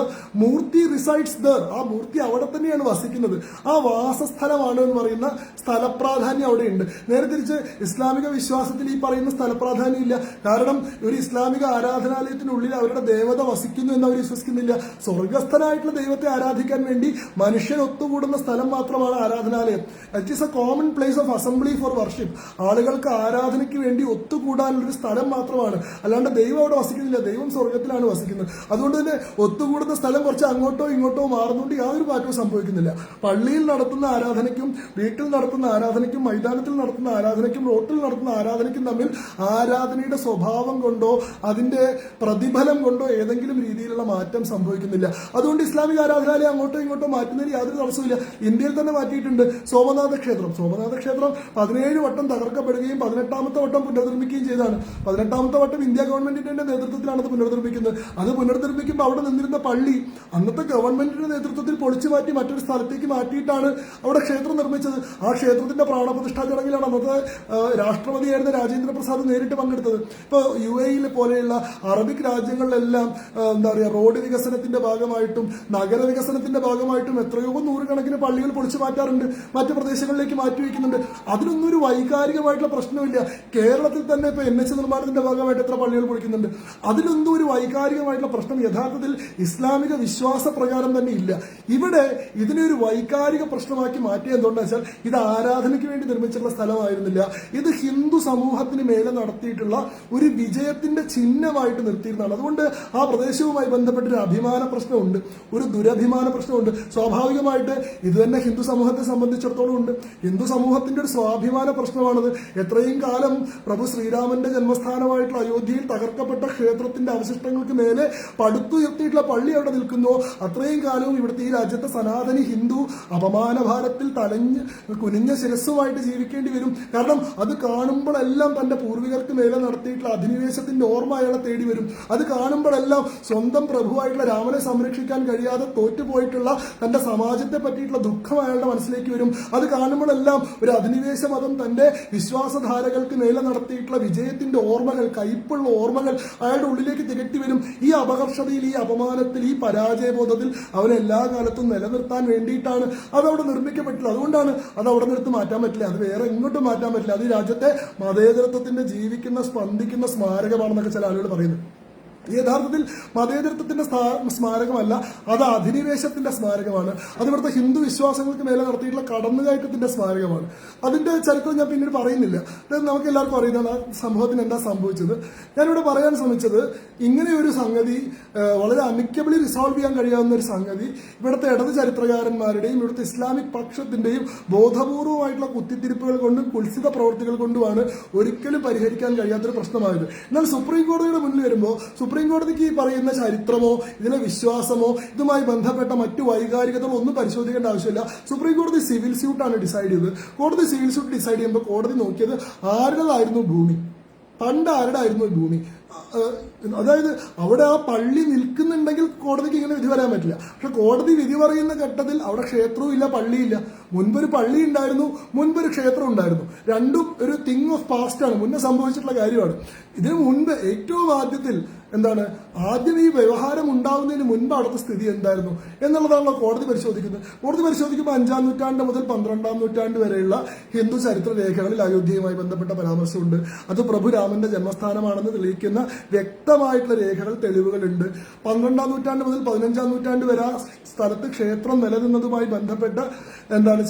Speaker 1: മൂർത്തി റിസൈഡ്സ് ദർ, ആ മൂർത്തി അവിടെ തന്നെയാണ് വസിക്കുന്നത്. ആ വാസസ്ഥലമാണ് എന്ന് പറയുന്ന സ്ഥലപ്രാധാന്യം അവിടെയുണ്ട്. നേരെ തിരിച്ച് ഇസ്ലാമിക വിശ്വാസത്തിൽ ഈ പറയുന്ന സ്ഥലപ്രാധാന്യം ഇല്ല. കാരണം ഒരു ഇസ്ലാമിക ആരാധനാലയത്തിനുള്ളിൽ അവരുടെ ദേവത വസിക്കുന്നു എന്ന് അവർ വിശ്വസിക്കുന്നില്ല. സ്വർഗസ്ഥനായിട്ടുള്ള ദൈവത്തെ ആരാധിക്കാൻ വേണ്ടി മനുഷ്യൻ ഒത്തുകൂടുന്ന സ്ഥലം മാത്രമാണ് ആരാധനാലയം. It is a common place of assembly for worship. ആളുകൾക്ക് ആരാധനയ്ക്ക് വേണ്ടി ഒത്തുകൂടാനുള്ള ഒരു സ്ഥലം മാത്രമാണ്, അല്ലാണ്ട് ദൈവം അവിടെ വസിക്കുന്നില്ല. ദൈവം സ്വർഗത്തിലാണ് വസിക്കുന്നത്. അതുകൊണ്ട് തന്നെ ഒത്തുകൂടുന്ന സ്ഥലം കുറച്ച് അങ്ങോട്ടോ ഇങ്ങോട്ടോ മാറുന്നതുകൊണ്ട് യാതൊരു മാറ്റവും സംഭവിക്കുന്നില്ല. പള്ളിയിൽ നടത്തുന്ന ആരാധനയ്ക്കും വീട്ടിൽ നടത്തുന്ന ആരാധനയ്ക്കും മൈതാനത്തിൽ നടത്തുന്ന ആരാധനയ്ക്കും റോട്ടിൽ നടത്തുന്ന ആരാധനയ്ക്കും തമ്മിൽ ആരാധനയുടെ സ്വഭാവം കൊണ്ടോ അതിന്റെ പ്രതിഫലം കൊണ്ടോ ഏതെങ്കിലും രീതിയിലുള്ള മാറ്റം സംഭവിക്കുന്നില്ല. അതുകൊണ്ട് ഇസ്ലാമിക ആരാധനാലയം അങ്ങോട്ടോ ഇങ്ങോട്ടോ മാറ്റുന്നതിന് യാതൊരു തടസ്സമില്ല. ഇന്ത്യയിൽ തന്നെ മാറ്റിയിട്ടുണ്ട്. സോമനാഥ ക്ഷേത്രം 17 വട്ടം തകർക്കപ്പെടുകയും 18ാമത്തെ വട്ടം പുനർനിർമ്മിക്കുകയും ചെയ്തതാണ്. 18ാമത്തെ വട്ടം ഇന്ത്യ ഗവൺമെന്റിന്റെ നേതൃത്വത്തിലാണ് അത് പുനർനിർമ്മിക്കുന്നത്. അത് പുനർനിർമ്മിക്കുമ്പോൾ അവിടെ നിന്നിരുന്ന പള്ളി അന്നത്തെ ഗവൺമെന്റിന്റെ നേതൃത്വത്തിൽ പൊളിച്ചു മാറ്റി മറ്റൊരു സ്ഥലത്തേക്ക് മാറ്റിയിട്ടാണ് അവിടെ ക്ഷേത്രം നിർമ്മിച്ചത്. ആ ക്ഷേത്രത്തിന്റെ പ്രാണപ്രതിഷ്ഠാ ചടങ്ങിലാണ് അന്നത്തെ രാഷ്ട്രപതിയായിരുന്ന രാജേന്ദ്ര പ്രസാദ് നേരിട്ട് പങ്കെടുത്തത്. ഇപ്പൊ UAE പോലെയുള്ള അറബിക് രാജ്യങ്ങളിലെല്ലാം റോഡ് വികസനത്തിന്റെ ഭാഗമായിട്ടും നഗര വികസനത്തിന്റെ ഭാഗമായിട്ടും എത്രയോ നൂറുകണക്കിന് പള്ളികൾ പൊളിച്ചു മാറ്റാറുണ്ട്, മറ്റു പ്രദേശങ്ങളിലേക്ക് മാറ്റിവെക്കുന്നുണ്ട്. അതിനൊന്നും ഒരു വൈകാരികമായിട്ടുള്ള പ്രശ്നമില്ല. കേരളത്തിൽ തന്നെ ഇപ്പൊ NH നിർമ്മാണത്തിന്റെ ഭാഗമായിട്ട് എത്ര പള്ളികൾ പൊളിക്കുന്നുണ്ട്. അതിനൊന്നും ഒരു വൈകാരികമായിട്ടുള്ള പ്രശ്നം യഥാർത്ഥത്തിൽ ഇസ്ലാമിക വിശ്വാസ പ്രകാരം തന്നെ ഇല്ല. ഇവിടെ ഇതിനെ ഒരു വൈകാരിക പ്രശ്നമാക്കി മാറ്റിയ എന്തുകൊണ്ടാണെന്ന് വെച്ചാൽ ഇത് ആരാധനയ്ക്ക് വേണ്ടി നിർമ്മിച്ചിട്ടുള്ള സ്ഥലമായിരുന്നില്ല. ഇത് ഹിന്ദു സമൂഹത്തിന് മേലെ നടത്തിയിട്ടുള്ള ഒരു വിജയത്തിന്റെ ചിഹ്നമായിട്ട് നിർത്തിയിരുന്നതാണ്. അതുകൊണ്ട് ആ പ്രദേശവുമായി ബന്ധപ്പെട്ട ഒരു അഭിമാന പ്രശ്നമുണ്ട്, ഒരു ദുരഭിമാന പ്രശ്നമുണ്ട്. സ്വാഭാവികമായിട്ട് ഇത് തന്നെ ഹിന്ദു സമൂഹത്തെ സംബന്ധിച്ചിടത്തോളം ഉണ്ട്. ഹിന്ദു സമൂഹത്തിന്റെ ഒരു സ്വാഭിമാന പ്രശ്നമാണത്. എത്രയും കാലം പ്രഭു ശ്രീരാമന്റെ ജന്മസ്ഥാനമായിട്ടുള്ള അയോധ്യയിൽ തകർക്കപ്പെട്ട ക്ഷേത്രത്തിന്റെ അവശിഷ്ടങ്ങൾക്ക് മേലെ പടുത്തുയർത്തിയിട്ടുള്ള പള്ളി അവിടെ നിൽക്കുന്നു. അത്രയും കാലവും ഇവിടുത്തെ ഈ രാജ്യത്തെ സനാതനി ഹിന്ദു അപമാനഭാരത്തിൽ കുനിഞ്ഞ ശിരസ്സുമായിട്ട് ജീവിക്കേണ്ടി വരും. കാരണം അത് കാണുമ്പോഴെല്ലാം തന്റെ പൂർവികർക്ക് മേലെ നടത്തിയിട്ടുള്ള അധിനിവേശത്തിന്റെ ഓർമ്മ അയാളെ തേടി വരും. അത് കാണുമ്പോഴെല്ലാം സ്വന്തം പ്രഭുവായിട്ടുള്ള രാമനെ സംരക്ഷിക്കാൻ കഴിയാതെ തോറ്റുപോയിട്ടുള്ള തന്റെ സമാജത്തെ പറ്റിയിട്ടുള്ള ദുഃഖം അയാളുടെ മനസ്സിലേക്ക് വരും. അത് കാണുമ്പോഴെല്ലാം ഒരു അധിനിവേശ മതം തന്റെ വിശ്വാസധാരകൾക്ക് മേലെ നടത്തിയിട്ടുള്ള വിജയത്തിന്റെ ഓർമ്മകൾ, കയ്പുള്ള ഓർമ്മകൾ അയാളുടെ ഉള്ളിലേക്ക് തികട്ടി വരും. ഈ അപകർഷതയിൽ, ഈ അപമാനത്തിൽ, ഈ പരാജയബോധത്തിൽ അവനെ എല്ലാ കാലത്തും നിലനിർത്താൻ വേണ്ടിയിട്ടാണ് അതവിടെ നിർമ്മിക്കപ്പെട്ടില്ല. അതുകൊണ്ടാണ് അത് അവിടെ നിർത്തി മാറ്റാൻ പറ്റില്ല, അത് വേറെ എങ്ങോട്ടും മാറ്റാൻ പറ്റില്ല. അത് ഈ രാജ്യത്തെ മതേതരത്വത്തിന്റെ ജീവിക്കുന്ന സ്പന്ദിക്കുന്ന സ്മാരകമാണെന്നൊക്കെ ചില ആളുകൾ പറയുന്നത്. യഥാർത്ഥത്തിൽ മതേതരത്വത്തിന്റെ സ്മാരകമല്ല, അത് അധിനിവേശത്തിന്റെ സ്മാരകമാണ്. അത് ഇവിടുത്തെ ഹിന്ദു വിശ്വാസങ്ങൾക്ക് മേലെ നടത്തിയിട്ടുള്ള കടന്നുകയറ്റത്തിന്റെ സ്മാരകമാണ്. അതിന്റെ ചരിത്രം ഞാൻ പിന്നീട് പറയുന്നില്ല, നമുക്ക് എല്ലാവർക്കും അറിയുന്നതാണ് ആ സംഭവത്തിന് എന്താ സംഭവിച്ചത്. ഞാനിവിടെ പറയാൻ ശ്രമിച്ചത് ഇങ്ങനെ ഒരു സംഗതി വളരെ അമിക്കബിളി റിസോൾവ് ചെയ്യാൻ കഴിയാവുന്ന ഒരു സംഗതി ഇവിടുത്തെ ഇടത് ചരിത്രകാരന്മാരുടെയും ഇവിടുത്തെ ഇസ്ലാമിക് പക്ഷത്തിന്റെയും ബോധപൂർവമായിട്ടുള്ള കുത്തിത്തിരിപ്പുകൾ കൊണ്ടും കുൽസിത പ്രവർത്തികൾ കൊണ്ടുമാണ് ഒരിക്കലും പരിഹരിക്കാൻ കഴിയാത്തൊരു പ്രശ്നമായത്. എന്നാൽ സുപ്രീം കോടതിയുടെ മുന്നിൽ വരുമ്പോൾ സുപ്രീം കോടതിക്ക് ഈ പറയുന്ന ചരിത്രമോ ഇതിലെ വിശ്വാസമോ ഇതുമായി ബന്ധപ്പെട്ട മറ്റു വൈകാരികതകളോ ഒന്നും പരിശോധിക്കേണ്ട ആവശ്യമില്ല. സുപ്രീം കോടതി സിവിൽ സ്യൂട്ടാണ് ഡിസൈഡ് ചെയ്തത്. കോടതി സിവിൽ സ്യൂട്ട് ഡിസൈഡ് ചെയ്യുമ്പോൾ കോടതി നോക്കിയത് ആരുടേതായിരുന്നു ഭൂമി, പണ്ട് ആരുടെ ആയിരുന്നു ഭൂമി. അതായത് അവിടെ ആ പള്ളി നിൽക്കുന്നുണ്ടെങ്കിൽ കോടതിക്ക് ഇങ്ങനെ വിധി പറയാൻ പറ്റില്ല. പക്ഷെ കോടതി വിധി പറയുന്ന ഘട്ടത്തിൽ അവിടെ ക്ഷേത്രവും ഇല്ല, പള്ളിയില്ല. മുൻപൊരു പള്ളി ഉണ്ടായിരുന്നു, മുൻപൊരു ക്ഷേത്രം ഉണ്ടായിരുന്നു. രണ്ടും ഒരു തിങ് ഓഫ് പാസ്റ്റ് ആണ്, മുന്നേ സംഭവിച്ചിട്ടുള്ള കാര്യമാണ്. ഇതിനു മുൻപ് ഏറ്റവും ആദ്യത്തിൽ ആദ്യം ഈ വ്യവഹാരം ഉണ്ടാവുന്നതിന് മുൻപ് അവിടുത്തെ സ്ഥിതി എന്തായിരുന്നു എന്നുള്ളതാണല്ലോ കോടതി പരിശോധിക്കുന്നത്. കോടതി പരിശോധിക്കുമ്പോൾ 5-ാം നൂറ്റാണ്ട് മുതൽ 12-ാം നൂറ്റാണ്ട് വരെയുള്ള ഹിന്ദു ചരിത്ര രേഖകളിൽ അയോധ്യയുമായി ബന്ധപ്പെട്ട പരാമർശമുണ്ട്. അത് പ്രഭു രാമന്റെ ജന്മസ്ഥാനമാണെന്ന് തെളിയിക്കുന്ന വ്യക്തമായിട്ടുള്ള രേഖകൾ, തെളിവുകളുണ്ട്. 12-ാം നൂറ്റാണ്ട് മുതൽ 15-ാം നൂറ്റാണ്ട് വരെ ആ സ്ഥലത്ത് ക്ഷേത്രം നിലനിന്നതുമായി ബന്ധപ്പെട്ട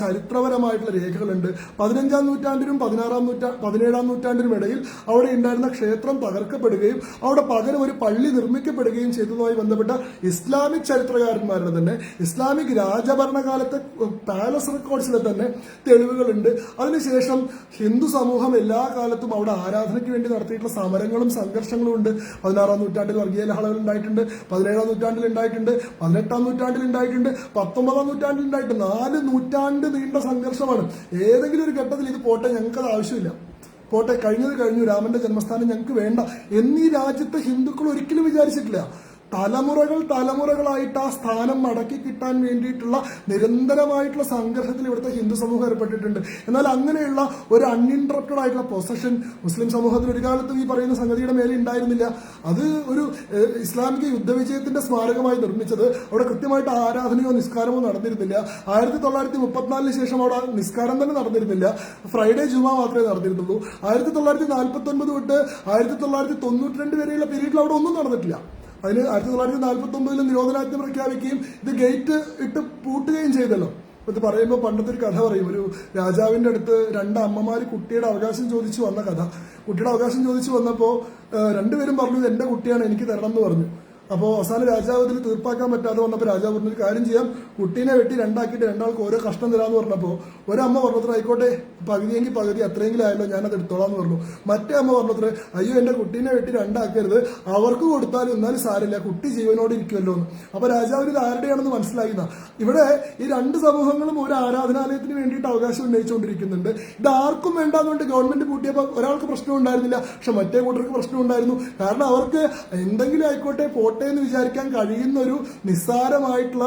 Speaker 1: ചരിത്രപരമായിട്ടുള്ള രേഖകളുണ്ട്. 15-ാം നൂറ്റാണ്ടിനും 17-ാം നൂറ്റാണ്ടിനും ഇടയിൽ അവിടെ ഉണ്ടായിരുന്ന ക്ഷേത്രം തകർക്കപ്പെടുകയും അവിടെ പകരം ഒരു പള്ളി നിർമ്മിക്കപ്പെടുകയും ചെയ്തതുമായി ബന്ധപ്പെട്ട ഇസ്ലാമിക് ചരിത്രകാരന്മാരുടെ തന്നെ ഇസ്ലാമിക് രാജഭരണകാലത്തെ പാലസ് റെക്കോർഡ്സിലെ തന്നെ തെളിവുകളുണ്ട്. അതിനുശേഷം ഹിന്ദു സമൂഹം എല്ലാ കാലത്തും അവിടെ ആരാധനയ്ക്ക് വേണ്ടി നടത്തിയിട്ടുള്ള സമരങ്ങളും സംഘർഷങ്ങളും ഉണ്ട്. 16-ാം നൂറ്റാണ്ടിൽ വർഗീയ ലഹളകൾ ഉണ്ടായിട്ടുണ്ട്, 17-ാം നൂറ്റാണ്ടിൽ ഉണ്ടായിട്ടുണ്ട്, 18-ാം നൂറ്റാണ്ടിൽ ഉണ്ടായിട്ടുണ്ട്, 19-ാം നൂറ്റാണ്ടിൽ ഉണ്ടായിട്ടുണ്ട്. 4 നൂറ്റാണ്ട് നീണ്ട സംഘർഷമാണ്. ഏതെങ്കിലും ഒരു ഘട്ടത്തിൽ ഇത് പോട്ടെ, ഞങ്ങൾക്കത് ആവശ്യമില്ല, പോട്ടെ, കഴിഞ്ഞത് കഴിഞ്ഞു, രാമന്റെ ജന്മസ്ഥാനം ഞങ്ങൾക്ക് വേണ്ട എന്നീ രാജ്യത്തെ ഹിന്ദുക്കൾ ഒരിക്കലും വിചാരിച്ചിട്ടില്ല. തലമുറകളായിട്ട് ആ സ്ഥാനം മടക്കി കിട്ടാൻ വേണ്ടിയിട്ടുള്ള നിരന്തരമായിട്ടുള്ള സംഘർഷത്തിൽ ഇവിടുത്തെ ഹിന്ദു സമൂഹം ഏർപ്പെട്ടിട്ടുണ്ട്. എന്നാൽ അങ്ങനെയുള്ള ഒരു അൺഇൻട്രപ്റ്റഡ് ആയിട്ടുള്ള പൊസഷൻ മുസ്ലിം സമൂഹത്തിന് ഒരു കാലത്തും ഈ പറയുന്ന സംഗതിയുടെ മേലെ ഉണ്ടായിരുന്നില്ല. അത് ഒരു ഇസ്ലാമിക യുദ്ധവിജയത്തിന്റെ സ്മാരകമായി നിർമ്മിച്ചത് അവിടെ കൃത്യമായിട്ട് ആരാധനയോ നിസ്കാരമോ നടന്നിരുന്നില്ല. 1934 ശേഷം അവിടെ നിസ്കാരം തന്നെ നടന്നിരുന്നില്ല, ഫ്രൈഡേ ജുമ മാത്രമേ നടന്നിരുന്നുള്ളൂ. 1949 തൊട്ട് 1992 വരെയുള്ള പീരീഡിൽ അവിടെ ഒന്നും നടന്നിട്ടില്ല. അതിന് 1949 നിരോധനാജ്ഞ പ്രഖ്യാപിക്കുകയും ഇത് ഗേറ്റ് ഇട്ട് പൂട്ടുകയും ചെയ്തല്ലോ. ഇത് പറയുമ്പോൾ പണ്ടത്തെ ഒരു കഥ പറയും. ഒരു രാജാവിന്റെ അടുത്ത് 2 അമ്മമാര് കുട്ടിയുടെ അവകാശം ചോദിച്ചു വന്ന കഥ. കുട്ടിയുടെ അവകാശം ചോദിച്ചു വന്നപ്പോൾ രണ്ടുപേരും പറഞ്ഞു എന്റെ കുട്ടിയാണ്, എനിക്ക് തരണം എന്ന് പറഞ്ഞു. അപ്പോൾ അവസാനം രാജാവ് ഇതിൽ തീർപ്പാക്കാൻ പറ്റാതെ വന്നപ്പോൾ രാജാവ് പറഞ്ഞൊരു കാര്യം ചെയ്യാം, കുട്ടീനെ വെട്ടി 2 ആക്കിയിട്ട് 2 ആൾക്ക് ഓരോ കഷ്ണം തരാമെന്ന് പറഞ്ഞപ്പോൾ ഒരമ്മ പറഞ്ഞത്ര ആയിക്കോട്ടെ, പകുതിയെങ്കിൽ പകുതി, അത്രയെങ്കിലും ആയല്ലോ, ഞാനത് എടുത്തോളാം എന്ന് പറഞ്ഞു. മറ്റേ അമ്മ പറഞ്ഞത്ര അയ്യോ എന്റെ കുട്ടീനെ വെട്ടി 2 ആക്കരുത്, അവർക്ക് കൊടുത്താലും എന്നാലും സാരില്ല, കുട്ടി ജീവനോട് ഇരിക്കുമല്ലോ എന്ന്. അപ്പൊ രാജാവിന് ഇത് ആരുടെയാണെന്ന് മനസ്സിലാക്കുന്ന. ഇവിടെ ഈ 2 സമൂഹങ്ങളും ഒരു ആരാധനാലയത്തിന് വേണ്ടിയിട്ട് അവകാശം ഉന്നയിച്ചുകൊണ്ടിരിക്കുന്നുണ്ട്. ഇത് ആർക്കും വേണ്ടാന്നുകൊണ്ട് ഗവൺമെന്റ് പൂട്ടിയപ്പോൾ ഒരാൾക്ക് പ്രശ്നം ഉണ്ടായിരുന്നില്ല, പക്ഷെ മറ്റേ കൂട്ടർക്ക് പ്രശ്നം ഉണ്ടായിരുന്നു. കാരണം അവർക്ക് എന്തെങ്കിലും ആയിക്കോട്ടെ പോട്ടെ എന്ന് വിചാരിക്കാൻ കഴിയുന്ന ഒരു നിസ്സാരമായിട്ടുള്ള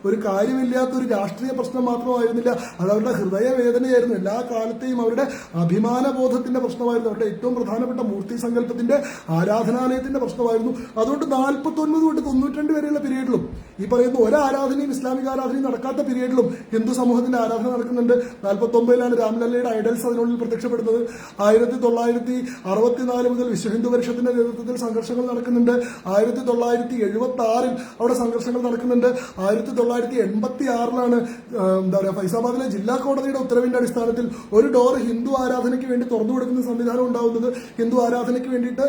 Speaker 1: ഒരു കാര്യമില്ലാത്ത ഒരു രാഷ്ട്രീയ പ്രശ്നം മാത്രമായിരുന്നില്ല, അത് അവരുടെ ഹൃദയവേദനയായിരുന്നു. എല്ലാ കാലത്തെയും അവരുടെ അഭിമാനബോധത്തിന്റെ പ്രശ്നമായിരുന്നു, അവരുടെ ഏറ്റവും പ്രധാനപ്പെട്ട മൂർത്തി സങ്കല്പത്തിന്റെ ആരാധനാലയത്തിന്റെ പ്രശ്നമായിരുന്നു. അതുകൊണ്ട് 49 തൊട്ട് 92 വരെയുള്ള പീരീഡിലും ഈ പറയുന്ന ഒരു ആരാധനയും ഇസ്ലാമിക ആരാധനയും നടക്കാത്ത പീരീഡിലും ഹിന്ദു സമൂഹത്തിന്റെ ആരാധന നടക്കുന്നുണ്ട്. 49-ലാണ് രാംലല്ലയുടെ ഐഡൽസ് അതിനുള്ളിൽ പ്രത്യക്ഷപ്പെടുന്നത്. 1964 മുതൽ വിശ്വ ഹിന്ദു പരിഷത്തിന്റെ നേതൃത്വത്തിൽ സംഘർഷങ്ങൾ നടക്കുന്നുണ്ട്. 1976 അവിടെ സംഘർഷങ്ങൾ നടക്കുന്നുണ്ട്. 1986 ഫൈസാബാദിലെ ജില്ലാ കോടതിയുടെ ഉത്തരവിന്റെ അടിസ്ഥാനത്തിൽ ഒരു ഡോർ ഹിന്ദു ആരാധനയ്ക്ക് വേണ്ടി തുറന്നു കൊടുക്കുന്ന സംവിധാനം ഉണ്ടാവുന്നത്. ഹിന്ദു ആരാധനയ്ക്ക് വേണ്ടിയിട്ട്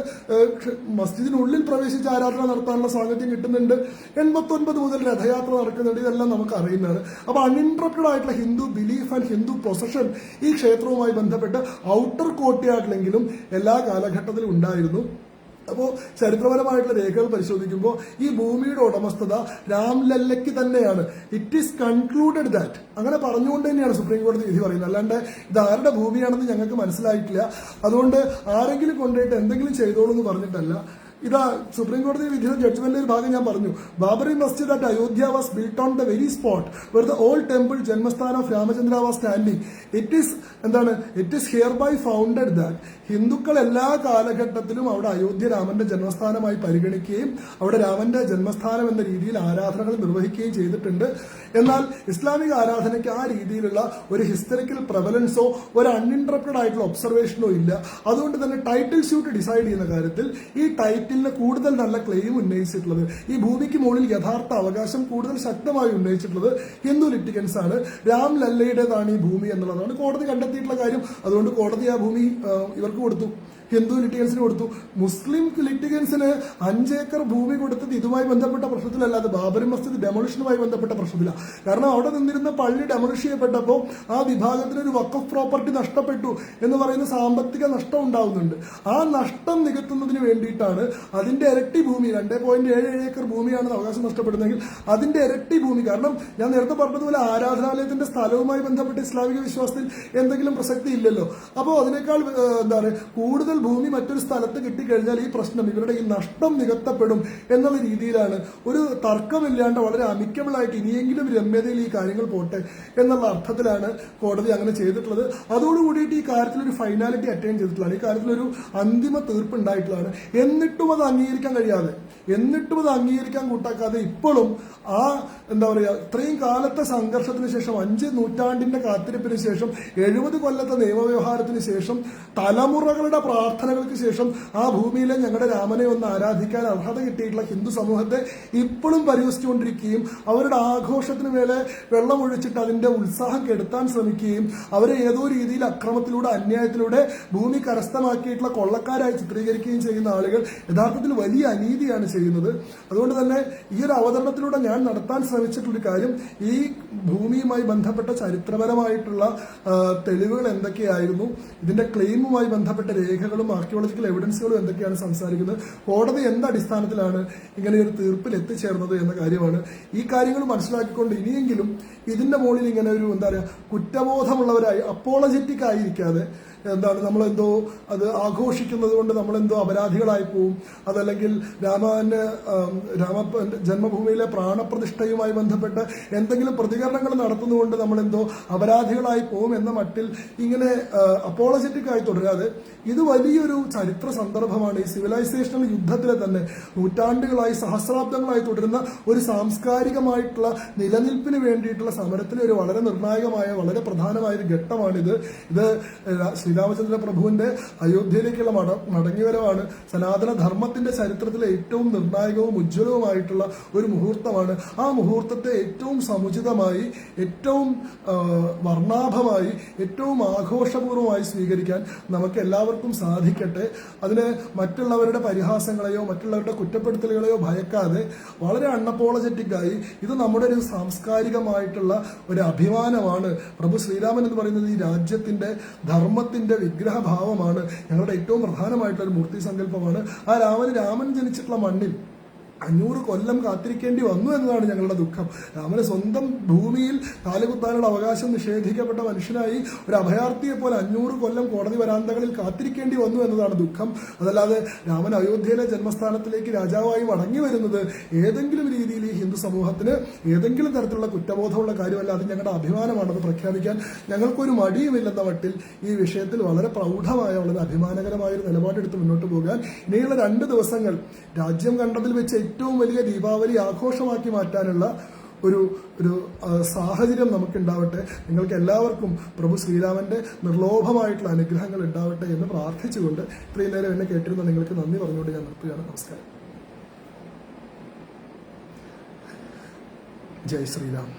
Speaker 1: മസ്ജിദിനുള്ളിൽ പ്രവേശിച്ച് ആരാധന നടത്താനുള്ള സാഹചര്യം കിട്ടുന്നുണ്ട്. 89 മുതൽ രഥയാത്ര നടക്കുന്നുണ്ട്. ഇതെല്ലാം നമുക്ക് അറിയുന്നതാണ്. അപ്പൊ അൺഇൻട്രപ്റ്റഡ് ആയിട്ടുള്ള Hindu belief and Hindu procession ഈ ക്ഷേത്രവുമായി ബന്ധപ്പെട്ട് ഔട്ടർ കോർട്ട്യാർഡിലെങ്കിലും എല്ലാ കാലഘട്ടത്തിലും ഉണ്ടായിരുന്നു. അപ്പോൾ ചരിത്രപരമായിട്ടുള്ള രേഖകൾ പരിശോധിക്കുമ്പോൾ ഈ ഭൂമിയുടെ ഉടമസ്ഥത രാംലല്ലയ്ക്ക് തന്നെയാണ്. ഇറ്റ് ഈസ് കൺക്ലൂഡഡ് ദാറ്റ്, അങ്ങനെ പറഞ്ഞുകൊണ്ട് തന്നെയാണ് സുപ്രീം കോടതി വിധി പറയുന്നത്. അല്ലാണ്ട് ഇത് ആരുടെ ഭൂമിയാണെന്ന് ഞങ്ങൾക്ക് മനസ്സിലായിട്ടില്ല, അതുകൊണ്ട് ആരെങ്കിലും കൊണ്ടുപോയിട്ട് എന്തെങ്കിലും ചെയ്തോളൂ എന്ന് പറഞ്ഞിട്ടല്ല. ഇതാ സുപ്രീം കോടതി വിധിയുടെ ജഡ്ജ്മെന്റിന്റെ ഒരു ഭാഗം ഞാൻ പറഞ്ഞു. Babri Masjid at Ayodhya was built on the very spot where the old temple Janmasthan of Ramachandra was standing. It is here by founded that ഹിന്ദുക്കൾ എല്ലാ കാലഘട്ടത്തിലും അവിടെ അയോധ്യ രാമന്റെ ജന്മസ്ഥാനമായി പരിഗണിക്കുകയും അവിടെ രാമന്റെ ജന്മസ്ഥാനം എന്ന രീതിയിൽ ആരാധനകൾ നിർവഹിക്കുകയും ചെയ്തിട്ടുണ്ട് എന്നാൽ ഇസ്ലാമിക ആരാധനയ്ക്ക് ആ രീതിയിലുള്ള ഒരു ഹിസ്റ്ററിക്കൽ പ്രവലൻസോ ഒരു അൺഇൻറ്ററപ്റ്റഡ് ആയിട്ടുള്ള ഒബ്സർവേഷനോ ഇല്ല. അതുകൊണ്ട് തന്നെ ടൈറ്റിൽ സ്യൂട്ട് ഡിസൈഡ് ചെയ്യുന്ന കാര്യത്തിൽ ഈ ടൈറ്റിലിന് കൂടുതൽ നല്ല ക്ലെയിം ഉന്നയിച്ചിട്ടുള്ളത്, ഈ ഭൂമിക്ക് മുകളിൽ യഥാർത്ഥ അവകാശം കൂടുതൽ ശക്തമായി ഉന്നയിച്ചിട്ടുള്ളത് ഹിന്ദു ലിറ്റിഗൻസ് ആണ്. രാം ലല്ലയുടേതാണ് ഈ ഭൂമി എന്നുള്ളതാണ് കോടതി കണ്ടെത്തിയിട്ടുള്ള കാര്യം. അതുകൊണ്ട് കോടതി ആ ഭൂമി ഇവർക്ക് കൊടുത്തു, ഹിന്ദു ലിറ്റിഗൻസിന് കൊടുത്തു. മുസ്ലിം ലിറ്റിഗൻസിന് 5 ഏക്കർ ഭൂമി കൊടുത്തത് ഇതുമായി ബന്ധപ്പെട്ട പ്രശ്നത്തിലല്ല, അത് ബാബരി മസ്ജിദ് ഡെമോളിഷനുമായി ബന്ധപ്പെട്ട പ്രശ്നത്തിലാണ്. കാരണം അവിടെ നിന്നിരുന്ന പള്ളി ഡെമോളിഷ് ചെയ്യപ്പെട്ടപ്പോൾ ആ വിഭാഗത്തിന് ഒരു വഖഫ് പ്രോപ്പർട്ടി നഷ്ടപ്പെട്ടു എന്ന് പറയുന്ന സാമ്പത്തിക നഷ്ടം ഉണ്ടാവുന്നുണ്ട്. ആ നഷ്ടം നികത്തുന്നതിന് വേണ്ടിയിട്ടാണ് അതിന്റെ ഇരട്ടി ഭൂമി, 2.77 ഏക്കർ ഭൂമിയാണ് അവകാശം നഷ്ടപ്പെടുന്നതെങ്കിൽ അതിന്റെ ഇരട്ടി ഭൂമി. കാരണം ഞാൻ നേരത്തെ പറഞ്ഞതുപോലെ ആരാധനാലയത്തിന്റെ സ്ഥലവുമായി ബന്ധപ്പെട്ട് ഇസ്ലാമിക വിശ്വാസത്തിൽ എന്തെങ്കിലും പ്രസക്തി ഇല്ലല്ലോ. അപ്പോൾ അതിനേക്കാൾ എന്താ പറയുക, കൂടുതൽ ഭൂമി മറ്റൊരു സ്ഥലത്ത് കിട്ടിക്കഴിഞ്ഞാൽ ഈ പ്രശ്നം, ഇവരുടെ ഈ നഷ്ടം നികത്തപ്പെടും എന്നുള്ള രീതിയിലാണ് ഒരു തർക്കമില്ലാണ്ട് വളരെ അമിക്കബിൾ ആയിട്ട് ഇനിയെങ്കിലും രമ്യതയിൽ ഈ കാര്യങ്ങൾ പോട്ടെ എന്നുള്ള അർത്ഥത്തിലാണ് കോടതി അങ്ങനെ ചെയ്തിട്ടുള്ളത്. അതോടുകൂടിയിട്ട് ഈ കാര്യത്തിൽ ഒരു ഫൈനാലിറ്റി അറ്റൈൻ ചെയ്തിട്ടുള്ളതാണ്, ഈ കാര്യത്തിൽ ഒരു അന്തിമ തീർപ്പ് ഉണ്ടായിട്ടുള്ളതാണ്. എന്നിട്ടും അത് അംഗീകരിക്കാൻ കഴിയാതെ, എന്നിട്ടും അത് അംഗീകരിക്കാൻ കൂട്ടാക്കാതെ ഇപ്പോഴും ആ എന്താ പറയുക, ഇത്രയും കാലത്തെ സംഘർഷത്തിന് ശേഷം, 5 നൂറ്റാണ്ടിന്റെ കാത്തിരിപ്പിന് ശേഷം, 70 കൊല്ലത്തെ നിയമവ്യവഹാരത്തിന് ശേഷം, തലമുറകളുടെ പ്രാർത്ഥനകൾക്ക് ശേഷം ആ ഭൂമിയിലെ ഞങ്ങളുടെ രാമനെ ഒന്ന് ആരാധിക്കാൻ അർഹത കിട്ടിയിട്ടുള്ള ഹിന്ദു സമൂഹത്തെ ഇപ്പോഴും പരിഹസിച്ചുകൊണ്ടിരിക്കുകയും അവരുടെ ആഘോഷത്തിന് മേലെ വെള്ളമൊഴിച്ചിട്ട് അതിന്റെ ഉത്സാഹം കെടുത്താൻ ശ്രമിക്കുകയും അവരെ ഏതോ രീതിയിൽ അക്രമത്തിലൂടെ അന്യായത്തിലൂടെ ഭൂമി കരസ്ഥമാക്കിയിട്ടുള്ള കൊള്ളക്കാരായി ചിത്രീകരിക്കുകയും ചെയ്യുന്ന ആളുകൾ യഥാർത്ഥത്തിൽ വലിയ അനീതിയാണ് ചെയ്യുന്നത്. അതുകൊണ്ട് തന്നെ ഈ ഒരു അവതരണത്തിലൂടെ ഞാൻ നടത്താൻ ശ്രമിച്ചിട്ടുള്ള കാര്യം, ഈ ഭൂമിയുമായി ബന്ധപ്പെട്ട ചരിത്രപരമായിട്ടുള്ള തെളിവുകൾ എന്തൊക്കെയായിരുന്നു, ഇതിന്റെ ക്ലെയിമുമായി ബന്ധപ്പെട്ട രേഖകളും ആർക്കിയോളജിക്കൽ എവിഡൻസുകളും എന്തൊക്കെയാണ് സംസാരിക്കുന്നത്, കോടതി എന്ത് അടിസ്ഥാനത്തിലാണ് ഇങ്ങനെ ഒരു തീർപ്പിൽ എത്തിച്ചേർന്നത് എന്ന കാര്യമാണ്. ഈ കാര്യങ്ങൾ മനസ്സിലാക്കിക്കൊണ്ട് ഇനിയെങ്കിലും ഇതിന്റെ മുകളിൽ ഇങ്ങനെ ഒരു എന്താ പറയുക, കുറ്റബോധമുള്ളവരായി അപ്പോളജറ്റിക് ആയിരിക്കാതെ, എന്താണ് നമ്മളെന്തോ അത് ആഘോഷിക്കുന്നത് കൊണ്ട് നമ്മളെന്തോ അപരാധികളായി പോവും, അതല്ലെങ്കിൽ രാമ ജന്മഭൂമിയിലെ പ്രാണപ്രതിഷ്ഠയുമായി ബന്ധപ്പെട്ട് എന്തെങ്കിലും പ്രതികരണങ്ങൾ നടത്തുന്നതുകൊണ്ട് നമ്മളെന്തോ അപരാധികളായി പോവും എന്ന മട്ടിൽ ഇങ്ങനെ അപ്പോളജറ്റിക് ആയി തുടരാതെ, ഇത് വലിയൊരു ചരിത്ര സന്ദർഭമാണ്. ഈ സിവിലൈസേഷണൽ യുദ്ധത്തിലെ തന്നെ നൂറ്റാണ്ടുകളായി സഹസ്രാബ്ദങ്ങളായി തുടരുന്ന ഒരു സാംസ്കാരികമായിട്ടുള്ള നിലനിൽപ്പിന് വേണ്ടിയിട്ടുള്ള സമരത്തിലെ ഒരു വളരെ നിർണായകമായ, വളരെ പ്രധാനമായ ഒരു ഘട്ടമാണിത്. ഇത് ശ്രീരാമചന്ദ്ര പ്രഭുവിന്റെ അയോധ്യയിലേക്കുള്ള മടങ്ങിവരവാണ്. സനാതന ധർമ്മത്തിന്റെ ചരിത്രത്തിലെ ഏറ്റവും നിർണായകവും ഉജ്ജ്വലവുമായിട്ടുള്ള ഒരു മുഹൂർത്തമാണ്. ആ മുഹൂർത്തത്തെ ഏറ്റവും സമുചിതമായി, ഏറ്റവും വർണ്ണാഭമായി, ഏറ്റവും ആഘോഷപൂർവ്വമായി സ്വീകരിക്കാൻ നമുക്ക് എല്ലാവർക്കും സാധിക്കട്ടെ. അതിന് മറ്റുള്ളവരുടെ പരിഹാസങ്ങളെയോ മറ്റുള്ളവരുടെ കുറ്റപ്പെടുത്തലുകളെയോ ഭയക്കാതെ വളരെ അൺഅപ്പോളജറ്റിക്കായി, ഇത് നമ്മുടെ ഒരു സാംസ്കാരികമായിട്ടുള്ള ഒരു അഭിമാനമാണ്. പ്രഭു ശ്രീരാമൻ എന്ന് പറയുന്നത് ഈ രാജ്യത്തിന്റെ ധർമ്മത്തിന്റെ വിഗ്രഹഭാവമാണ്, ഞങ്ങളുടെ ഏറ്റവും പ്രധാനമായിട്ടുള്ള ഒരു മൂർത്തി സങ്കല്പമാണ്. ആ രാമൻ ജനിച്ചിട്ടുള്ള മണ്ണിൽ 500 കൊല്ലം കാത്തിരിക്കേണ്ടി വന്നു എന്നതാണ് ഞങ്ങളുടെ ദുഃഖം. രാമന് സ്വന്തം ഭൂമിയിൽ കാലുകുത്താനുള്ള അവകാശം നിഷേധിക്കപ്പെട്ട മനുഷ്യനായി ഒരു അഭയാർത്ഥിയെ പോലെ 500 കൊല്ലം കോടതി വരാന്തകളിൽ കാത്തിരിക്കേണ്ടി വന്നു എന്നതാണ് ദുഃഖം. അതല്ലാതെ രാമൻ അയോധ്യയിലെ ജന്മസ്ഥാനത്തിലേക്ക് രാജാവായി മടങ്ങി വരുന്നത് ഏതെങ്കിലും രീതിയിൽ ഈ ഹിന്ദു സമൂഹത്തിന് ഏതെങ്കിലും തരത്തിലുള്ള കുറ്റബോധമുള്ള കാര്യമല്ല, അത് ഞങ്ങളുടെ അഭിമാനമാണെന്ന് പ്രഖ്യാപിക്കാൻ ഞങ്ങൾക്കൊരു മടിയുമില്ലെന്ന മട്ടിൽ ഈ വിഷയത്തിൽ വളരെ പ്രൗഢമായ, വളരെ അഭിമാനകരമായ ഒരു നിലപാടെടുത്ത് മുന്നോട്ട് പോകാൻ ഇനിയുള്ള 2 ദിവസങ്ങൾ രാജ്യം കണ്ടതിൽ വെച്ച് ഏറ്റവും വലിയ ദീപാവലി ആഘോഷമാക്കി മാറ്റാനുള്ള ഒരു സാഹചര്യം നമുക്കുണ്ടാവട്ടെ. നിങ്ങൾക്ക് എല്ലാവർക്കും പ്രഭു ശ്രീരാമന്റെ നിർലോഭമായിട്ടുള്ള അനുഗ്രഹങ്ങൾ ഉണ്ടാവട്ടെ എന്ന് പ്രാർത്ഥിച്ചുകൊണ്ട് ഇത്രയും നേരം എന്നെ കേട്ടിരുന്ന നിങ്ങൾക്ക് നന്ദി പറഞ്ഞുകൊണ്ട് ഞാൻ നിർത്തുകയാണ്. നമസ്കാരം. ജയ് ശ്രീരാം.